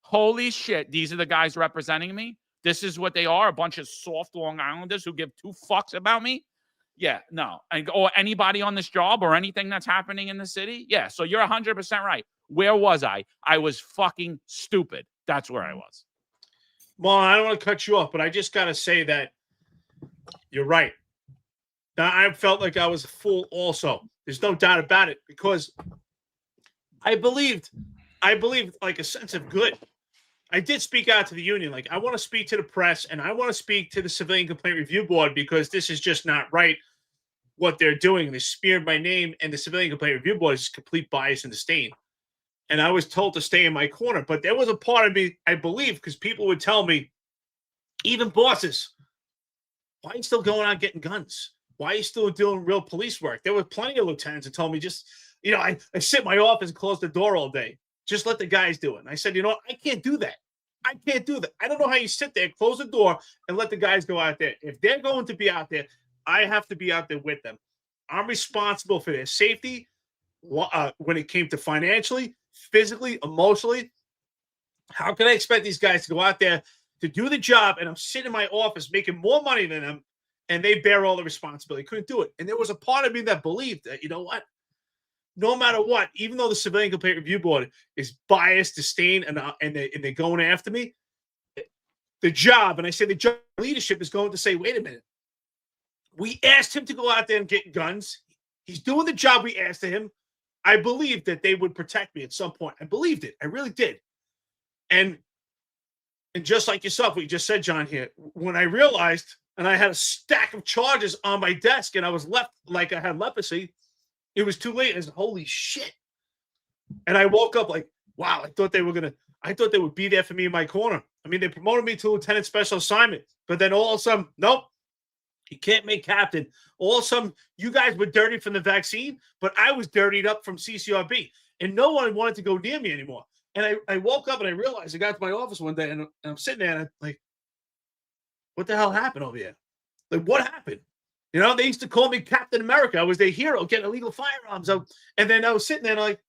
Holy shit. These are the guys representing me. This is what they are. A bunch of soft Long Islanders who give two fucks about me. Yeah, no. Or anybody on this job or anything that's happening in the city. Yeah, so you're 100% right. Where was I? I was fucking stupid. That's where I was. Well, I don't want to cut you off, but I just got to say that you're right. Now, I felt like I was a fool also. There's no doubt about it, because I believed like a sense of good. I did speak out to the union. Like, I want to speak to the press, and I want to speak to the Civilian Complaint Review Board, because this is just not right what they're doing. They smeared my name, and the Civilian Complaint Review Board is complete bias and disdain. And I was told to stay in my corner. But there was a part of me, I believe, because people would tell me, even bosses, why are you still going out getting guns? Why are you still doing real police work? There were plenty of lieutenants that told me, just, I sit in my office and close the door all day. Just let the guys do it. And I said, I can't do that. I can't do that. I don't know how you sit there, close the door, and let the guys go out there. If they're going to be out there, I have to be out there with them. I'm responsible for their safety when it came to financially, physically, emotionally. How can I expect these guys to go out there to do the job, and I'm sitting in my office making more money than them, and they bear all the responsibility? Couldn't do it. And there was a part of me that believed that, no matter what, even though the Civilian Complaint Review Board is biased, disdain, and they're going after me, the job, and I say the job leadership is going to say, wait a minute. We asked him to go out there and get guns. He's doing the job we asked of him. I believed that they would protect me at some point. I believed it. I really did. And just like yourself, what you just said, John, here, when I realized and I had a stack of charges on my desk, and I was left like I had leprosy. It was too late. I was holy shit. And I woke up like, wow, I thought they would be there for me in my corner. I mean, they promoted me to lieutenant special assignment, but then all of a sudden, nope, you can't make captain. All of a sudden, you guys were dirty from the vaccine, but I was dirtied up from CCRB, and no one wanted to go near me anymore. And I woke up and I realized I got to my office one day and I'm sitting there and I'm like, what the hell happened over here? Like, what happened? You know, they used to call me Captain America. I was their hero, getting illegal firearms out. And then I was sitting there and like,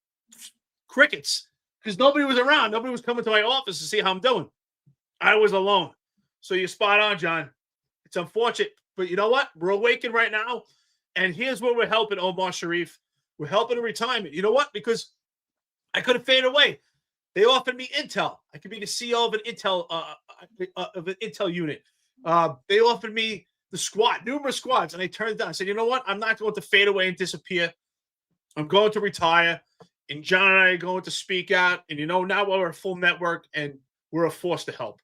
crickets, because nobody was around. Nobody was coming to my office to see how I'm doing. I was alone. So you're spot on, John. It's unfortunate, but you know what? We're awakened right now. And here's where we're helping Omar Sharif. We're helping in retirement. You know what? Because I could have faded away. They offered me intel. I could be the CEO of an intel unit. They offered me the squad, numerous squads, and I turned it down. I said, you know what? I'm not going to fade away and disappear. I'm going to retire. And John and I are going to speak out. And you know, now we're a full network and we're a force to help.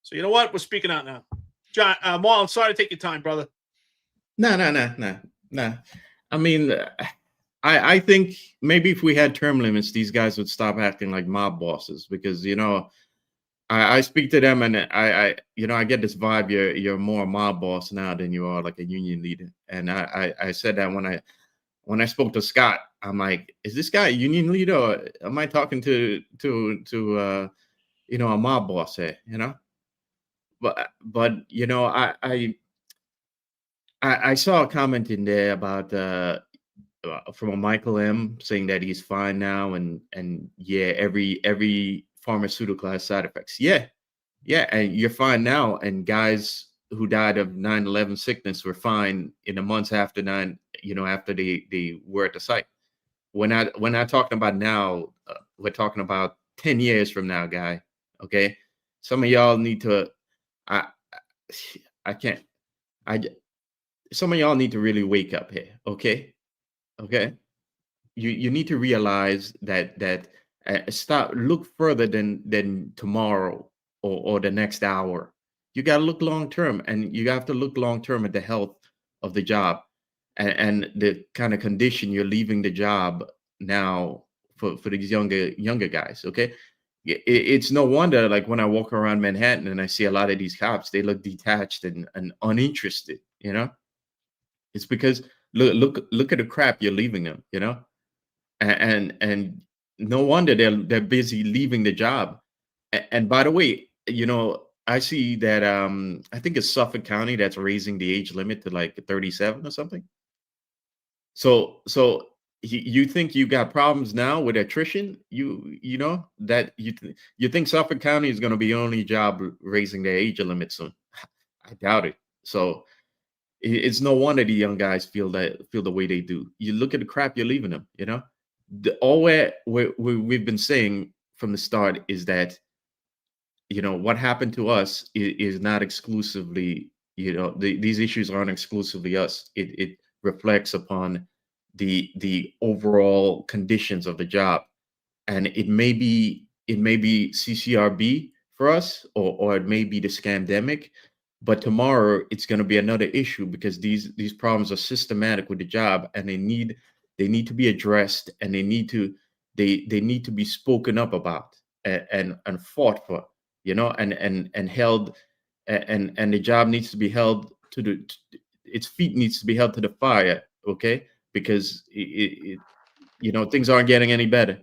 So you know what? We're speaking out now. John, Marlon, sorry to take your time, brother. No. I mean, I think maybe if we had term limits, these guys would stop acting like mob bosses, because, you know, I speak to them and I get this vibe. You're more a mob boss now than you are like a union leader. And I said that when I spoke to Scott. I'm like, is this guy a union leader, or am I talking to a mob boss here? You know, but you know, I saw a comment in there about from a Michael M saying that he's fine now, and yeah, every pharmaceutical has side effects. Yeah, and you're fine now, and guys who died of 9/11 sickness were fine in the months after after they were at the site. We're not talking about now. We're talking about 10 years from now, guy. Okay, some of y'all need to. Some of y'all need to really wake up here. Okay. You need to realize that look further than tomorrow or the next hour. You got to look long term, and you have to look long term at the health of the job. And the kind of condition you're leaving the job now for these younger guys. Okay, it's no wonder, like, when I walk around Manhattan and I see a lot of these cops, they look detached and uninterested. You know, it's because look at the crap you're leaving them. You know, and no wonder they're busy leaving the job. And by the way, you know, I see that I think it's Suffolk County that's raising the age limit to like 37 or something. So you think you got problems now with attrition? You know that you think Suffolk County is going to be the only job raising their age limit soon? I doubt it. So it's no wonder the young guys feel the way they do. You look at the crap you're leaving them. You know, all we've been saying from the start is that, you know, what happened to us is not exclusively, you know, these issues aren't exclusively us. It reflects upon the overall conditions of the job, and it may be CCRB for us, or it may be the scamdemic, but tomorrow it's going to be another issue, because these problems are systematic with the job, and they need to be addressed, and they need to be spoken up about and fought for, you know, and held, and the job needs to be held to its feet needs to be held to the fire. Okay, because it you know, things aren't getting any better.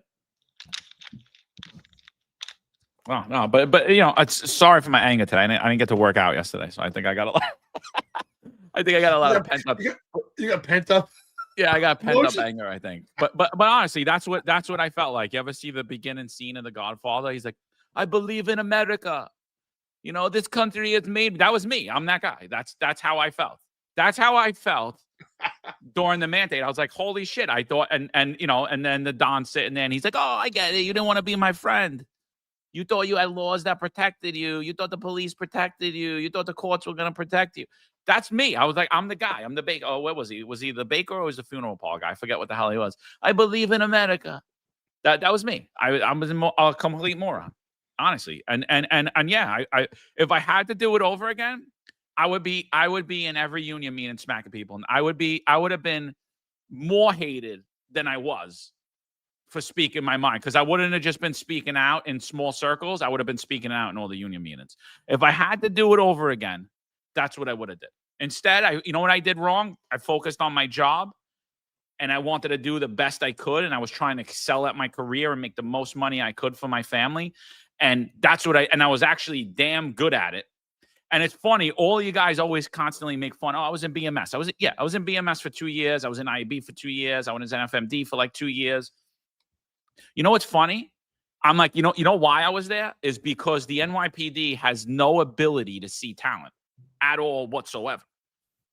Well, no, but you know, it's sorry for my anger today. I didn't get to work out yesterday, so I think I got a lot. I think I got a lot of pent up. You got pent up. Yeah, I got pent up anger, I think. But honestly, that's what I felt like. You ever see the beginning scene of The Godfather? He's like, I believe in America. You know, this country is made. That was me. I'm that guy. That's how I felt. That's how I felt during the mandate. I was like, holy shit. I thought, and you know, and then the Don sitting there and he's like, oh, I get it. You didn't want to be my friend. You thought you had laws that protected you. You thought the police protected you. You thought the courts were going to protect you. That's me. I was like, I'm the guy. I'm the baker. Oh, what was he? Was he the baker or was he the funeral parlor guy? I forget what the hell he was. I believe in America. That was me. I was a complete moron, honestly. And yeah, I if I had to do it over again, I would be in every union meeting smacking people. And I would have been more hated than I was for speaking my mind, because I wouldn't have just been speaking out in small circles. I would have been speaking out in all the union meetings. If I had to do it over again, that's what I would have did. Instead, you know what I did wrong? I focused on my job, and I wanted to do the best I could, and I was trying to excel at my career and make the most money I could for my family. And that's what I was actually damn good at it. And it's funny, all you guys always constantly make fun. Oh, I was in BMS. I was in BMS for 2 years. I was in IAB for 2 years. I was in FMD for like 2 years. You know what's funny? I'm like, you know why I was there? Is because the NYPD has no ability to see talent at all whatsoever.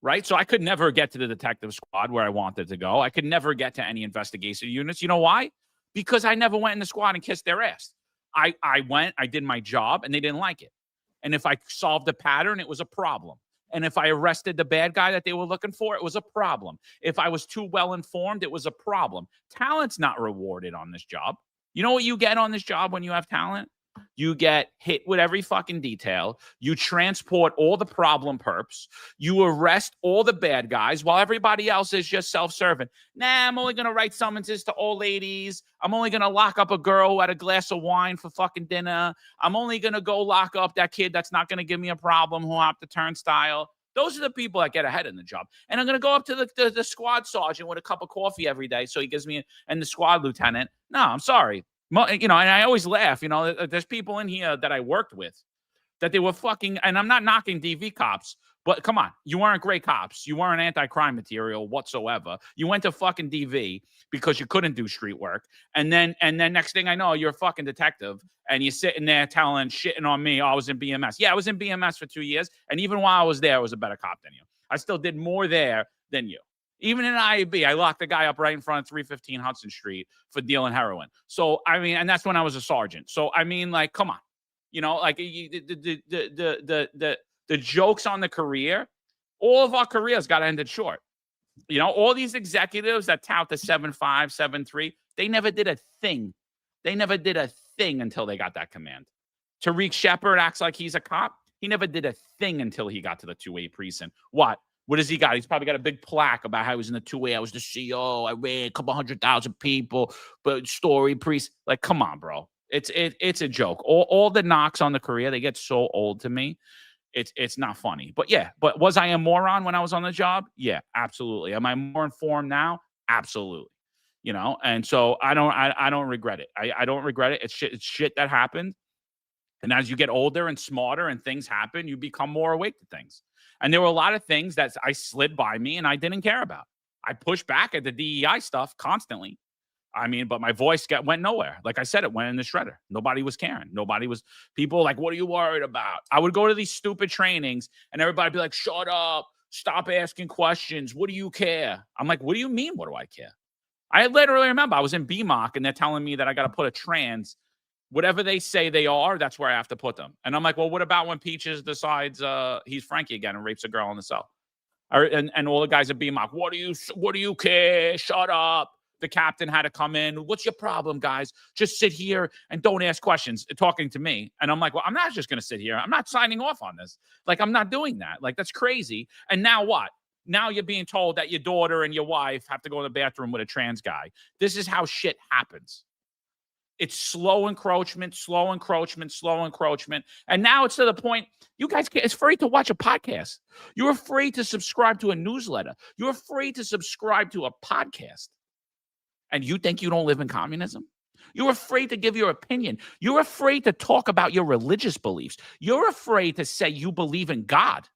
Right? So I could never get to the detective squad where I wanted to go. I could never get to any investigation units. You know why? Because I never went in the squad and kissed their ass. I went, I did my job, and they didn't like it. And if I solved a pattern, it was a problem. And if I arrested the bad guy that they were looking for, it was a problem. If I was too well informed, it was a problem. Talent's not rewarded on this job. You know what you get on this job when you have talent? You get hit with every fucking detail. You transport all the problem perps. You arrest all the bad guys while everybody else is just self-serving. Nah, I'm only going to write summonses to old ladies. I'm only going to lock up a girl who had a glass of wine for fucking dinner. I'm only going to go lock up that kid that's not going to give me a problem who hopped the turnstile. Those are the people that get ahead in the job. And I'm going to go up to the squad sergeant with a cup of coffee every day so he gives me, and the squad lieutenant. No, I'm sorry. And I always laugh, there's people in here that I worked with that they were fucking, and I'm not knocking DV cops, but come on, you weren't great cops. You weren't anti-crime material whatsoever. You went to fucking DV because you couldn't do street work. And then next thing I know, you're a fucking shitting on me. Oh, I was in BMS. Yeah, I was in BMS for 2 years. And even while I was there, I was a better cop than you. I still did more there than you. Even in IAB, I locked the guy up right in front of 315 Hudson Street for dealing heroin. So, I mean, and that's when I was a sergeant. So, I mean, like, come on. The jokes on the career, all of our careers got ended short. All these executives that tout the 7.5, 7.3, they never did a thing. They never did a thing until they got that command. Tariq Shepard acts like he's a cop. He never did a thing until he got to the 2A precinct. What has he got? He's probably got a big plaque about how he was in the 2A. I was the CO. I ran a couple 100,000 people, but story priest. Like, come on, bro. It's a joke. All the knocks on the career, they get so old to me. It's not funny. But yeah, but was I a moron when I was on the job? Yeah, absolutely. Am I more informed now? Absolutely. And so I don't regret it. I don't regret it. It's shit that happened. And as you get older and smarter and things happen, you become more awake to things. And there were a lot of things that I slid by me and I didn't care about. I pushed back at the DEI stuff constantly. I mean, but my voice went nowhere. Like I said, it went in the shredder. Nobody was caring. People like, what are you worried about? I would go to these stupid trainings and everybody would be like, shut up. Stop asking questions. What do you care? I'm like, what do you mean? What do I care? I literally remember I was in BMOC and they're telling me that I got to put a trans. Whatever they say they are, that's where I have to put them. And I'm like, well, what about when Peaches decides he's Frankie again and rapes a girl in the cell? And all the guys at BMOC, what do you care? Shut up. The captain had to come in. What's your problem, guys? Just sit here and don't ask questions, talking to me. And I'm like, well, I'm not just going to sit here. I'm not signing off on this. Like, I'm not doing that. Like, that's crazy. And now what? Now you're being told that your daughter and your wife have to go to the bathroom with a trans guy. This is how shit happens. It's slow encroachment. And now it's to the point, you guys it's free to watch a podcast. You're free to subscribe to a newsletter. You're free to subscribe to a podcast. And you think you don't live in communism? You're afraid to give your opinion. You're afraid to talk about your religious beliefs. You're afraid to say you believe in God.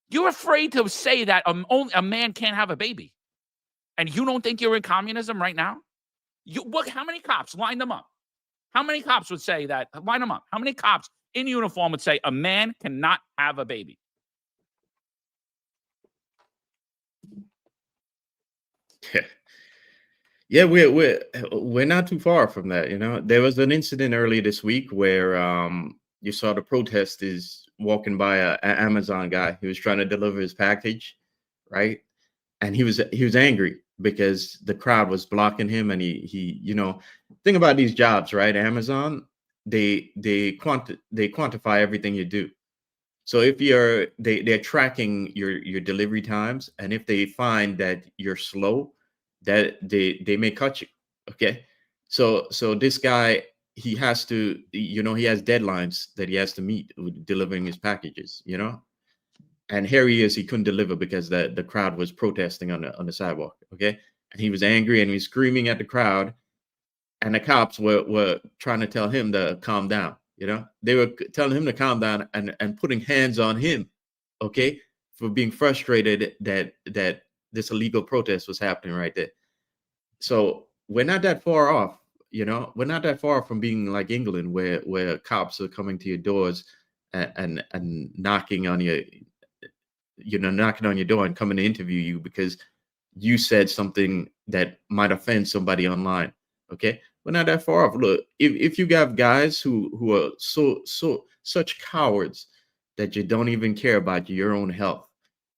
You're afraid to say that a man can't have a baby. And you don't think you're in communism right now? How many cops? Line them up. How many cops would say that? Line them up. How many cops in uniform would say a man cannot have a baby? Yeah, we're not too far from that. There was an incident earlier this week where you saw the protesters walking by an Amazon guy. He was trying to deliver his package, right? And he was angry because the crowd was blocking him. And he think about these jobs, right? Amazon, they quantify everything you do. So if they're tracking your delivery times, and if they find that you're slow, that they may cut you. Okay. So this guy, he has to, he has deadlines that he has to meet with delivering his packages, and here he is, he couldn't deliver because the crowd was protesting on the sidewalk. Okay. And he was angry and he was screaming at the crowd, and the cops were trying to tell him to calm down. They were telling him to calm down and putting hands on him, okay, for being frustrated that this illegal protest was happening right there. So we're not that far off, we're not that far from being like England, where cops are coming to your doors and knocking on your, knocking on your door and coming to interview you because you said something that might offend somebody online. Okay. We're not that far off. Look, if you got guys who are such cowards that you don't even care about your own health,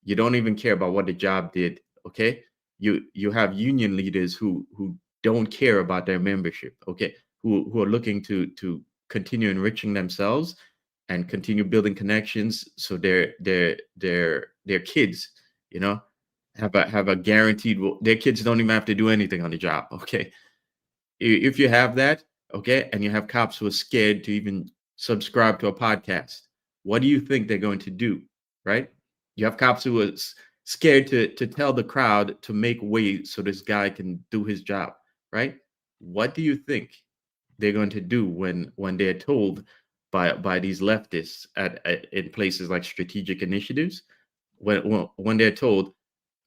you don't even care about what the job did. Okay. You have union leaders who don't care about their membership. Okay. Who are looking to continue enriching themselves and continue building connections so their kids, have a guaranteed, their kids don't even have to do anything on the job. Okay. If you have that, okay, and you have cops who are scared to even subscribe to a podcast, what do you think they're going to do, right? You have cops who are scared to tell the crowd to make way so this guy can do his job, right? What do you think they're going to do when they're told by these leftists in places like strategic initiatives, when they're told,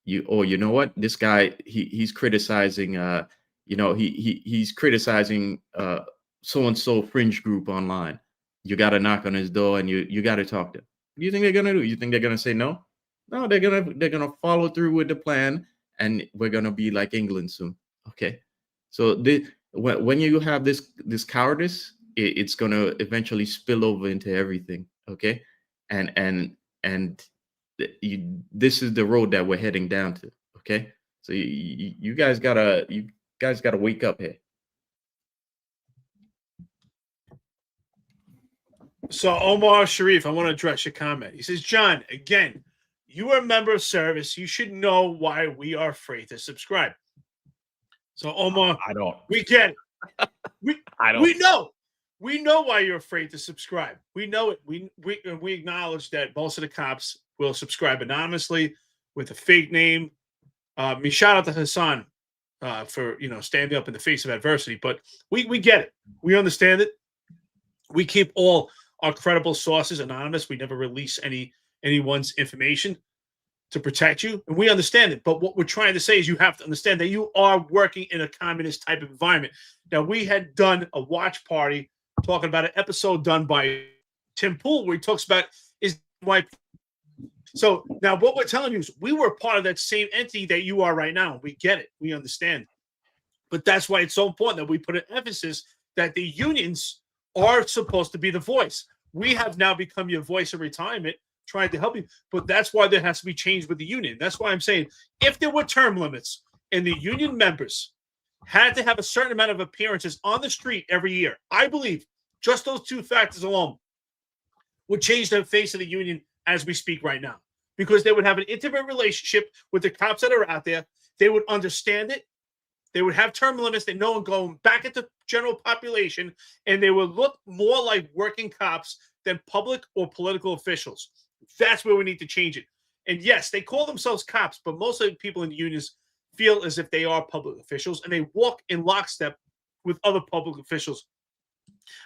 you know what, this guy, he's criticizing he's criticizing so-and-so fringe group online. You got to knock on his door and you got to talk to him. What do you think they're going to do? You think they're going to say no? No, they're going to follow through with the plan, and we're going to be like England soon. Okay. So when you have this cowardice, it's going to eventually spill over into everything. Okay. And this is the road that we're heading down to. Okay. So you guys gotta wake up here. So Omar Sharif, I want to address your comment. He says, John, again, you are a member of service. You should know why we are afraid to subscribe. So Omar, I don't. We get it. I don't. We know why you're afraid to subscribe. We know it. We acknowledge that most of the cops will subscribe anonymously with a fake name. Shout out to Hassan for standing up in the face of adversity. But we get it. We understand it. We keep all our credible sources anonymous. We never release anyone's information to protect you, and we understand it. But what we're trying to say is you have to understand that you are working in a communist type of environment. Now, we had done a watch party talking about an episode done by Tim Pool where he talks about is NYPD. So now what we're telling you is we were part of that same entity that you are right now. We get it. We understand. But that's why it's so important that we put an emphasis that the unions are supposed to be the voice. We have now become your voice of retirement, trying to help you. But that's why there has to be change with the union. That's why I'm saying if there were term limits and the union members had to have a certain amount of appearances on the street every year, I believe just those two factors alone would change the face of the union as we speak right now. Because they would have an intimate relationship with the cops that are out there. They would understand it. They would have term limits. They know and going back at the general population, and they would look more like working cops than public or political officials. That's where we need to change it. And yes, they call themselves cops, but most of the people in the unions feel as if they are public officials, and they walk in lockstep with other public officials.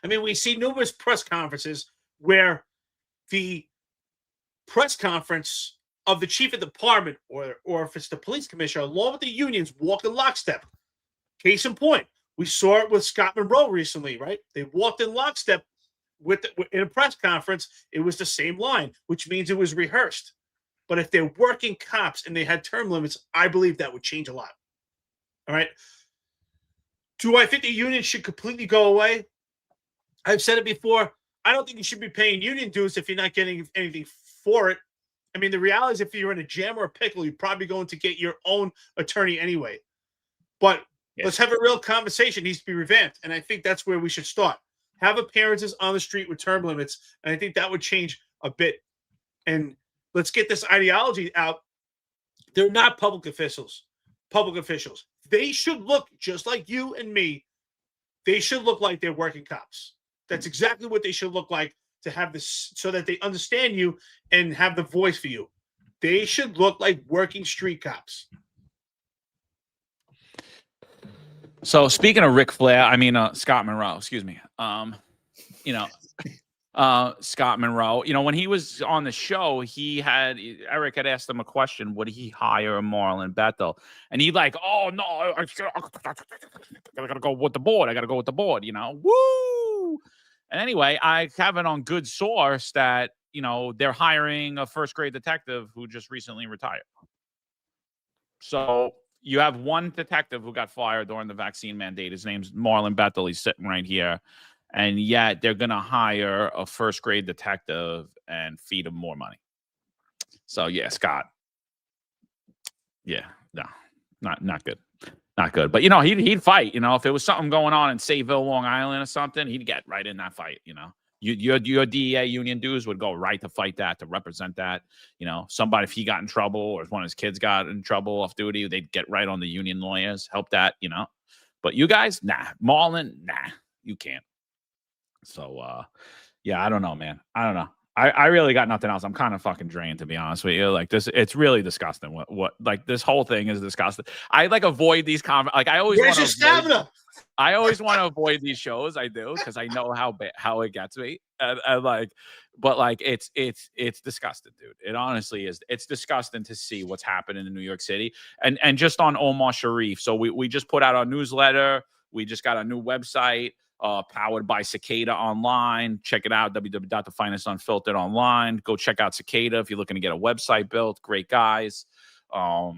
I mean, we see numerous press conferences where the press conference of the chief of department or if it's the police commissioner, along with the unions, walk in lockstep. Case in point, we saw it with Scott Monroe recently, right? They walked in lockstep in a press conference. It was the same line, which means it was rehearsed. But if they're working cops and they had term limits, I believe that would change a lot. All right. Do I think the union should completely go away? I've said it before. I don't think you should be paying union dues if you're not getting anything for it. I mean, the reality is if you're in a jam or a pickle, you're probably going to get your own attorney anyway. But let's have a real conversation. It needs to be revamped. And I think that's where we should start. Have appearances on the street with term limits. And I think that would change a bit and let's get this ideology out. They're not public officials. They should look just like you and me. They should look like they're working cops. That's exactly what they should look like, to have this, so that they understand you and have the voice for you. They should look like working street cops. So speaking of Ric Flair, Scott Monroe, excuse me. Scott Monroe, when he was on the show, Eric had asked him a question: would he hire Marlon Bethel? And he like, oh no, I gotta go with the board. Woo! And anyway, I have it on good source that they're hiring a first grade detective who just recently retired. So you have one detective who got fired during the vaccine mandate. His name's Marlon Bethel. He's sitting right here. And yet they're going to hire a first grade detective and feed him more money. So, yeah, Scott. Yeah, no, not good. Not good. But, he'd fight. If it was something going on in Sayville, Long Island or something, he'd get right in that fight, Your DEA union dues would go right to fight that, to represent that. Somebody, if he got in trouble or if one of his kids got in trouble off duty, they'd get right on the union lawyers, help that, But you guys, nah. Marlon, nah, you can't. So, yeah, I don't know, man. I don't know. I really got nothing else. I'm kind of fucking drained, to be honest with you. Like this, it's really disgusting. What like this whole thing is disgusting. I avoid these comments. Like I always Where's your stamina? I always want to avoid these shows. I do, because I know how it gets me. And it's disgusting, dude. It honestly is. It's disgusting to see what's happening in New York City. And just on Omar Sharif. So we just put out our newsletter. We just got a new website. Powered by Cicada Online. Check it out, www.thefinest.unfiltered online. Go check out Cicada if you're looking to get a website built. Great guys. Do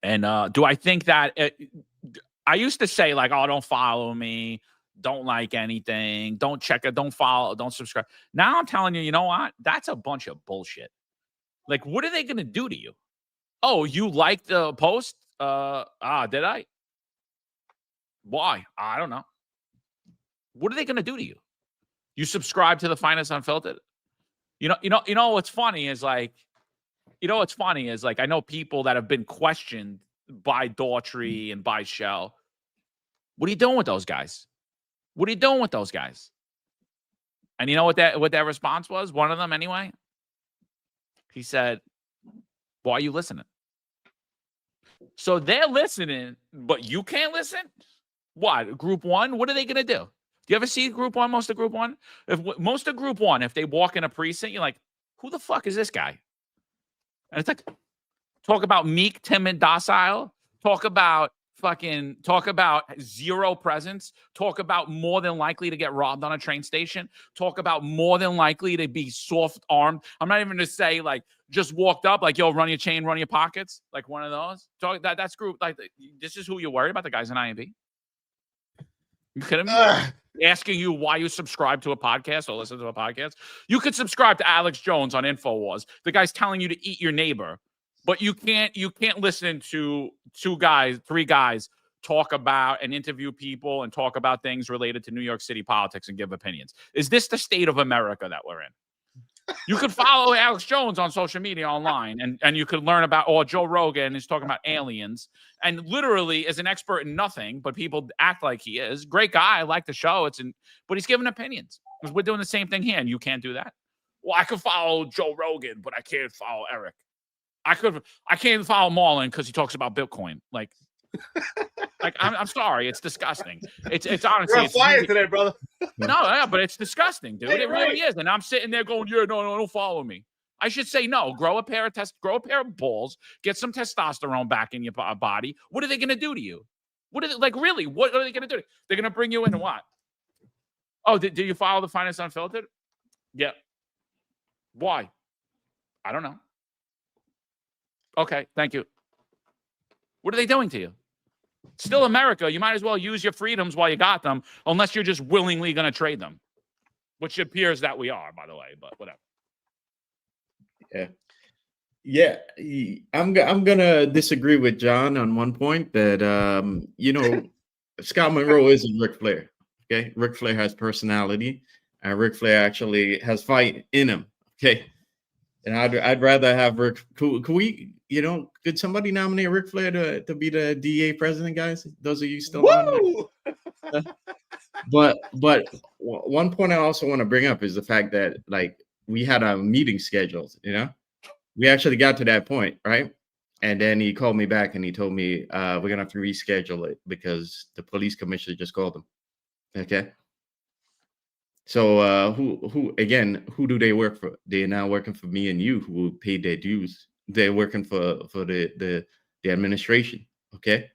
I think that I used to say like, oh, don't follow me, don't like anything, don't check it, don't follow, don't subscribe. Now I'm telling you, you know what? That's a bunch of bullshit. Like, what are they going to do to you? Oh, you liked the post? Did I? Why? I don't know. What are they going to do to you? You subscribe to the Finest Unfiltered? What's funny is like, I know people that have been questioned by Daughtry and by Shell. What are you doing with those guys? What are you doing with those guys? And you know what their response was? One of them anyway. He said, why are you listening? So they're listening, but you can't listen? What? Group one? What are they going to do? Do you ever see Group One? Most of Group One? If they walk in a precinct, you're like, who the fuck is this guy? And it's like, talk about meek, timid, docile. Talk about zero presence. Talk about more than likely to get robbed on a train station. Talk about more than likely to be soft-armed. I'm not even going to say, like, just walked up, like, yo, run your chain, run your pockets. Like one of those. That's group. Like, this is who you're worried about, the guys in IMV? You kidding me? Asking you why you subscribe to a podcast or listen to a podcast. You could subscribe to Alex Jones on InfoWars. The guy's telling you to eat your neighbor, but you can't listen to three guys talk about and interview people and talk about things related to New York City politics and give opinions. Is this the state of America that we're in? You could follow Alex Jones on social media online, and you could learn about, or Joe Rogan is talking about aliens and literally is an expert in nothing, but people act like he is. Great guy. I like the show. But he's giving opinions. We're doing the same thing here, and you can't do that. Well, I could follow Joe Rogan, but I can't follow Eric. I can't follow Marlon because he talks about Bitcoin. Like I'm sorry, it's disgusting. It's honestly, we're on fire today, brother. No, but it's disgusting, dude. Hey, it really is. And I'm sitting there going, yeah, no, don't follow me. I should say no. Grow a pair of balls, get some testosterone back in your body. What are they going to do to you? What are they, like, really? What are they going to do? They're going to bring you into what? Oh, did you follow the Finest Unfiltered? Yeah. Why? I don't know. Okay, thank you. What are they doing to you? It's still America. You might as well use your freedoms while you got them, unless you're just willingly going to trade them, which appears that we are, by the way, but whatever. Yeah. I'm gonna disagree with John on one point that Scott Monroe isn't Ric Flair. Okay, Ric Flair has personality, and Ric Flair actually has fight in him. Okay, And I'd rather have Rick. Could we, could somebody nominate Ric Flair to be the DA president, guys? Those of you still on there. Woo! But one point I also want to bring up is the fact that like we had a meeting scheduled, we actually got to that point, right? And then he called me back and he told me we're gonna have to reschedule it because the police commissioner just called him. Okay. So who do they work for? They're now working for me and you who paid their dues. They're working for the administration. Okay.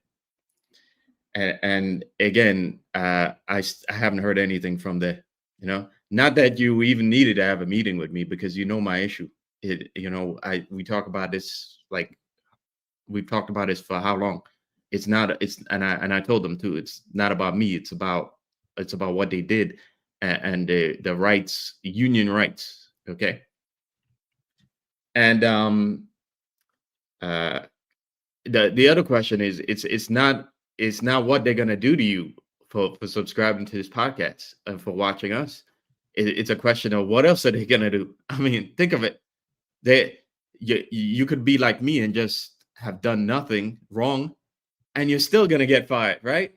And again, I haven't heard anything from the, not that you even needed to have a meeting with me because my issue. We talk about this, like we've talked about this for how long? And I told them too, it's not about me, it's about what they did and the rights, union rights. Okay. And the other question is it's not what they're gonna do to you for subscribing to this podcast and for watching us. It's a question of what else are they gonna do? I mean, think of it. You could be like me and just have done nothing wrong, and you're still gonna get fired, right?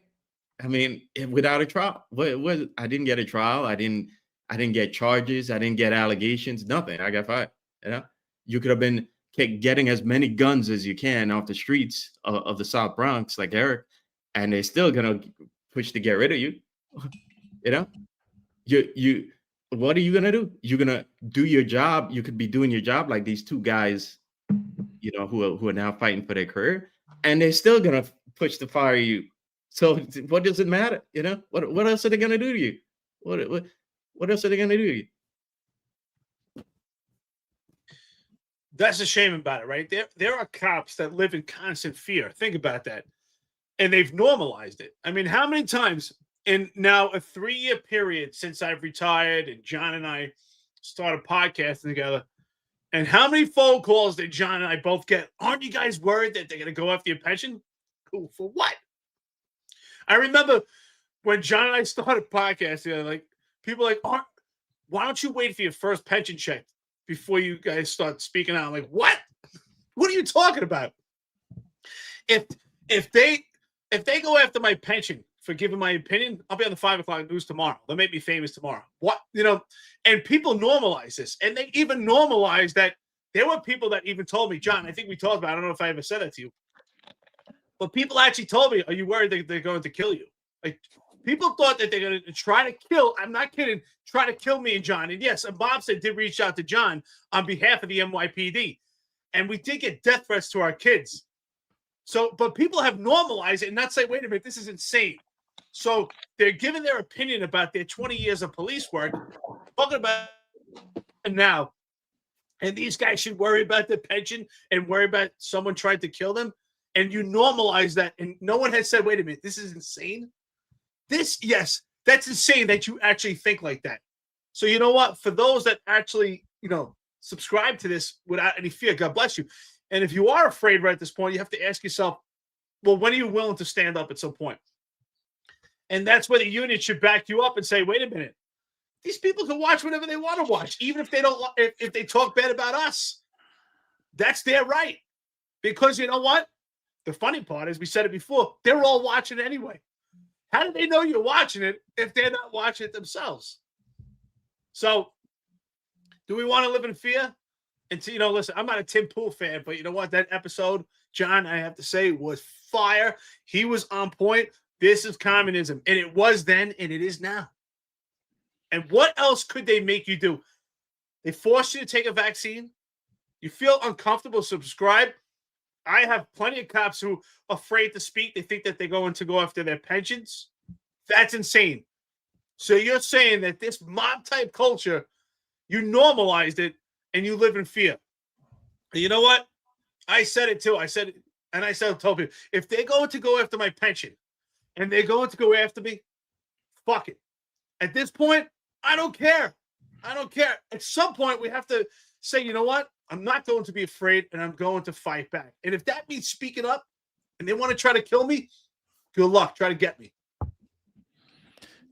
I mean, without a trial. What I didn't get a trial. I didn't get charges. I didn't get allegations. Nothing. I got fired. You could have been getting as many guns as you can off the streets of the South Bronx, like Eric, and they're still gonna push to get rid of you. You what are you gonna do? You're gonna do your job. You could be doing your job like these two guys, who are now fighting for their career, and they're still gonna push to fire you. So what does it matter? What else are they gonna do to you? What else are they gonna do to you? That's a shame about it, right? There are cops that live in constant fear. Think about that. And they've normalized it. I mean, how many times in now a 3-year period since I've retired and John and I started podcasting together, and how many phone calls did John and I both get? Aren't you guys worried that they're going to go after your pension? Cool. For what? I remember when John and I started podcasting, like people were like, why don't you wait for your first pension check before you guys start speaking out? I'm like, what? What are you talking about? If they go after my pension for giving my opinion, I'll be on the 5 o'clock news tomorrow. They'll make me famous tomorrow. What? And people normalize this. And they even normalize that there were people that even told me, John, I think we talked about, I don't know if I ever said that to you, but people actually told me, are you worried that they're going to kill you? Like, people thought that they're going to try to kill, I'm not kidding, try to kill me and John. And yes, and Bob said did reach out to John on behalf of the NYPD. And we did get death threats to our kids. So, but people have normalized it and not say, wait a minute, this is insane. So they're giving their opinion about their 20 years of police work, talking about it now. And these guys should worry about their pension and worry about someone trying to kill them. And you normalize that. And no one has said, wait a minute, this is insane. Yes, that's insane that you actually think like that. So you know what? For those that actually, subscribe to this without any fear, God bless you. And if you are afraid right at this point, you have to ask yourself, well, when are you willing to stand up at some point? And that's where the union should back you up and say, wait a minute, these people can watch whatever they want to watch, even if they don't, if they talk bad about us. That's their right. Because you know what? The funny part is, we said it before, they're all watching anyway. How do they know you're watching it if they're not watching it themselves? So, do we want to live in fear? And listen, I'm not a Tim Pool fan, but you know what? That episode, John, I have to say, was fire. He was on point. This is communism. And it was then, and it is now. And what else could they make you do? They force you to take a vaccine. You feel uncomfortable, subscribe. I have plenty of cops who are afraid to speak. They think that they're going to go after their pensions. That's insane. So you're saying that this mob-type culture, you normalized it, and you live in fear. And you know what? I said it too. I told people, if they're going to go after my pension and they're going to go after me, fuck it. At this point, I don't care. At some point, we have to say, you know what? I'm not going to be afraid, and I'm going to fight back. And if that means speaking up and they want to try to kill me, good luck. Try to get me.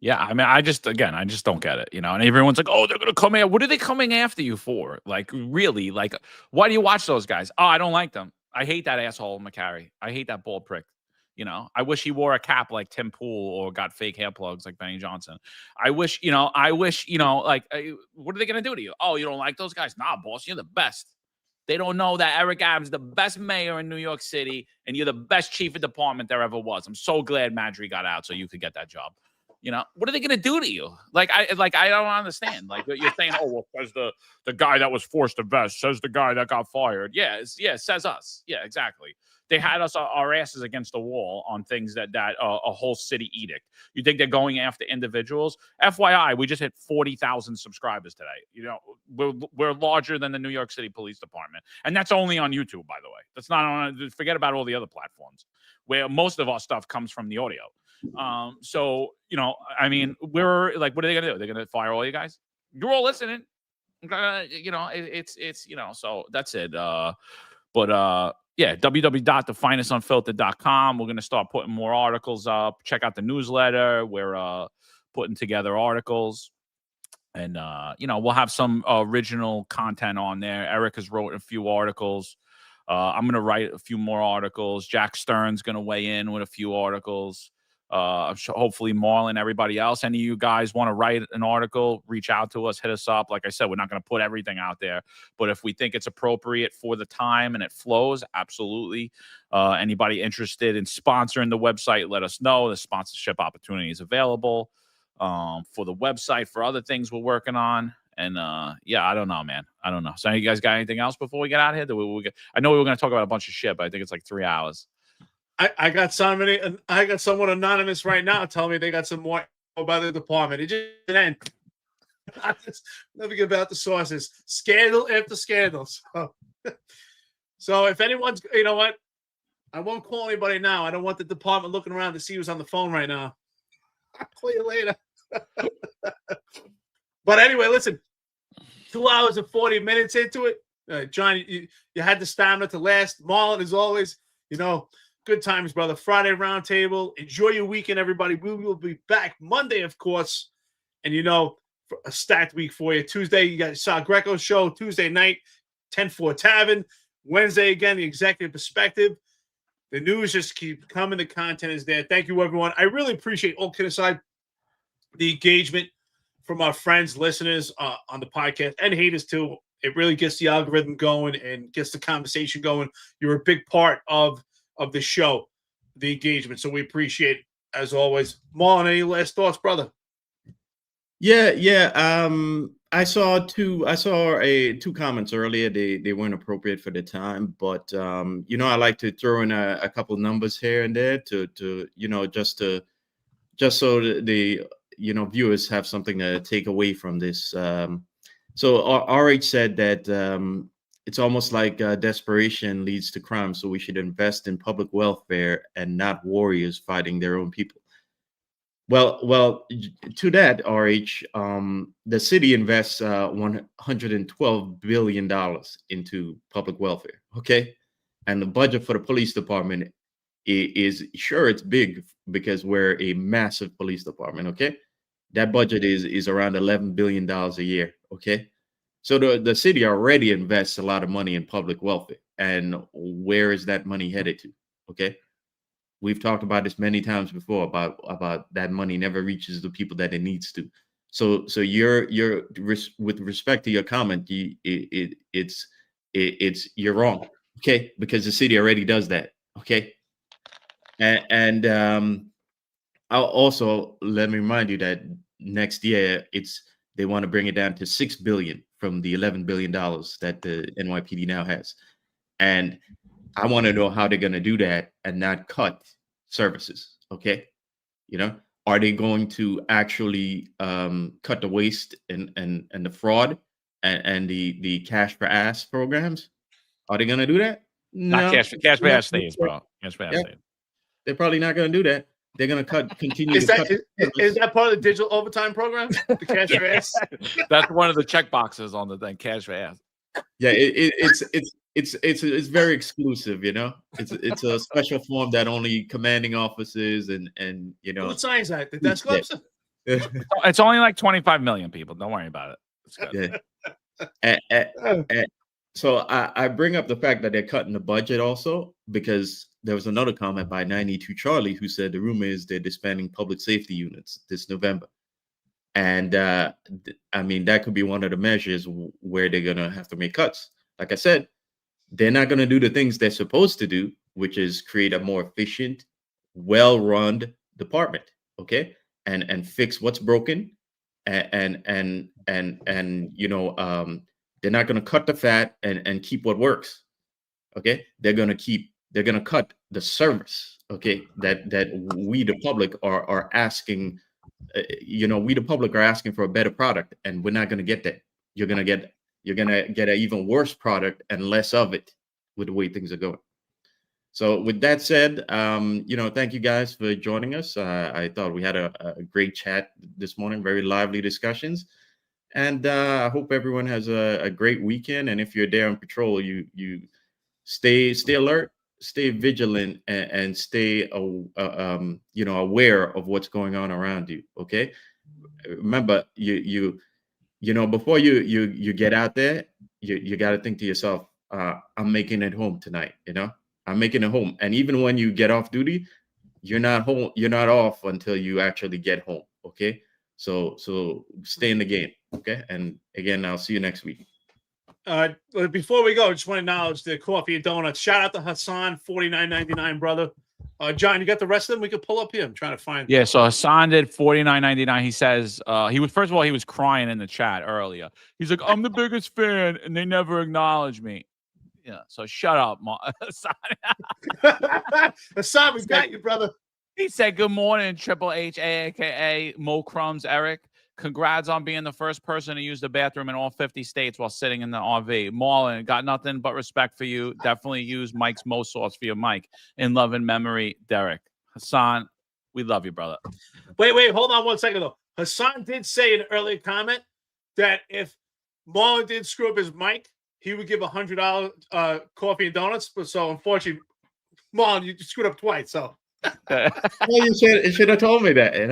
Yeah, I mean, I just don't get it, And everyone's like, "Oh, they're gonna come in. What are they coming after you for? Like, really? Like, why do you watch those guys? Oh, I don't like them. I hate that asshole McCary. I hate that bald prick. I wish he wore a cap like Tim Pool or got fake hair plugs like Benny Johnson. I wish, like, what are they gonna do to you? Oh, you don't like those guys? Nah, boss, you're the best. They don't know that Eric Adams is the best mayor in New York City, and you're the best chief of department there ever was. I'm so glad Madry got out so you could get that job. What are they gonna do to you? I don't understand. Like you're saying, oh, well, says the guy that was forced to vest, says the guy that got fired. Yeah, says us. Yeah, exactly. They had us our asses against the wall on things that a whole city edict. You think they're going after individuals? FYI, we just hit 40,000 subscribers today. We're larger than the New York City Police Department, and that's only on YouTube, by the way. That's not on. Forget about all the other platforms where most of our stuff comes from the audio. So I mean, we're like, what are they gonna do? They're gonna fire all you guys? You're all listening. It's so that's it. Yeah, www.thefinestunfiltered.com. We're going to start putting more articles up. Check out the newsletter. We're putting together articles. And, we'll have some original content on there. Eric has wrote a few articles. I'm going to write a few more articles. Jack Stern's going to weigh in with a few articles. Hopefully Marlon, everybody else, any of you guys want to write an article, reach out to us, hit us up. Like I said, we're not going to put everything out there, but if we think it's appropriate for the time and it flows, absolutely. Anybody interested in sponsoring the website, let us know. The sponsorship opportunity is available for the website, for other things we're working on. And I don't know, man. I don't know. So you guys got anything else before we get out of here? I know we were going to talk about a bunch of shit, but I think it's like 3 hours. I got someone anonymous right now telling me they got some more about the department. It just end. Nothing about the sources. Scandal after scandal. So if anyone's, you know what? I won't call anybody now. I don't want the department looking around to see who's on the phone right now. I'll call you later. But anyway, listen. 2 hours and 40 minutes into it. John, you had the stamina to last. Marlon, as always, good times, brother. Friday roundtable. Enjoy your weekend, everybody. We will be back Monday, of course. And, for a stacked week for you. Tuesday, you got Sal Greco show. Tuesday night, 10-4 Tavern. Wednesday, again, the executive perspective. The news just keep coming. The content is there. Thank you, everyone. I really appreciate, all kidding aside, the engagement from our friends, listeners on the podcast, and haters, too. It really gets the algorithm going and gets the conversation going. You're a big part of the show, the engagement. So we appreciate it, as always. Marlon, any last thoughts, brother? Yeah. I saw two comments earlier. They weren't appropriate for the time, but I like to throw in a couple numbers here and there to just so the viewers have something to take away from this. So RH said that it's almost like desperation leads to crime, so we should invest in public welfare and not warriors fighting their own people. Well, to that, RH, the city invests $112 billion into public welfare, okay? And the budget for the police department is sure, it's big because we're a massive police department, okay? That budget is around $11 billion a year, okay? So the city already invests a lot of money in public welfare. And where is that money headed to? Okay. We've talked about this many times before about that money never reaches the people that it needs to. So you're with respect to your comment, you're wrong. Okay. Because the city already does that. Okay. And I'll also let me remind you that next year they want to bring it down to $6 billion from the $11 billion that the NYPD now has. And I want to know how they're going to do that and not cut services. Okay. Are they going to actually cut the waste and the fraud and the cash for ass programs? Are they going to do that? No. Not cash for ass stays, bro. Cash for ass stays. They're probably not going to do that. They're going to continue is to cut. Is that part of the digital overtime program? The cash for ass? That's one of the check boxes on the thing, cash for ass. Yeah, it's very exclusive, It's a special form that only commanding officers and What sign is that? The desk officer? It's only like 25 million people. Don't worry about it. It's good. Yeah. So I bring up the fact that they're cutting the budget also because there was another comment by 92 Charlie who said the rumor is they're disbanding public safety units this November. And I mean, that could be one of the measures where they're going to have to make cuts. Like I said, they're not going to do the things they're supposed to do, which is create a more efficient, well-run department. Okay. And fix what's broken and they're not going to cut the fat and keep what works. Okay, they're going to cut the service. Okay, that we the public are asking. We the public are asking for a better product, and we're not going to get that. You're going to get an even worse product and less of it with the way things are going. So with that said, thank you guys for joining us. I thought we had a great chat this morning, very lively discussions. And I hope everyone has a great weekend. And if you're there on patrol, you stay alert, stay vigilant, and stay aware of what's going on around you. Okay. Remember, before you get out there, you got to think to yourself, I'm making it home tonight. I'm making it home. And even when you get off duty, you're not home. You're not off until you actually get home. Okay. So stay in the game. Okay. And again, I'll see you next week. Before we go, I just want to acknowledge the coffee and donuts. Shout out to Hassan, $49.99, brother. John, you got the rest of them? We could pull up here. I'm trying to find. Yeah. So Hassan did $49.99. He says he was crying in the chat earlier. He's like, I'm the biggest fan, and they never acknowledge me. Yeah. So shut up, Hassan. Hassan, we got you, brother. He said, good morning, Triple H, aka Mo Crumbs, Eric. Congrats on being the first person to use the bathroom in all 50 states while sitting in the RV. Marlon, got nothing but respect for you. Definitely use Mike's Mo sauce for your mic. In love and memory, Derek. Hassan, we love you, brother. Wait, hold on 1 second, though. Hassan did say in an earlier comment that if Marlon did screw up his mic, he would give $100 coffee and donuts. But so, unfortunately, Marlon, you screwed up twice, so. Well, you should have told me that, I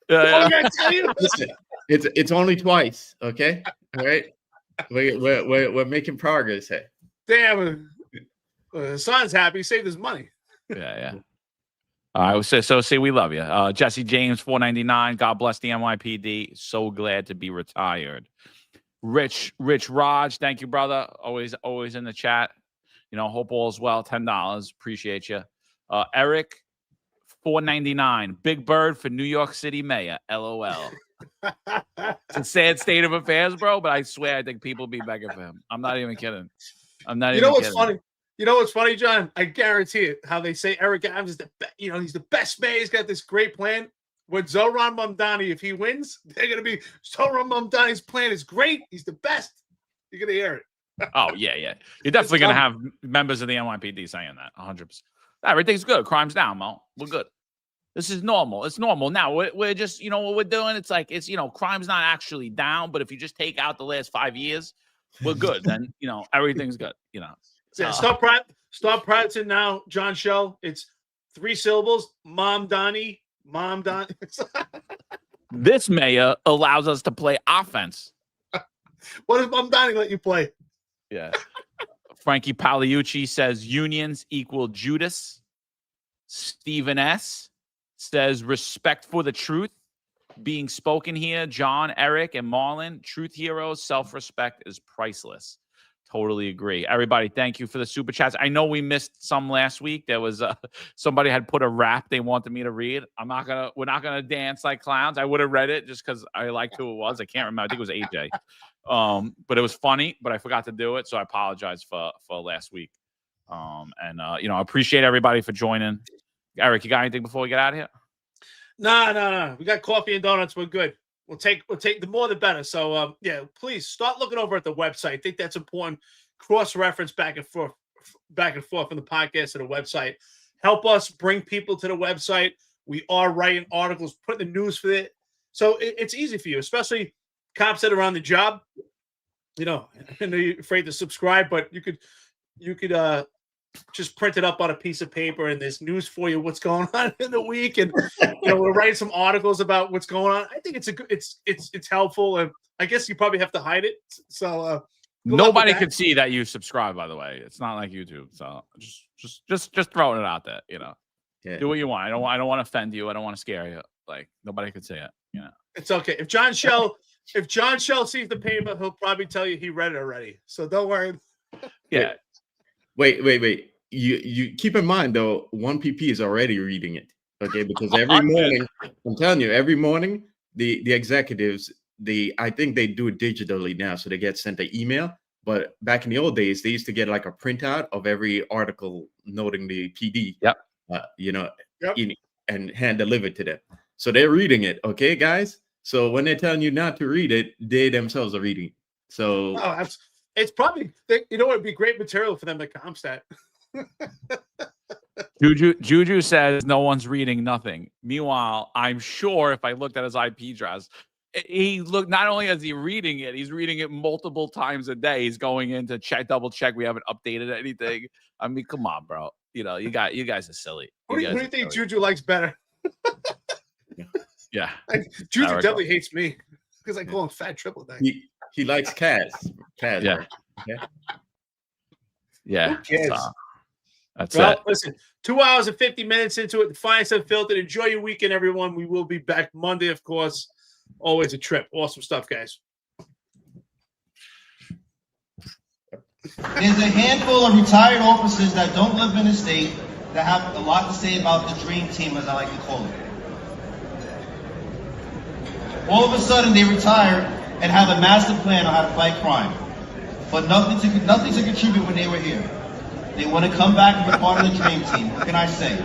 gotta tell you. Listen, it's only twice, okay? All right, we're making progress here. Damn, Hassan's happy. He saved his money. Yeah. All right, so see, we love you, Jesse James, $4.99. God bless the NYPD. So glad to be retired. Rich Raj, thank you, brother. Always in the chat. Hope all is well. $10. Appreciate you. Eric. $4.99. Big Bird for New York City Mayor. LOL. It's a sad state of affairs, bro. But I swear, I think people will be begging for him. I'm not even kidding. What's funny? You know what's funny, John? I guarantee it. How they say Eric Adams is he's the best mayor. He's got this great plan. With Zohran Mamdani, if he wins, they're gonna be Zohran Mamdani's plan is great. He's the best. You're gonna hear it. Oh yeah. You're definitely gonna have members of the NYPD saying that. 100%. Everything's good. Crime's down, Mo. We're good. This is normal. It's normal. Now we're just, what we're doing. It's like, crime's not actually down, but if you just take out the last 5 years, we're good. Then, everything's good, Yeah, start practicing now, John Show. It's 3 syllables. Mom Donnie. This mayor allows us to play offense. What does Mom Donnie let you play? Yeah. Frankie Pagliucci says unions equal Judas. Stephen S. says respect for the truth being spoken here. John, Eric, and Marlon, truth heroes, self-respect is priceless. Totally agree. Everybody, thank you for the super chats. I know we missed some last week. There was somebody had put a rap they wanted me to read. We're not gonna dance like clowns. I would have read it just because I liked who it was. I can't remember. I think it was AJ. But it was funny, but I forgot to do it, so I apologize for last week. I appreciate everybody for joining. Eric, you got anything before we get out of here? No. We got coffee and donuts. We're good. We'll take the more the better. So please start looking over at the website. I think that's important. Cross-reference back and forth from the podcast to the website. Help us bring people to the website. We are writing articles, putting the news for it. So it's easy for you, especially cops that are on the job. I know you're afraid to subscribe, but you could just printed up on a piece of paper, and there's news for you, what's going on in the week, and we're writing some articles about what's going on. I think it's helpful, and I guess you probably have to hide it. So nobody could see that you subscribe. By the way, it's not like YouTube. So just throwing it out there. Yeah. Do what you want. I don't want to offend you. I don't want to scare you. Like nobody could see it. It's okay. If John Shell sees the paper, he'll probably tell you he read it already. So don't worry. Yeah. Wait. You keep in mind though, 1PP is already reading it. Okay, because every morning, I'm telling you, every morning the executives, I think they do it digitally now, so they get sent an email. But back in the old days, they used to get like a printout of every article noting the PD. Yep. And hand delivered to them. So they're reading it, okay, guys? So when they're telling you not to read it, they themselves are reading it. So it's probably, it'd be great material for them to Comstat. Juju says no one's reading nothing. Meanwhile, I'm sure if I looked at his IP address, not only is he reading it, he's reading it multiple times a day. He's going in to double check we haven't updated anything. I mean, come on, bro. You guys are silly. Who do you think Juju likes better? Yeah. Juju definitely hates me because I call him Fat Triple Neck. He likes Kaz. Yeah. Right? Okay. Yeah. Who cares? That's it. Listen, 2 hours and 50 minutes into it. The Finance Unfiltered. Enjoy your weekend, everyone. We will be back Monday, of course. Always a trip. Awesome stuff, guys. There's a handful of retired officers that don't live in the state that have a lot to say about the dream team, as I like to call it. All of a sudden, they retire and have a master plan on how to fight crime, but nothing to contribute when they were here. They want to come back and be part of the dream team. What can I say?